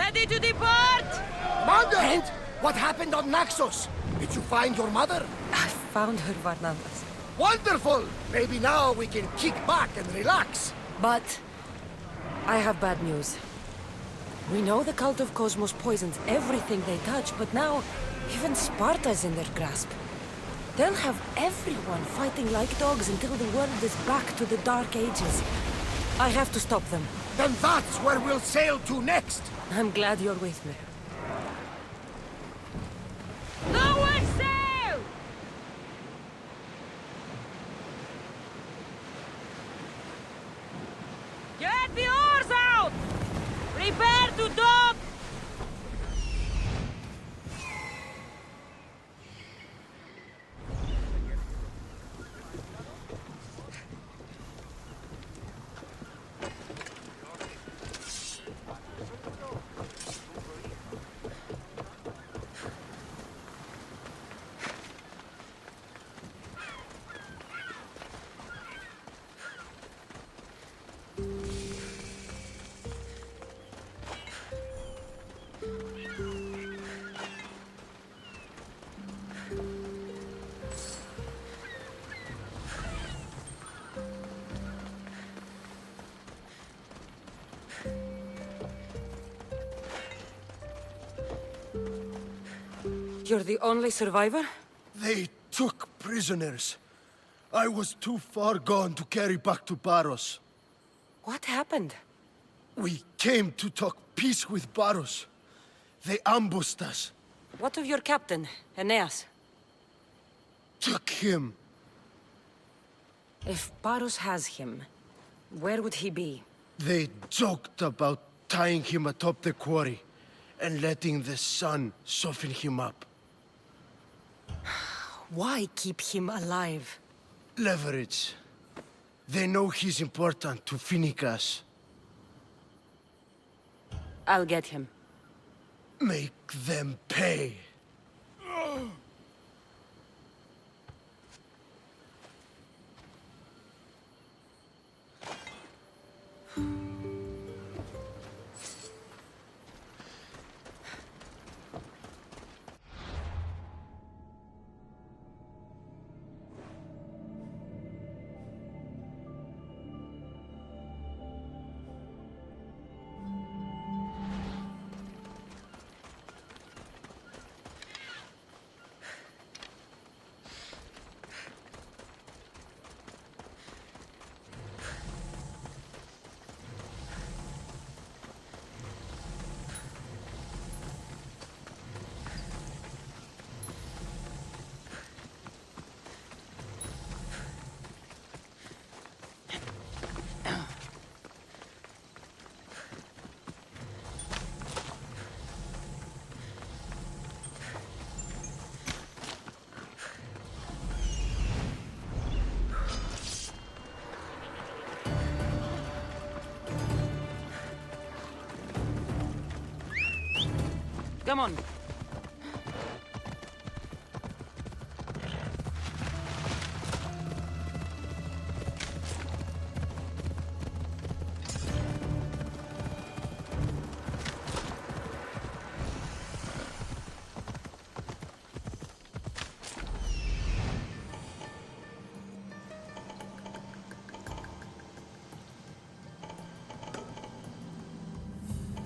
Ready to depart! Commander! And what happened on Naxos? Did you find your mother? I found her, Varnavas. Wonderful! Maybe now we can kick back and relax. But I have bad news. We know the Cult of Cosmos poisons everything they touch, but now even Sparta's in their grasp. They'll have everyone fighting like dogs until the world is back to the Dark Ages. I have to stop them. Then that's where we'll sail to next! I'm glad you're with me. Lower sail! Get the oars out! Prepare to dock! You're the only survivor? They took prisoners. I was too far gone to carry back to Baros. What happened? We came to talk peace with Baros. They ambushed us. What of your captain, Aeneas? Took him. If Baros has him, where would he be? They joked about tying him atop the quarry and letting the sun soften him up. Why keep him alive? Leverage. They know he's important to Finicas. I'll get him. Make them pay. Come on.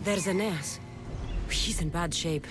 There's Aeneas. He's in bad shape.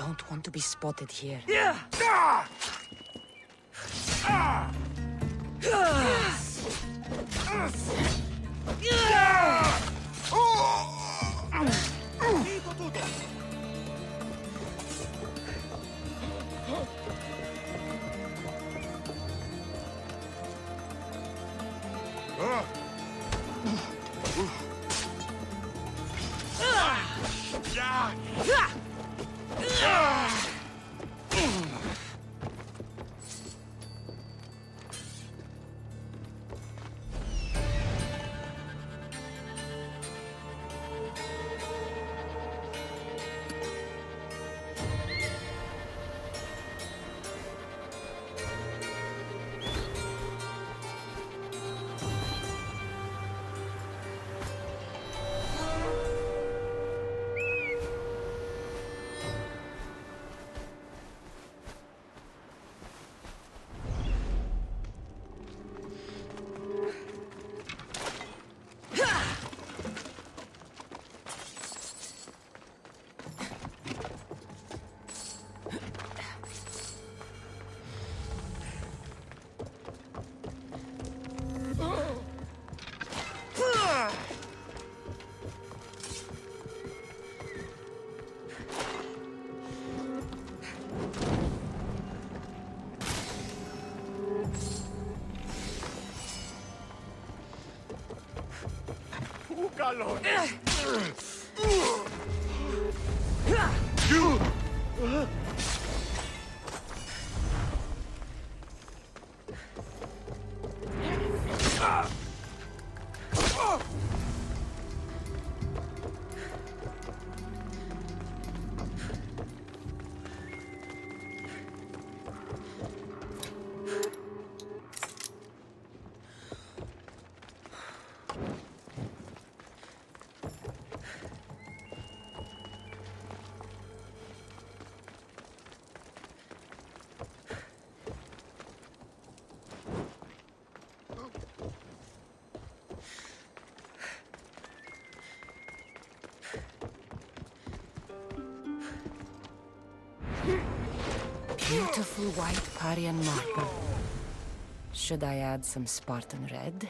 don't want to be spotted here. Beautiful white Parian marble. Should I add some Spartan red?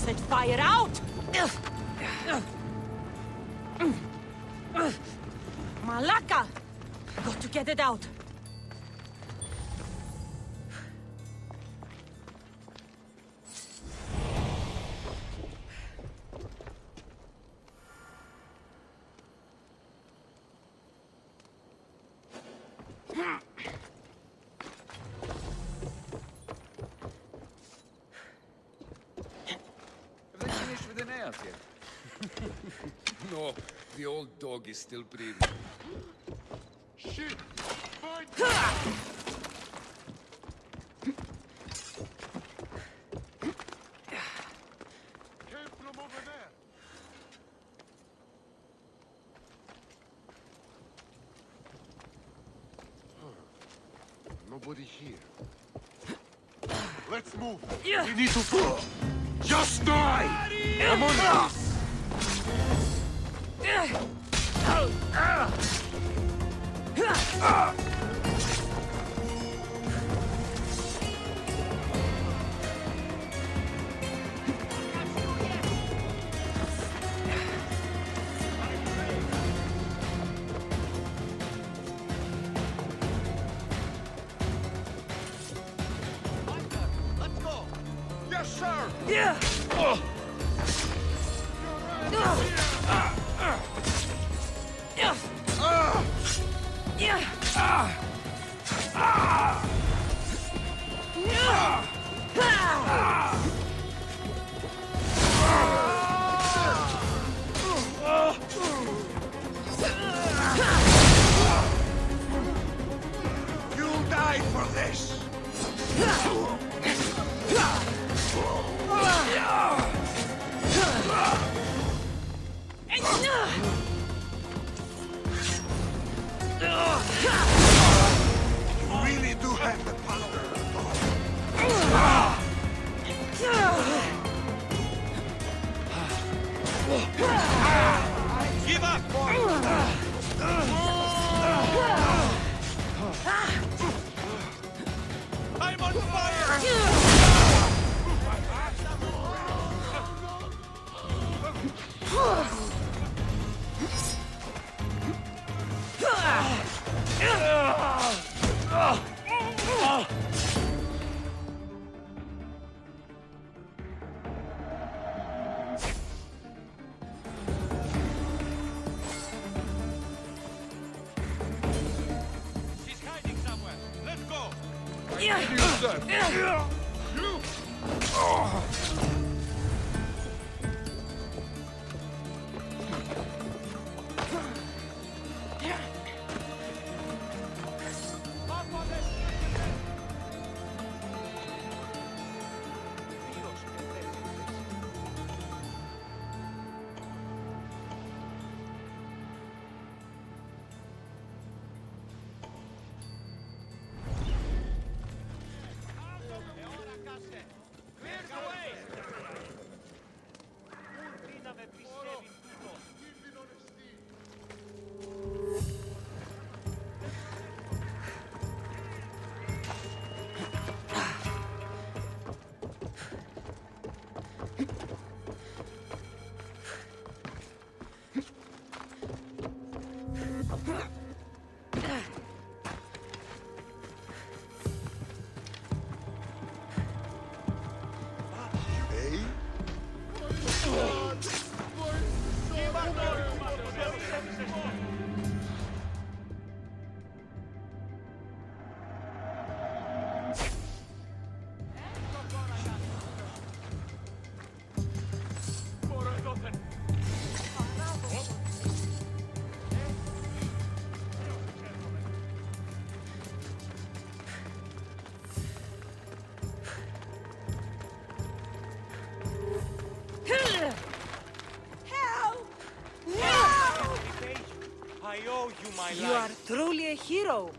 Set fire out! Malaka! Got to get it out. out yet? No, the old dog is still breathing. Shit! Find Came from over there. Nobody here. Let's move. We need to go. Just die! Come on, Let's go! Yes, sir! Yeah! You'll die for this! You really do have the power. Give up! I'm on She's hiding somewhere. Let's go. I owe you my life. You are truly a hero.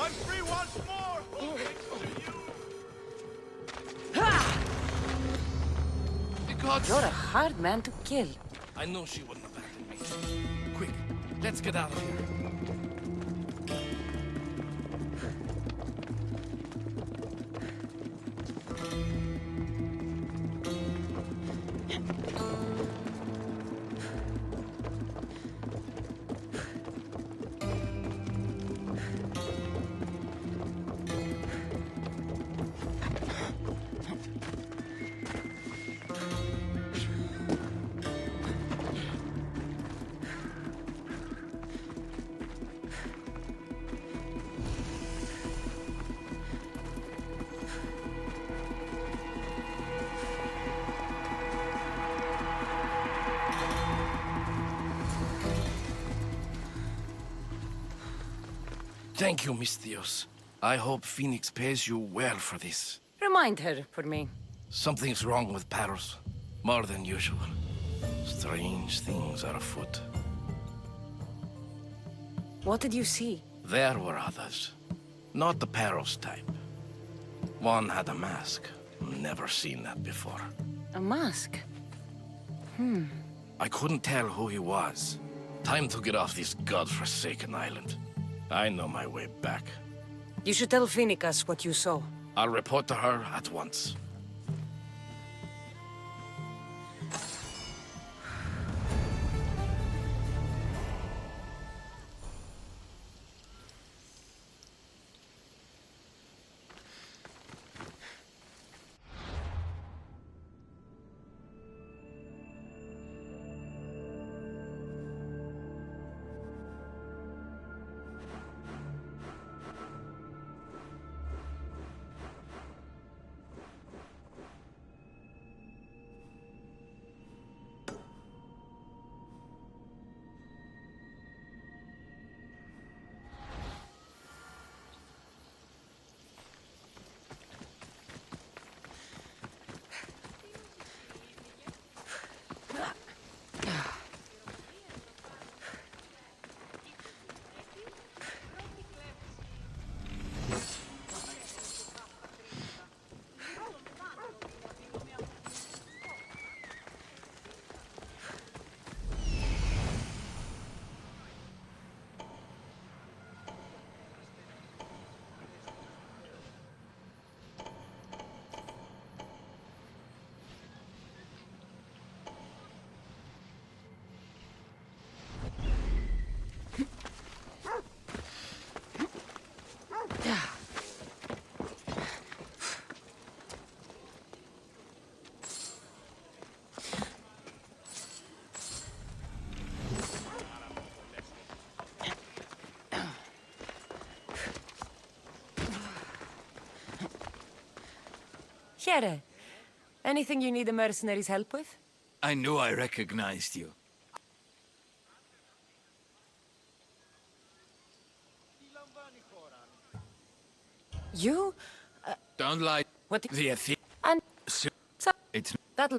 I'm free once more! You're a hard man to kill. I know she wouldn't abandon me. Quick, let's get out of here. Thank you, Miss Theos. I hope Phoenix pays you well for this. Remind her for me. Something's wrong with Paros. More than usual. Strange things are afoot. What did you see? There were others. Not the Paros type. One had a mask. Never seen that before. A mask? I couldn't tell who he was. Time to get off this godforsaken island. I know my way back. You should tell Phoenix what you saw. I'll report to her at once. Here. Anything you need the mercenaries' help with? I knew I recognized you. You? Don't lie. What? The Athenian. And... It's... That'll...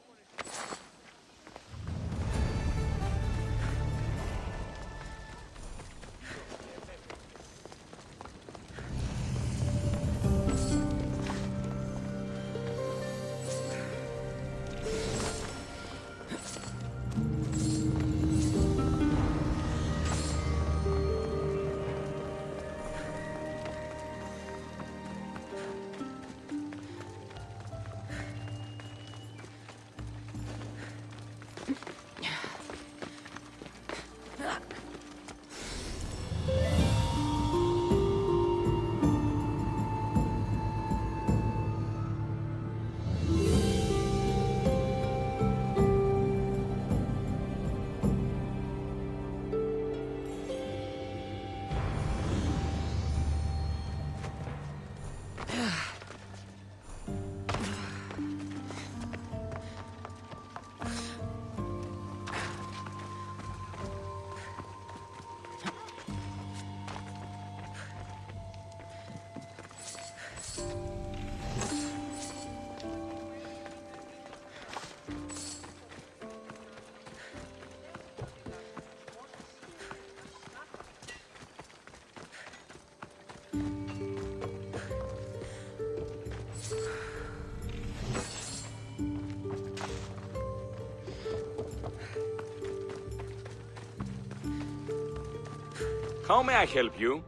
How may I help you?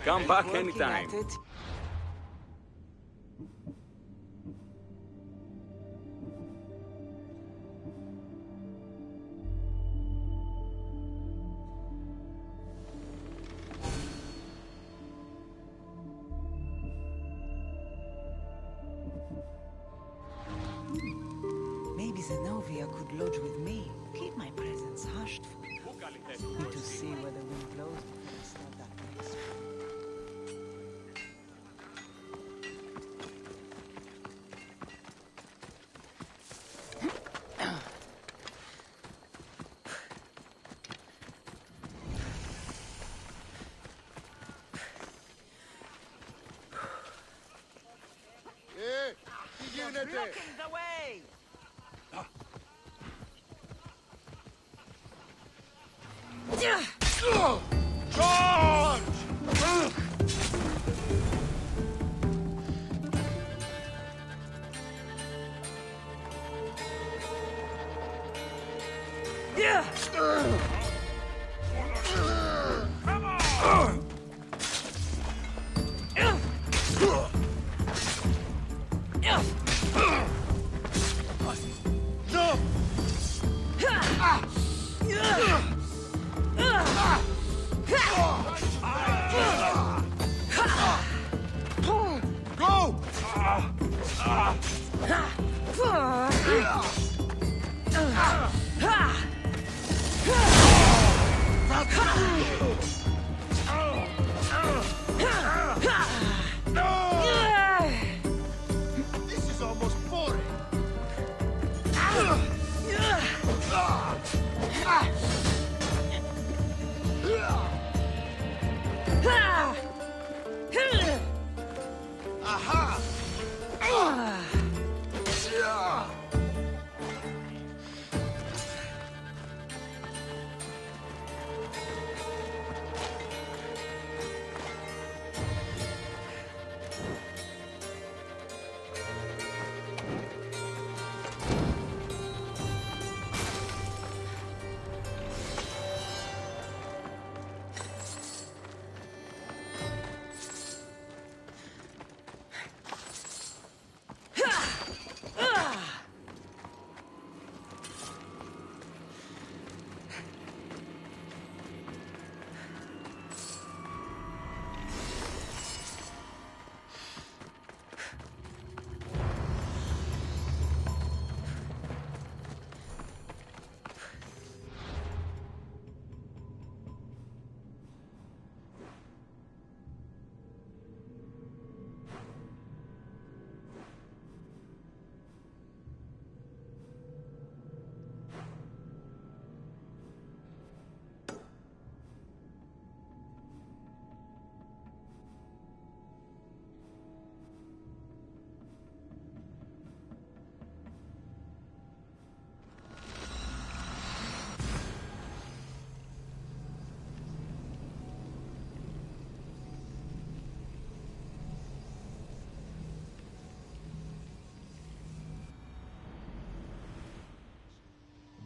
Come back anytime. Maybe Zenobia could lodge with me. Keep my presence hushed for now. Need to see where the wind blows before I start that place. Blocking the way! Charge! This is almost boring. Aha!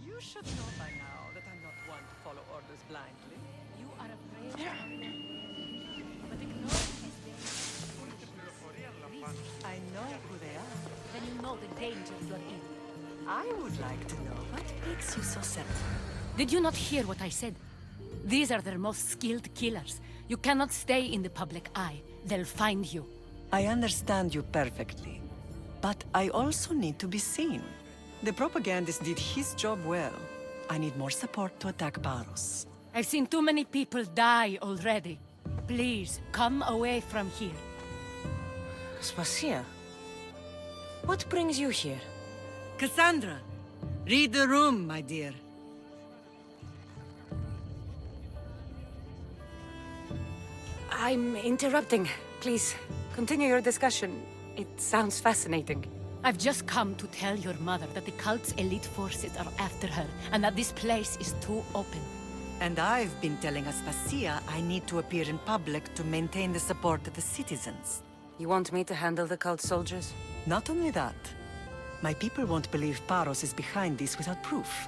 You should know by now that I'm not one to would like to know what makes you so certain. Did you not hear what I said? These are their most skilled killers. You cannot stay in the public eye. They'll find you. I understand you perfectly. But I also need to be seen. The propagandist did his job well. I need more support to attack Paros. I've seen too many people die already. Please, come away from here. Spacia, what brings you here? Cassandra, read the room, my dear. I'm interrupting. Please, continue your discussion. It sounds fascinating. I've just come to tell your mother that the cult's elite forces are after her, and that this place is too open. And I've been telling Aspasia I need to appear in public to maintain the support of the citizens. You want me to handle the cult soldiers? Not only that. My people won't believe Paros is behind this without proof.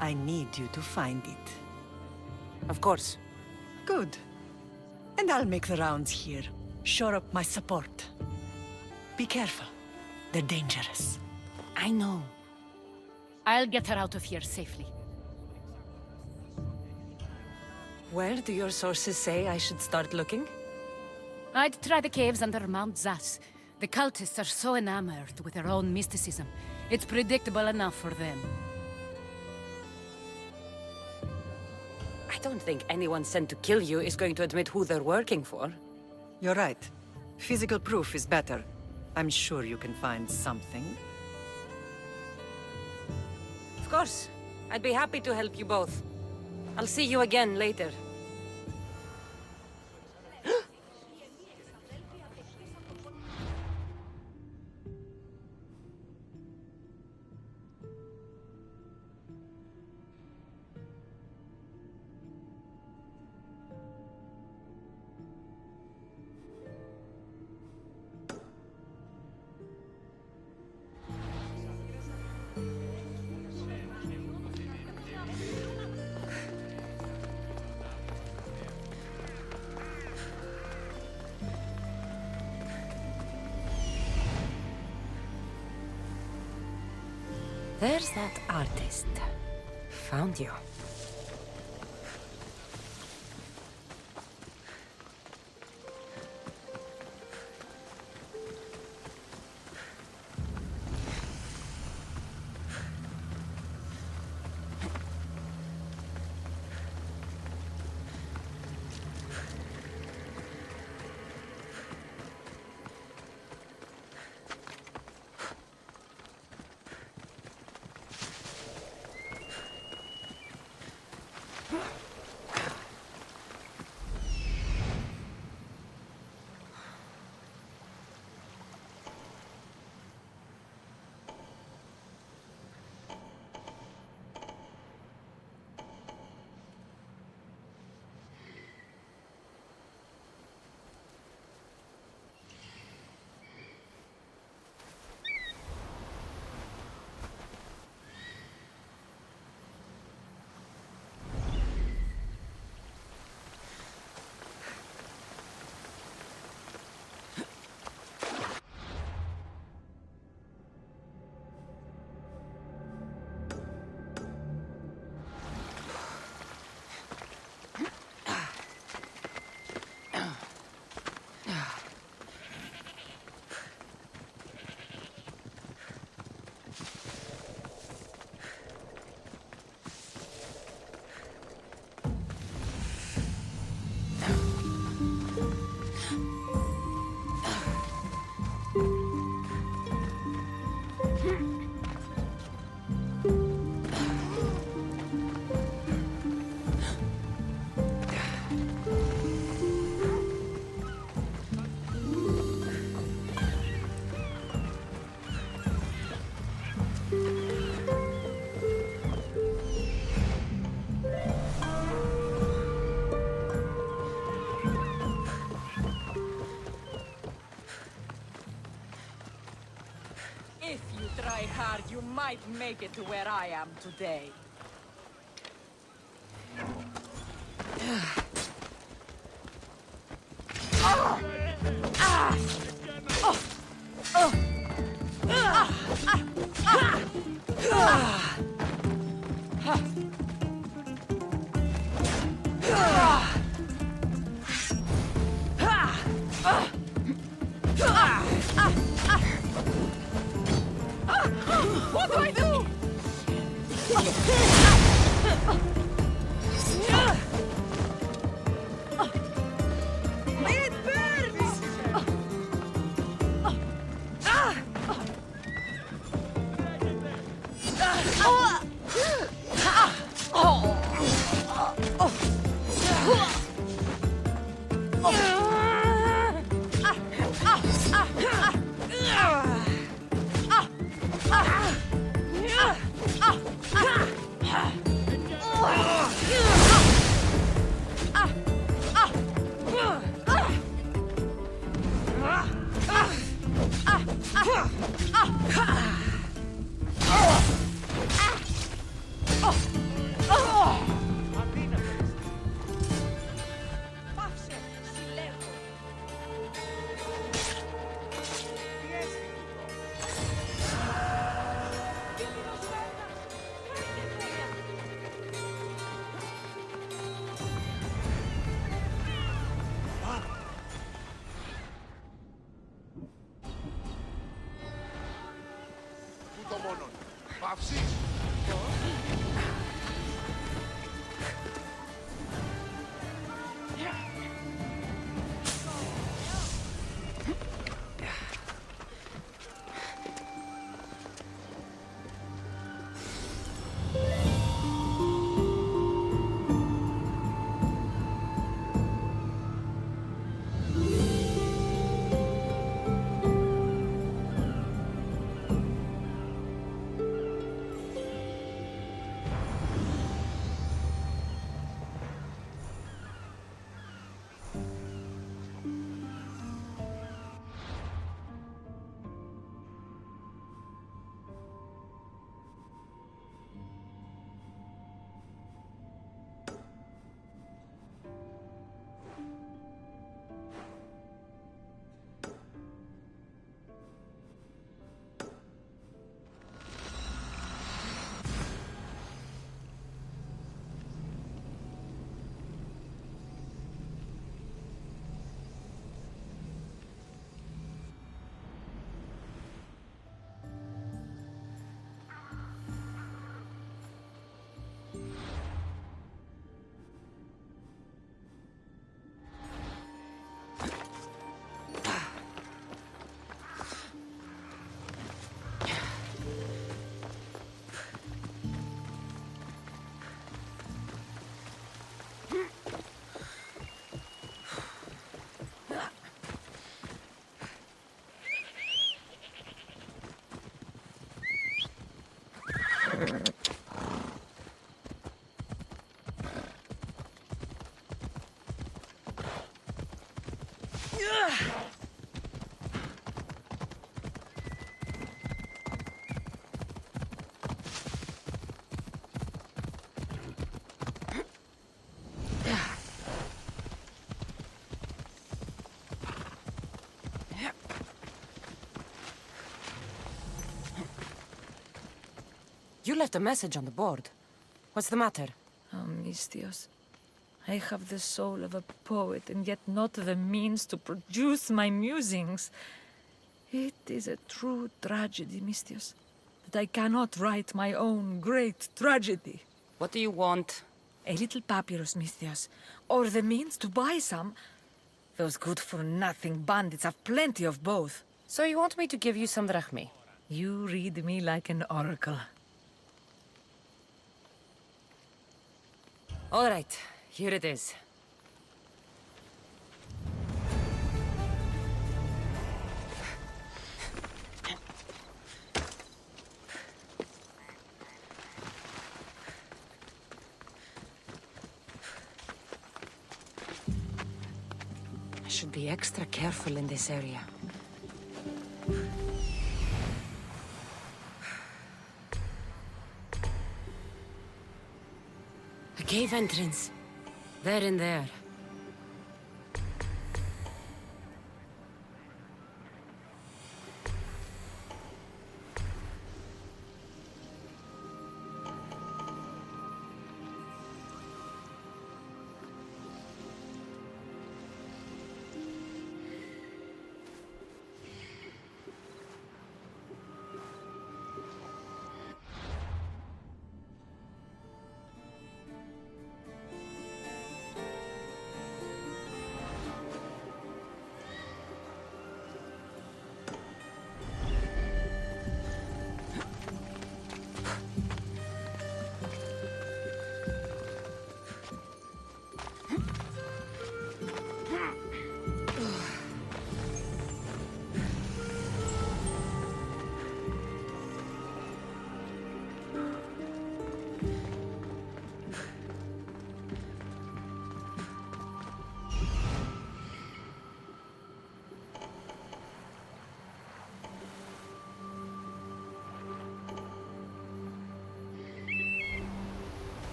I need you to find it. Of course. Good. And I'll make the rounds here. Shore up my support. Be careful. They're dangerous. I know. I'll get her out of here safely. Where do your sources say I should start looking? I'd try the caves under Mount Zas. The cultists are so enamored with their own mysticism. It's predictable enough for them. I don't think anyone sent to kill you is going to admit who they're working for. You're right. Physical proof is better. I'm sure you can find something. Of course. I'd be happy to help you both. I'll see you again later. There's that artist. Found you. Try hard, you might make it to where I am today. It burns! You left a message on the board. What's the matter? Oh, Mistios. I have the soul of a poet, and yet not the means to produce my musings. It is a true tragedy, Mistios, that I cannot write my own great tragedy. What do you want? A little papyrus, Mistios, or the means to buy some. Those good-for-nothing bandits have plenty of both. So you want me to give you some drachmi? You read me like an oracle. All right, here it is. I should be extra careful in this area. A cave entrance. They're in there.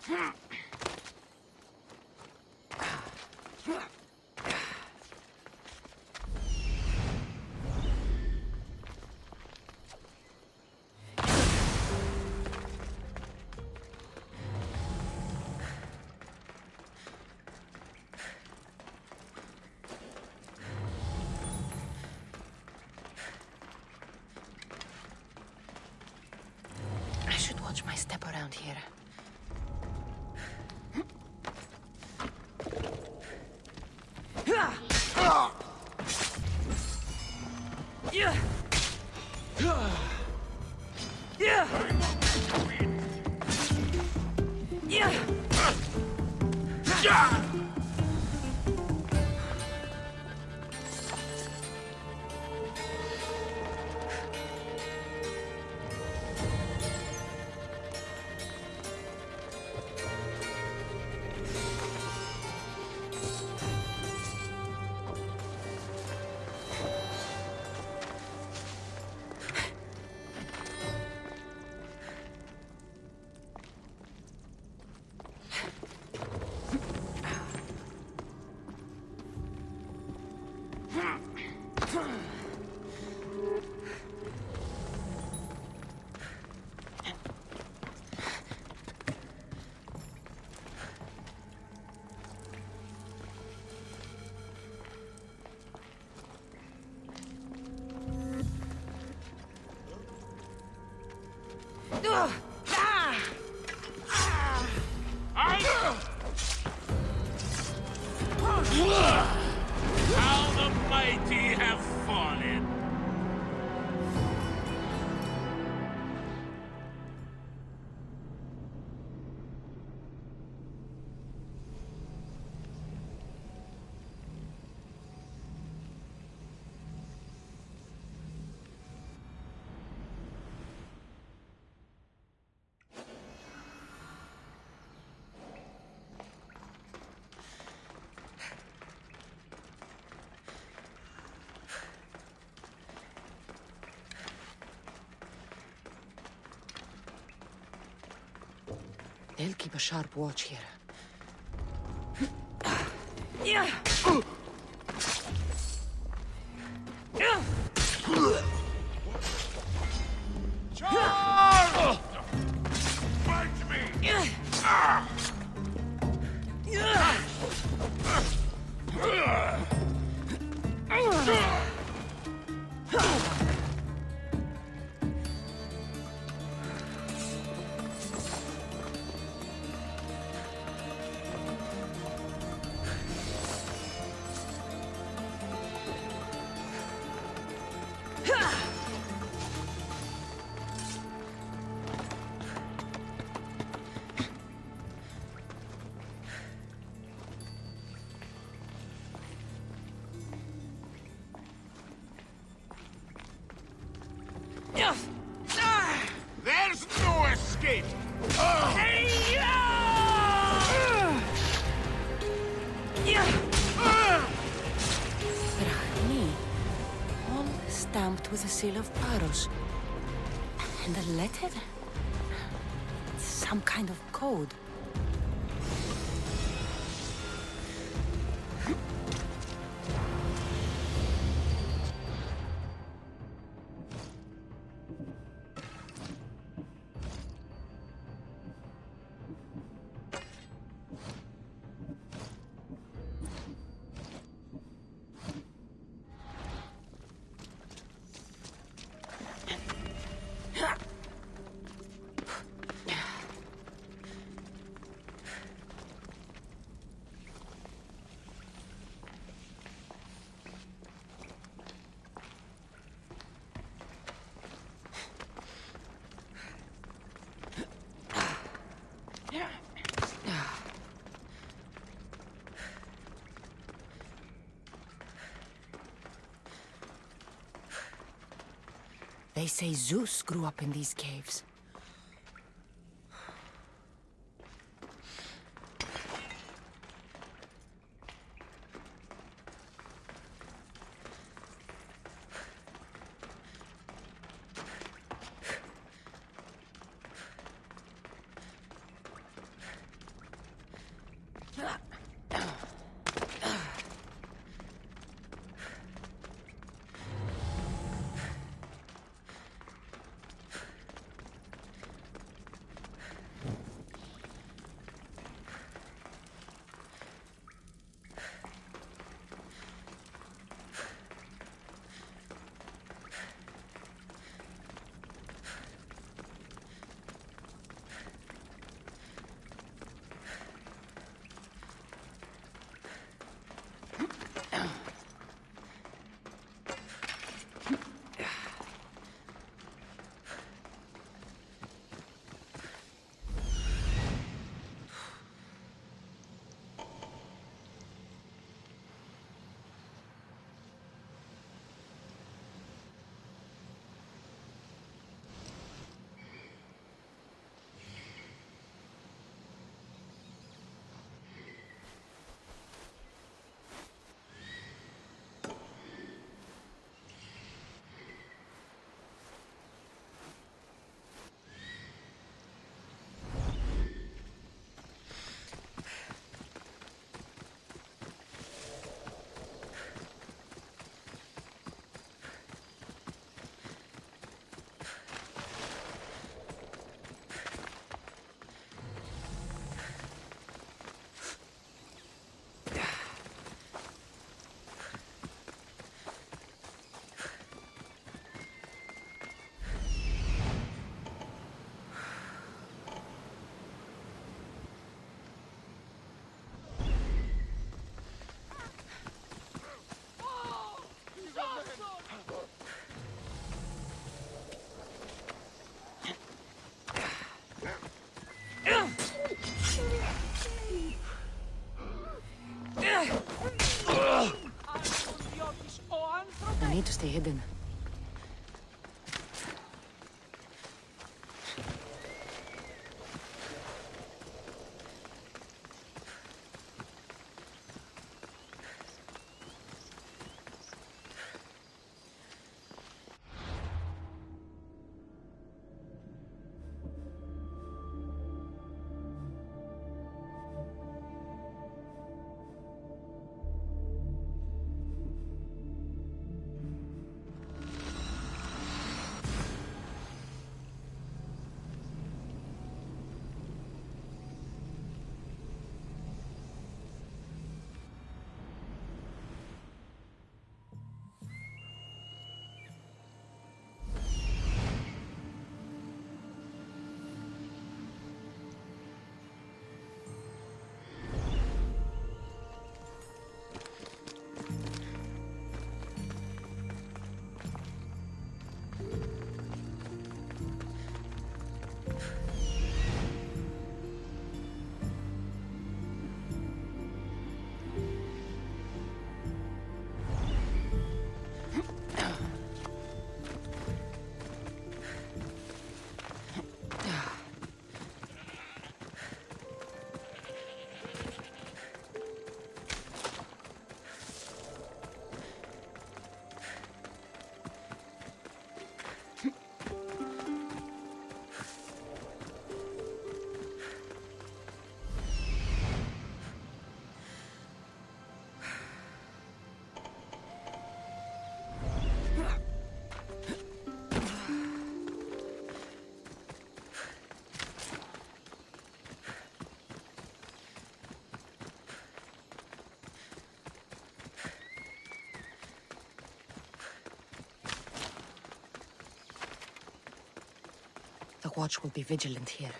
I should watch my step around here. How the mighty have fallen! They'll keep a sharp watch here. Charge! Fight me! There's no escape! Brahmi. All stamped with the seal of Paros. And a letter? Some kind of code. They say Zeus grew up in these caves. hidden. The watch will be vigilant here.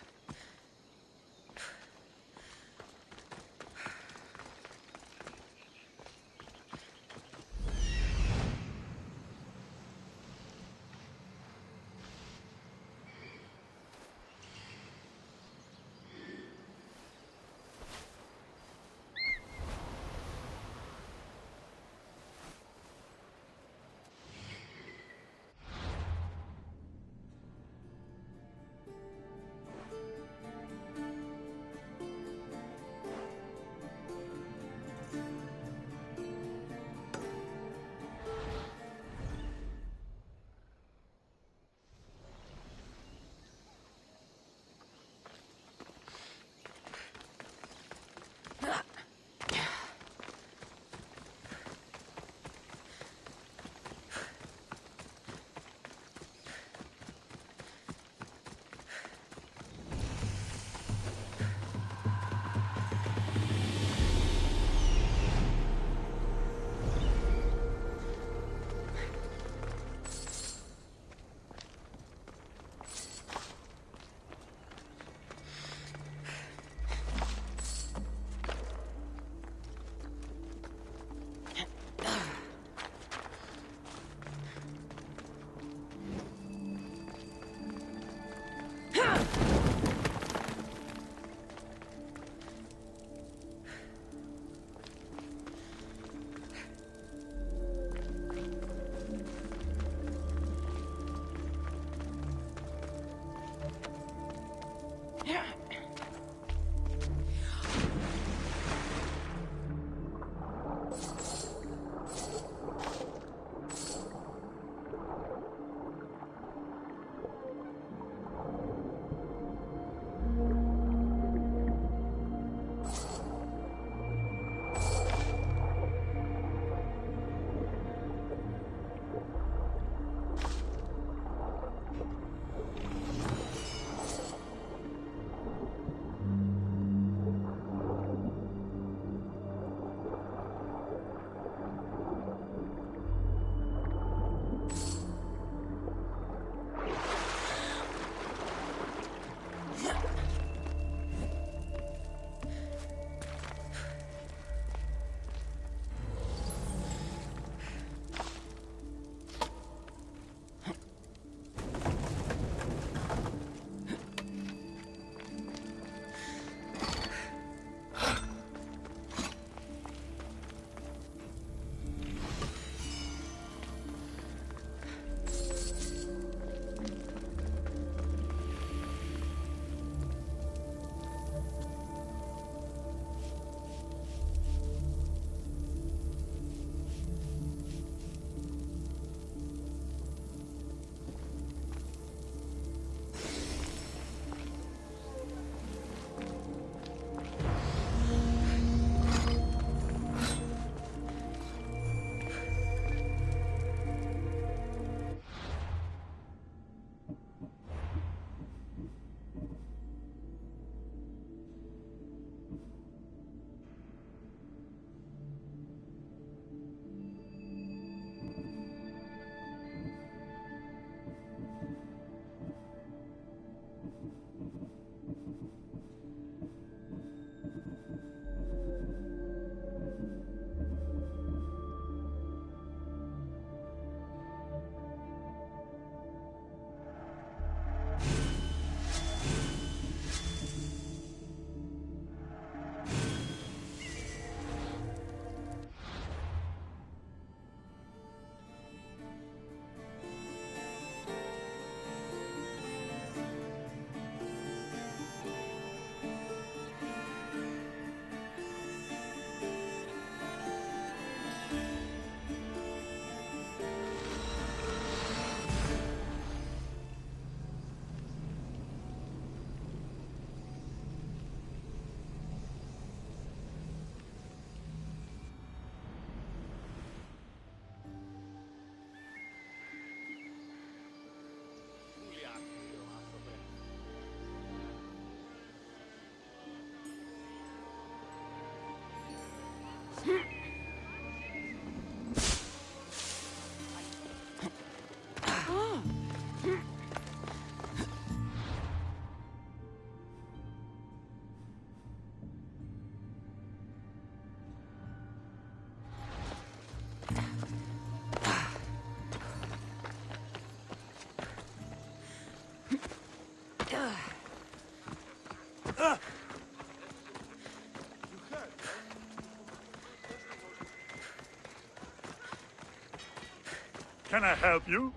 Can I help you?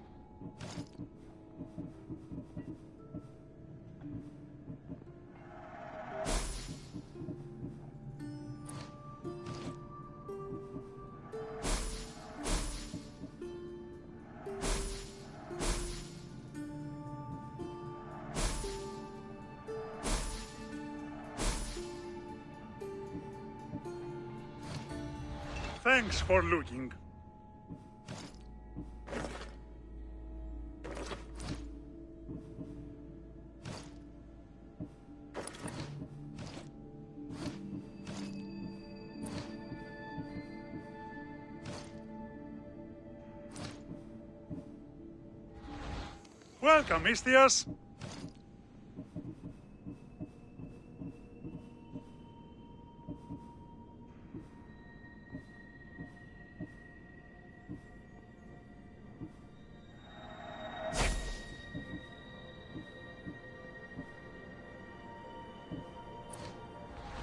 Thanks for looking. Welcome, Istias.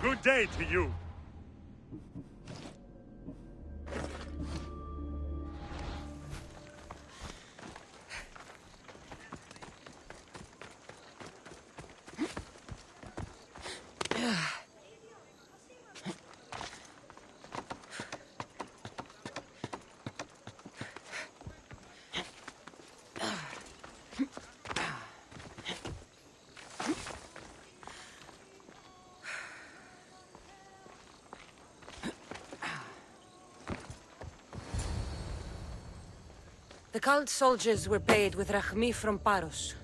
Good day to you. The cult soldiers were paid with Rachmi from Paros.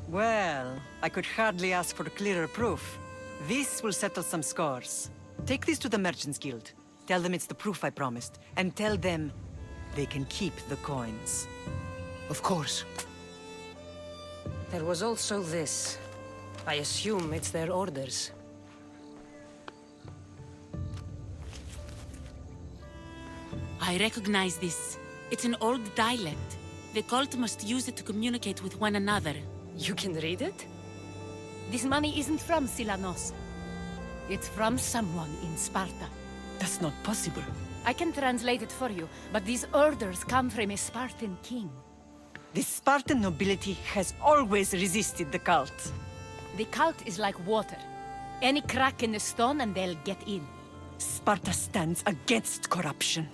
Well, I could hardly ask for clearer proof. This will settle some scores. Take this to the Merchants Guild. Tell them it's the proof I promised. And tell them they can keep the coins. Of course. There was also this. I assume it's their orders. I recognize this. It's an old dialect. The cult must use it to communicate with one another. You can read it? This money isn't from Silanos. It's from someone in Sparta. That's not possible. I can translate it for you, but these orders come from a Spartan king. The Spartan nobility has always resisted the cult. The cult is like water. Any crack in the stone and they'll get in. Sparta stands against corruption.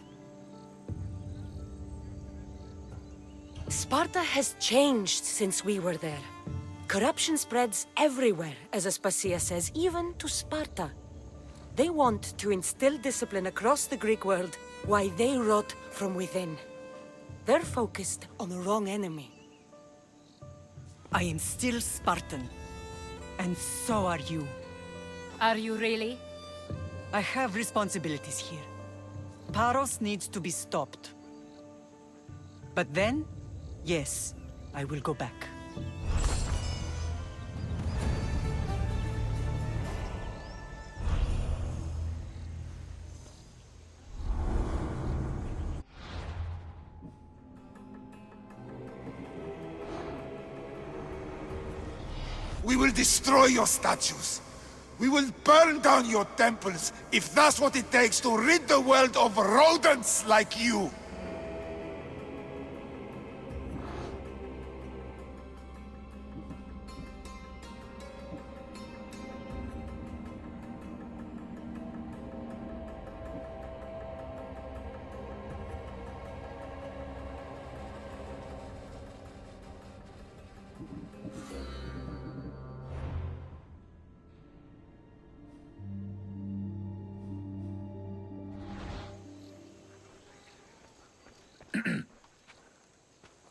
Sparta has changed since we were there. Corruption spreads everywhere, as Aspasia says, even to Sparta. They want to instill discipline across the Greek world, while they rot from within. They're focused on the wrong enemy. I am still Spartan. And so are you. Are you really? I have responsibilities here. Paros needs to be stopped. But then, yes, I will go back. We will destroy your statues. We will burn down your temples if that's what it takes to rid the world of rodents like you.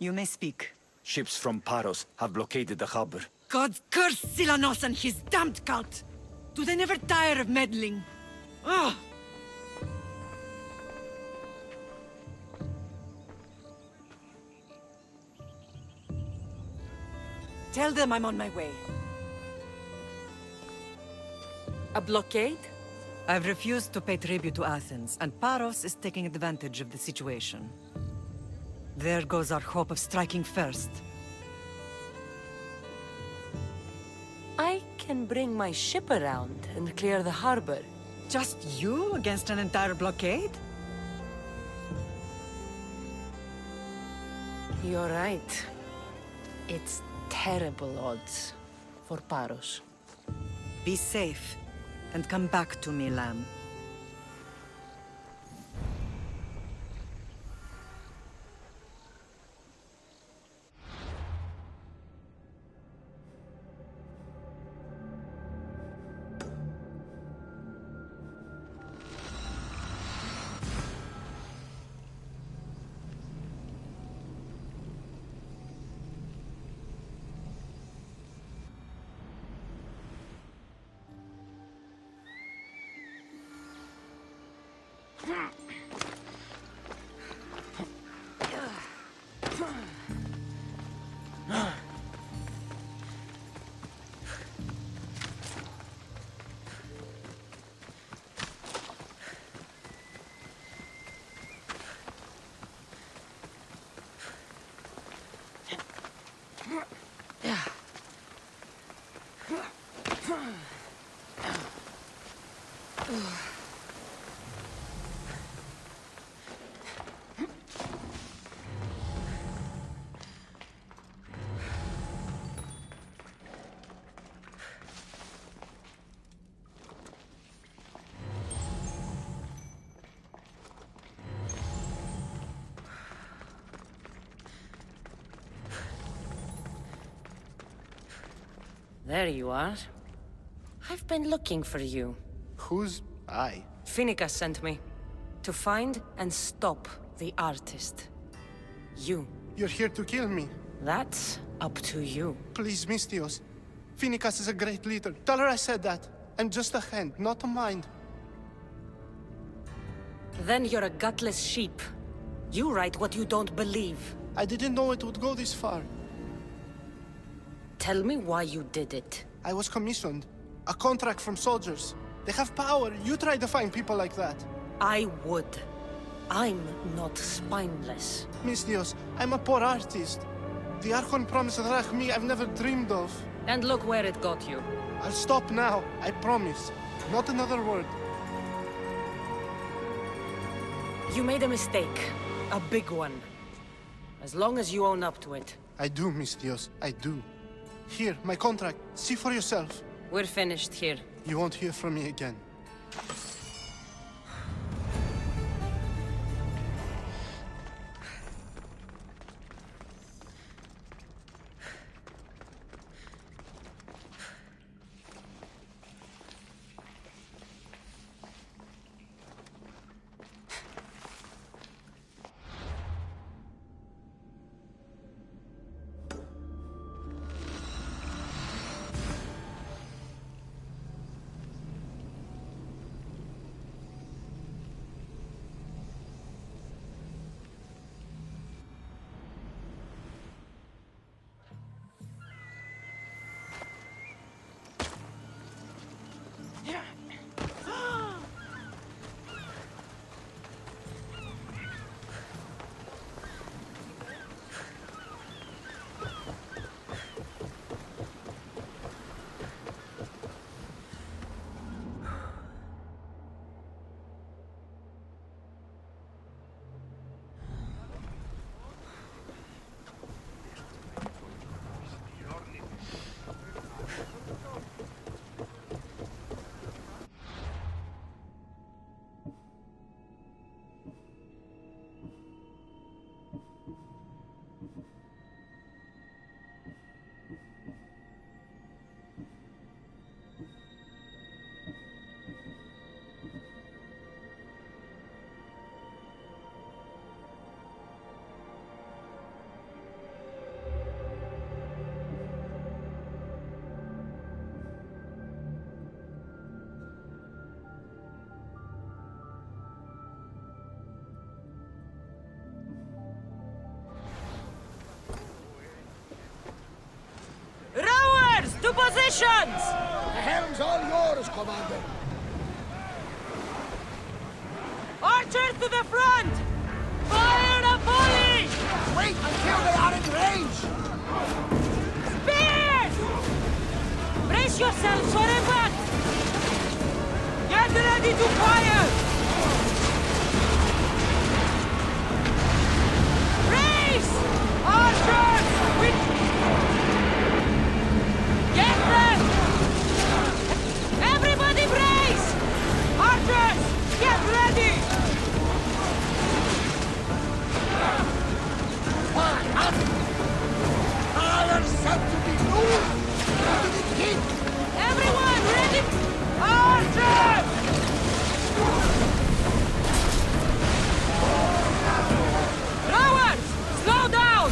You may speak. Ships from Paros have blockaded the harbor. God curse Silanos and his damned cult! Do they never tire of meddling? Ugh! Tell them I'm on my way. A blockade? I've refused to pay tribute to Athens, and Paros is taking advantage of the situation. There goes our hope of striking first. I can bring my ship around and clear the harbor. Just you against an entire blockade? You're right. It's terrible odds for Paros. Be safe, and come back to me, lamb. There you are. I've been looking for you. Who's I? Finicus sent me. To find and stop the artist. You. You're here to kill me. That's up to you. Please, Mystios. Finicus is a great leader. Tell her I said that. I'm just a hand, not a mind. Then you're a gutless sheep. You write what you don't believe. I didn't know it would go this far. Tell me why you did it. I was commissioned. A contract from soldiers. They have power. You try to find people like that. I would. I'm not spineless. Mystios, I'm a poor artist. The Archon promised Rach me I've never dreamed of. And look where it got you. I'll stop now, I promise. Not another word. You made a mistake. A big one. As long as you own up to it. I do, Mystios. I do. Here, my contract. See for yourself. We're finished here. You won't hear from me again. positions! The helm's all yours, Commander. Archers to the front! Fire the volley! Wait until they are in range! Spears! Brace yourselves for impact! Get ready to fire! Brace! Archers! Get them! Everybody brace! Archers! Get ready! Fire set to be moved! Did it hit? Everyone ready? Archers! Rowers! Slow down!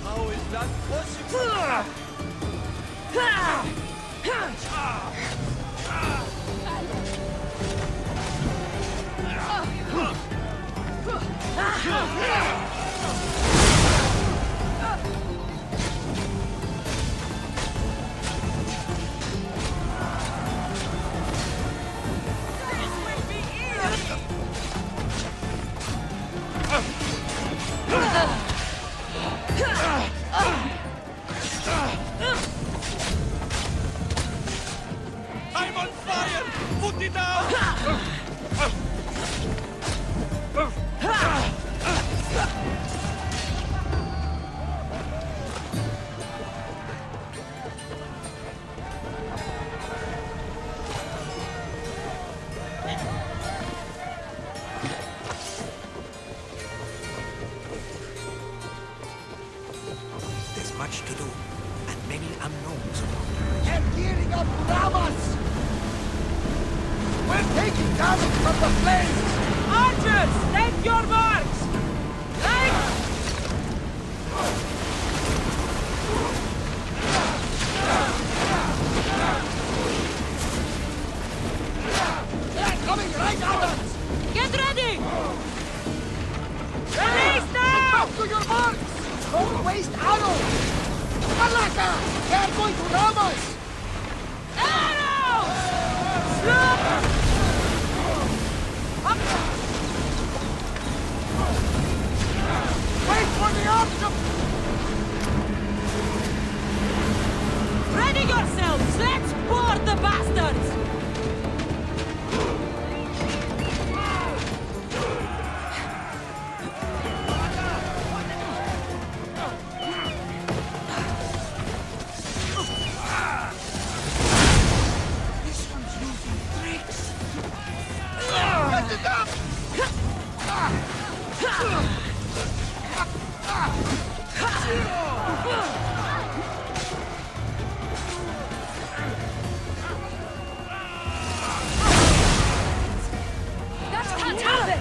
How is that possible? I'm on fire! Put it out! There's much to do, and many unknowns. They're gearing up to ram us! We're taking damage from the flames! Archers! Take your marks! Right! They're coming right at us! Get ready! Release now! Back to your marks! Don't waste arrows! Malaka! They're going to ram us! Arrows! Slow! Wait for the archer! Ready yourselves! Let's board the bastards! This one's using tricks! Get it up! That can't happen!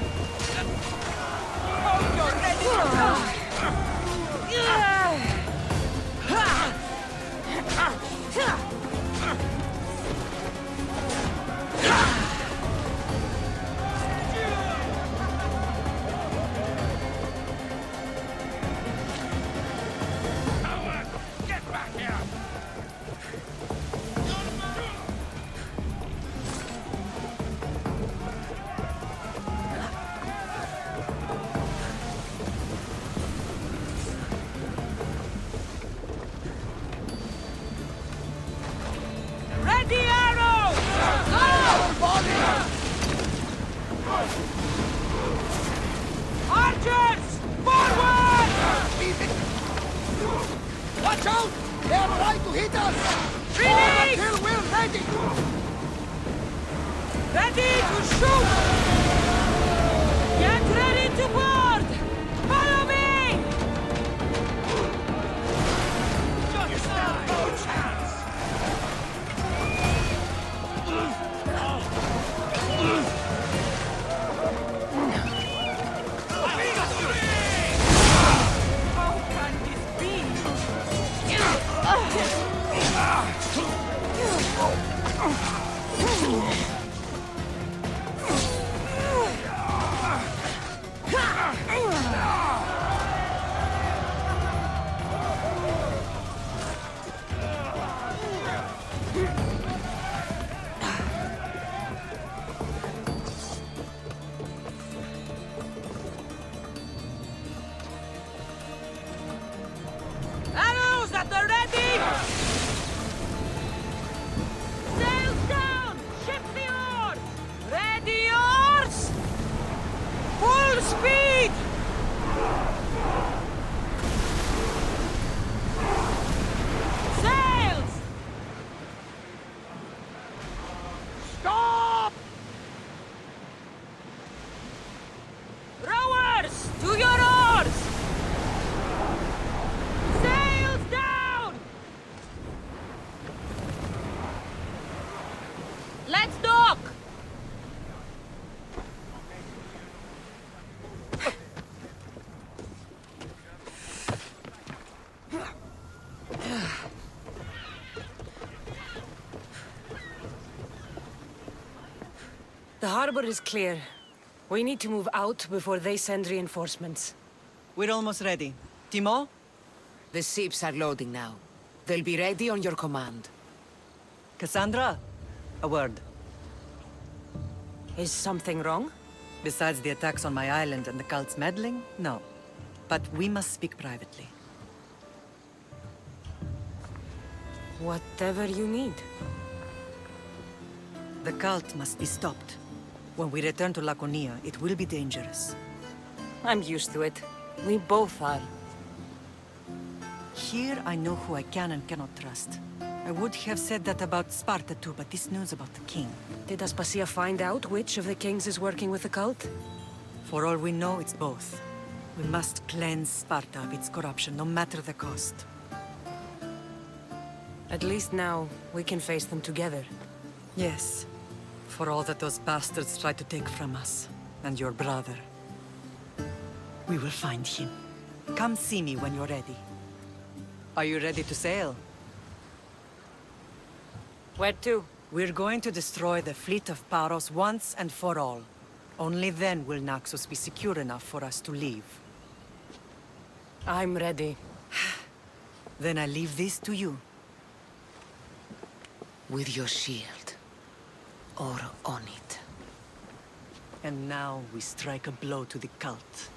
Oh, you're ready to go! Get back here! Ready arrows! Archers! Forward! Watch out! They're trying to hit us! Release! Until we're ready! Ready to shoot! Get ready to board! Follow me! You stand no chance! The harbor is clear. We need to move out before they send reinforcements. We're almost ready. Timo? The ships are loading now. They'll be ready on your command. Cassandra? A word. Is something wrong? Besides the attacks on my island and the cult's meddling? No. But we must speak privately. Whatever you need. The cult must be stopped. When we return to Laconia, it will be dangerous. I'm used to it. We both are. Here I know who I can and cannot trust. I would have said that about Sparta too, but this news about the king... Did Aspasia find out which of the kings is working with the cult? For all we know, it's both. We must cleanse Sparta of its corruption, no matter the cost. At least now, we can face them together. Yes. For all that those bastards tried to take from us. And your brother. We will find him. Come see me when you're ready. Are you ready to sail? Where to? We're going to destroy the fleet of Paros once and for all. Only then will Naxos be secure enough for us to leave. I'm ready. Then I leave this to you. With your shield. Or on it. And now we strike a blow to the cult.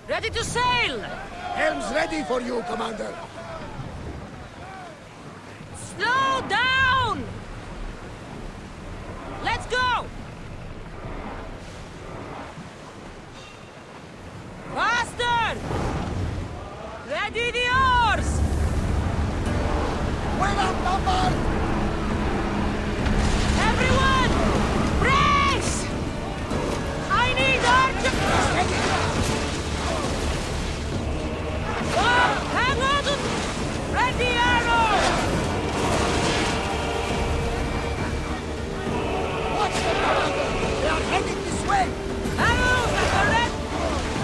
Ready to sail! Helm's ready for you, Commander. Slow down! Let's go! Faster! Ready the oars! Well outnumbered! Everyone! Brace! I need archers! Oh, hang on to... Ready arrow! Watch them, Commander! They are heading this way! Arrows at the red!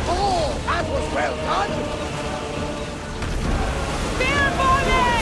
Oh, that was well done! Spear volley!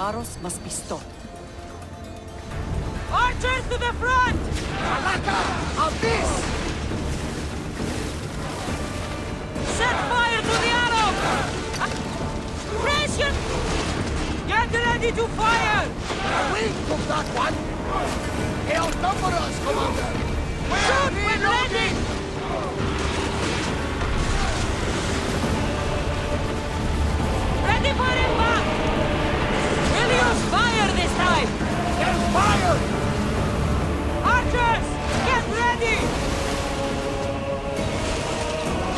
Paros must be stopped. Archers to the front! Malaka! Of this! Set fire to the arrow! Pressure! Get ready to fire! We took that one! They outnumber us, Commander! Shoot when ready! Ready for impact! Will use fire this time! There's fire! Archers! Get ready!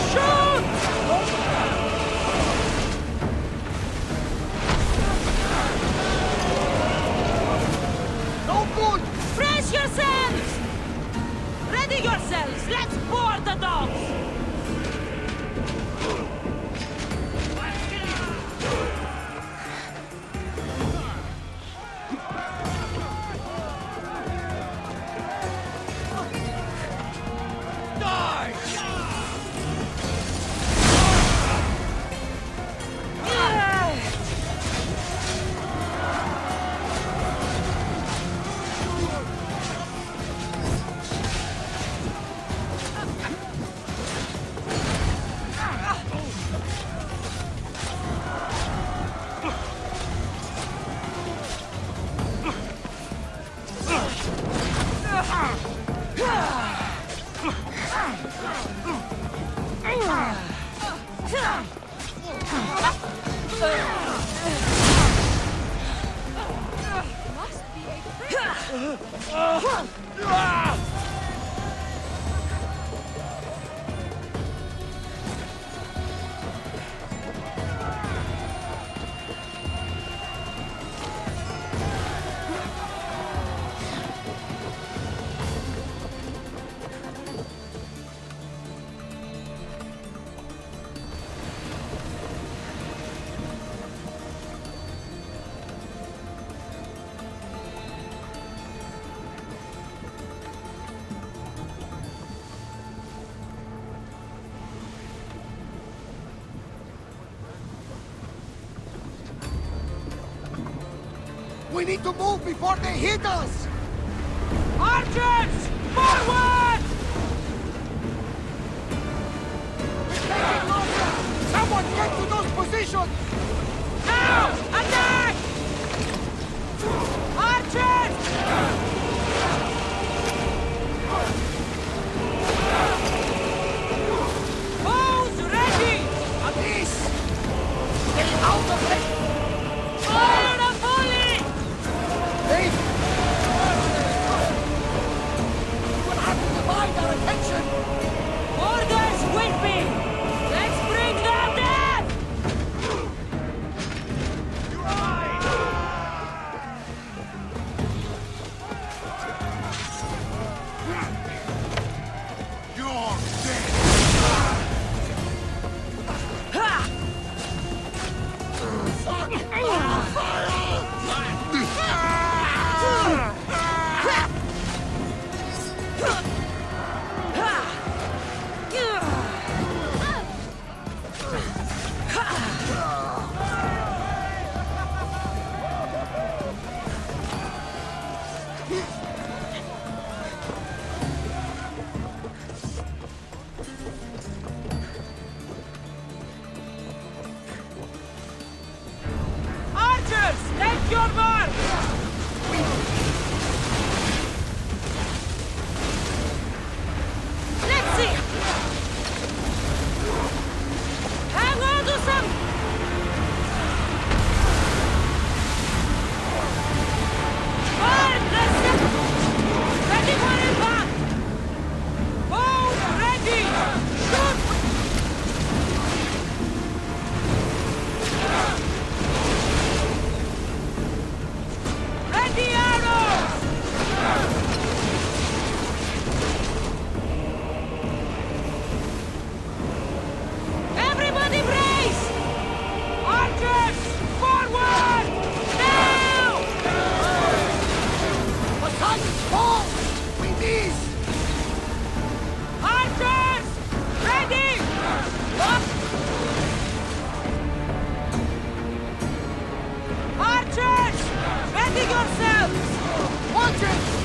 Shoot! No good! Brace yourselves! Ready yourselves! Let's board the dogs! We need to move before they hit us! Archers! Forward! We're taking longer! Someone get to those positions! Now! Attack! Archers! Bows ready! At this! Stay out of it! Fire the volley! Hey! We'll have to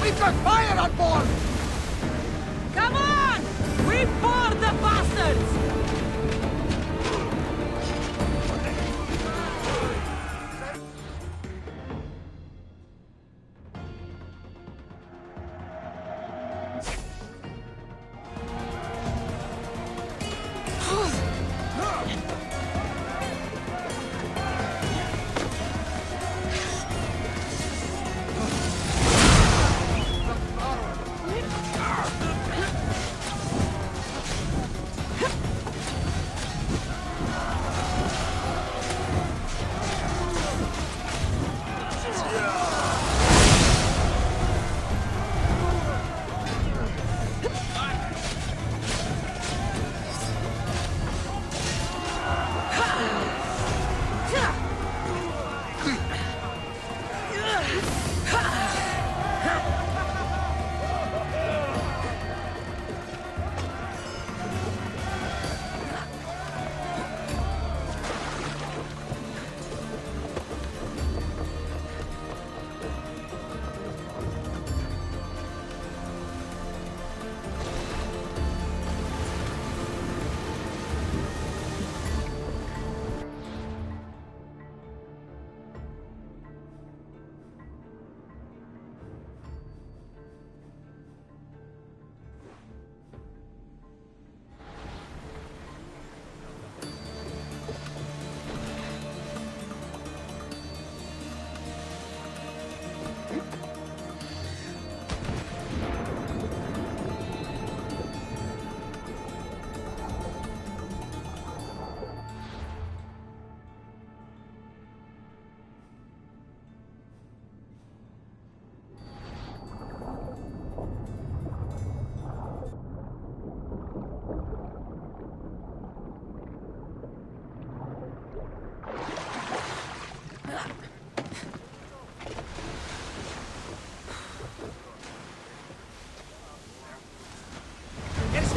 We've got fire on board! Come on! We board the bastards!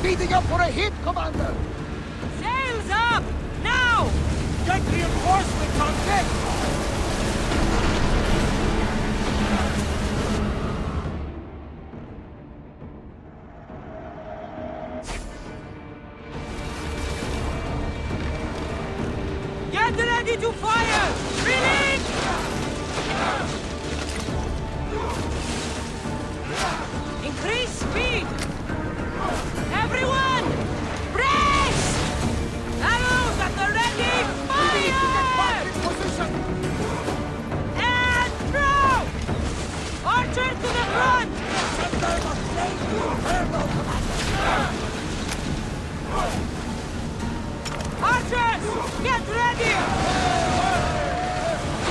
Speeding up for a hit, Commander! Sails up! Now! Get reinforcements on deck! Get ready to fire! Release! Increase speed! Everyone! Brace! Arrows at the ready! Fire! And throw! Archer to the front! Archers! Get ready!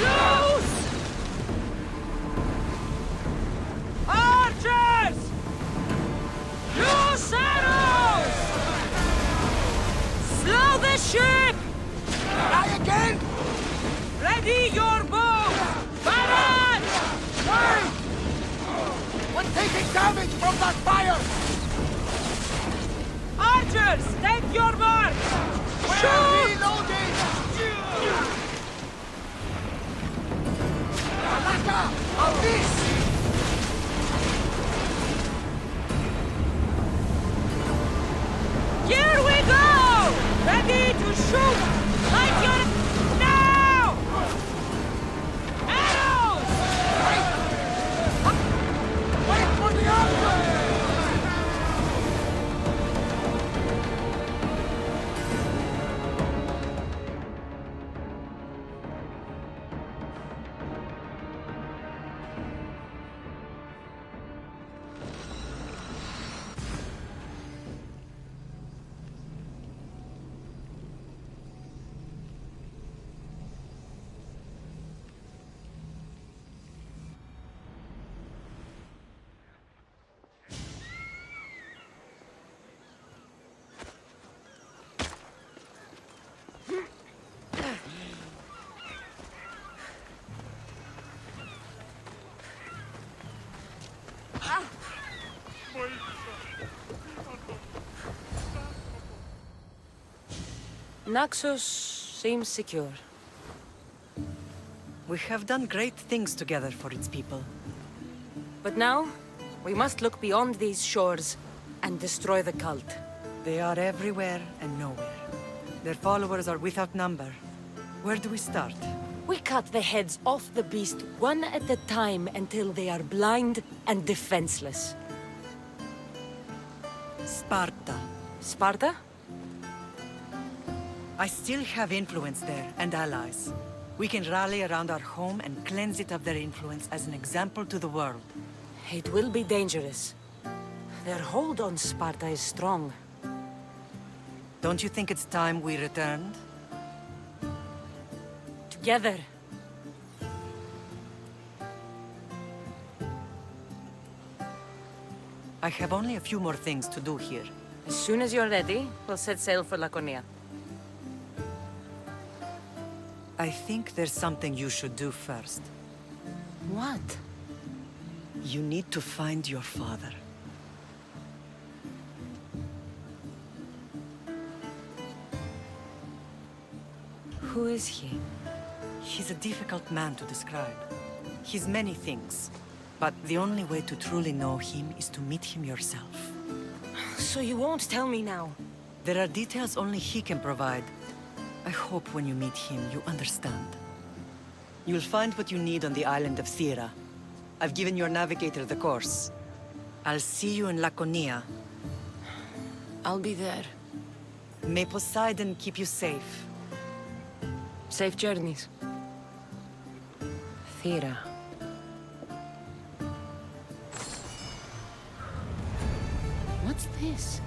Loose! Archers! Loose arrows! Slow the ship! Try again! Ready your bow! Barrage! Wait! We're taking damage from that fire! Archers, take your mark! We're reloading! Alaka! Of this! Here we go! Ready to shoot! Like your... Now! Arrows! Wait for the archer! Naxos seems secure. We have done great things together for its people. But now, We must look beyond these shores and destroy the cult. They are everywhere and nowhere. Their followers are without number. Where do we start? We cut the heads off the beast one at a time until they are blind and defenseless. Sparta. Sparta? I still have influence there, and allies. We can rally around our home and cleanse it of their influence as an example to the world. It will be dangerous. Their hold on Sparta is strong. Don't you think it's time we returned? Together. I have only a few more things to do here. As soon as you're ready, we'll set sail for Laconia. I think there's something you should do first. What? You need to find your father. Who is he? He's a difficult man to describe. He's many things, but the only way to truly know him is to meet him yourself. So you won't tell me now? There are details only he can provide. I hope when you meet him, you understand. You'll find what you need on the island of Thera. I've given your navigator the course. I'll see you in Laconia. I'll be there. May Poseidon keep you safe. Safe journeys. Thera. What's this?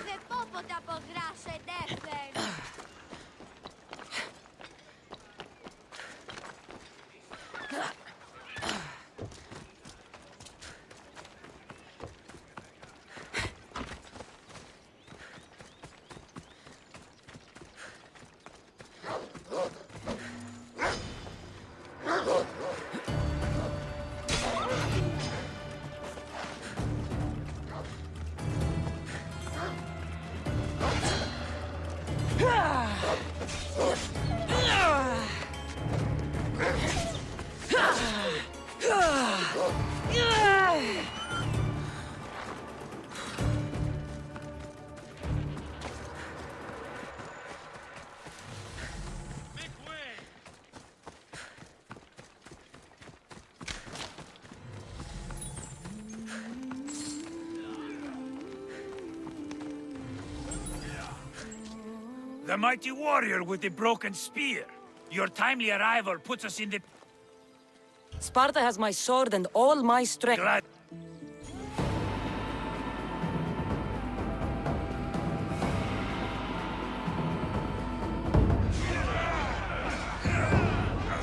Δεν πω ποτέ από γράσε δεύτερο. The mighty warrior with the broken spear. Your timely arrival puts us in the... Sparta has my sword and all my strength. Glad...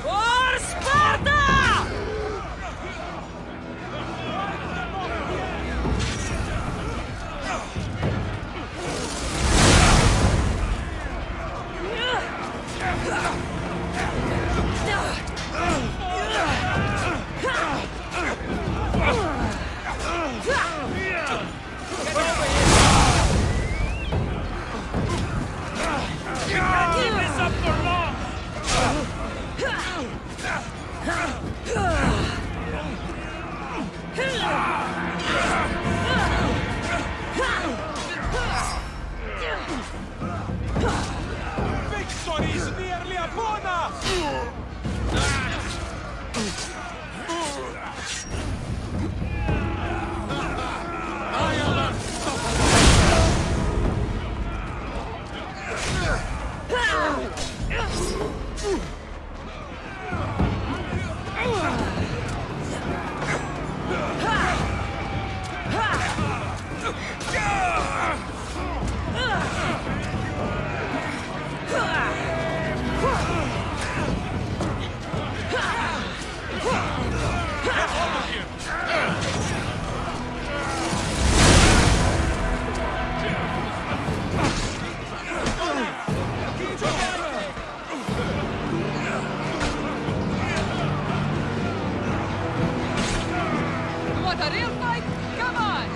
For Sparta! Victory is nearly upon us! Want a real fight? Come on!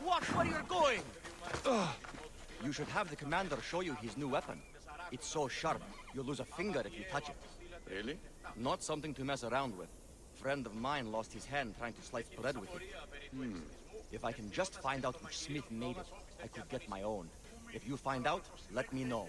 Watch where you're going! You should have the commander show you his new weapon. It's so sharp, you'll lose a finger if you touch it. Really? Not something to mess around with. Friend of mine lost his hand trying to slice bread with it. If I can just find out which smith made it, I could get my own. If you find out, let me know.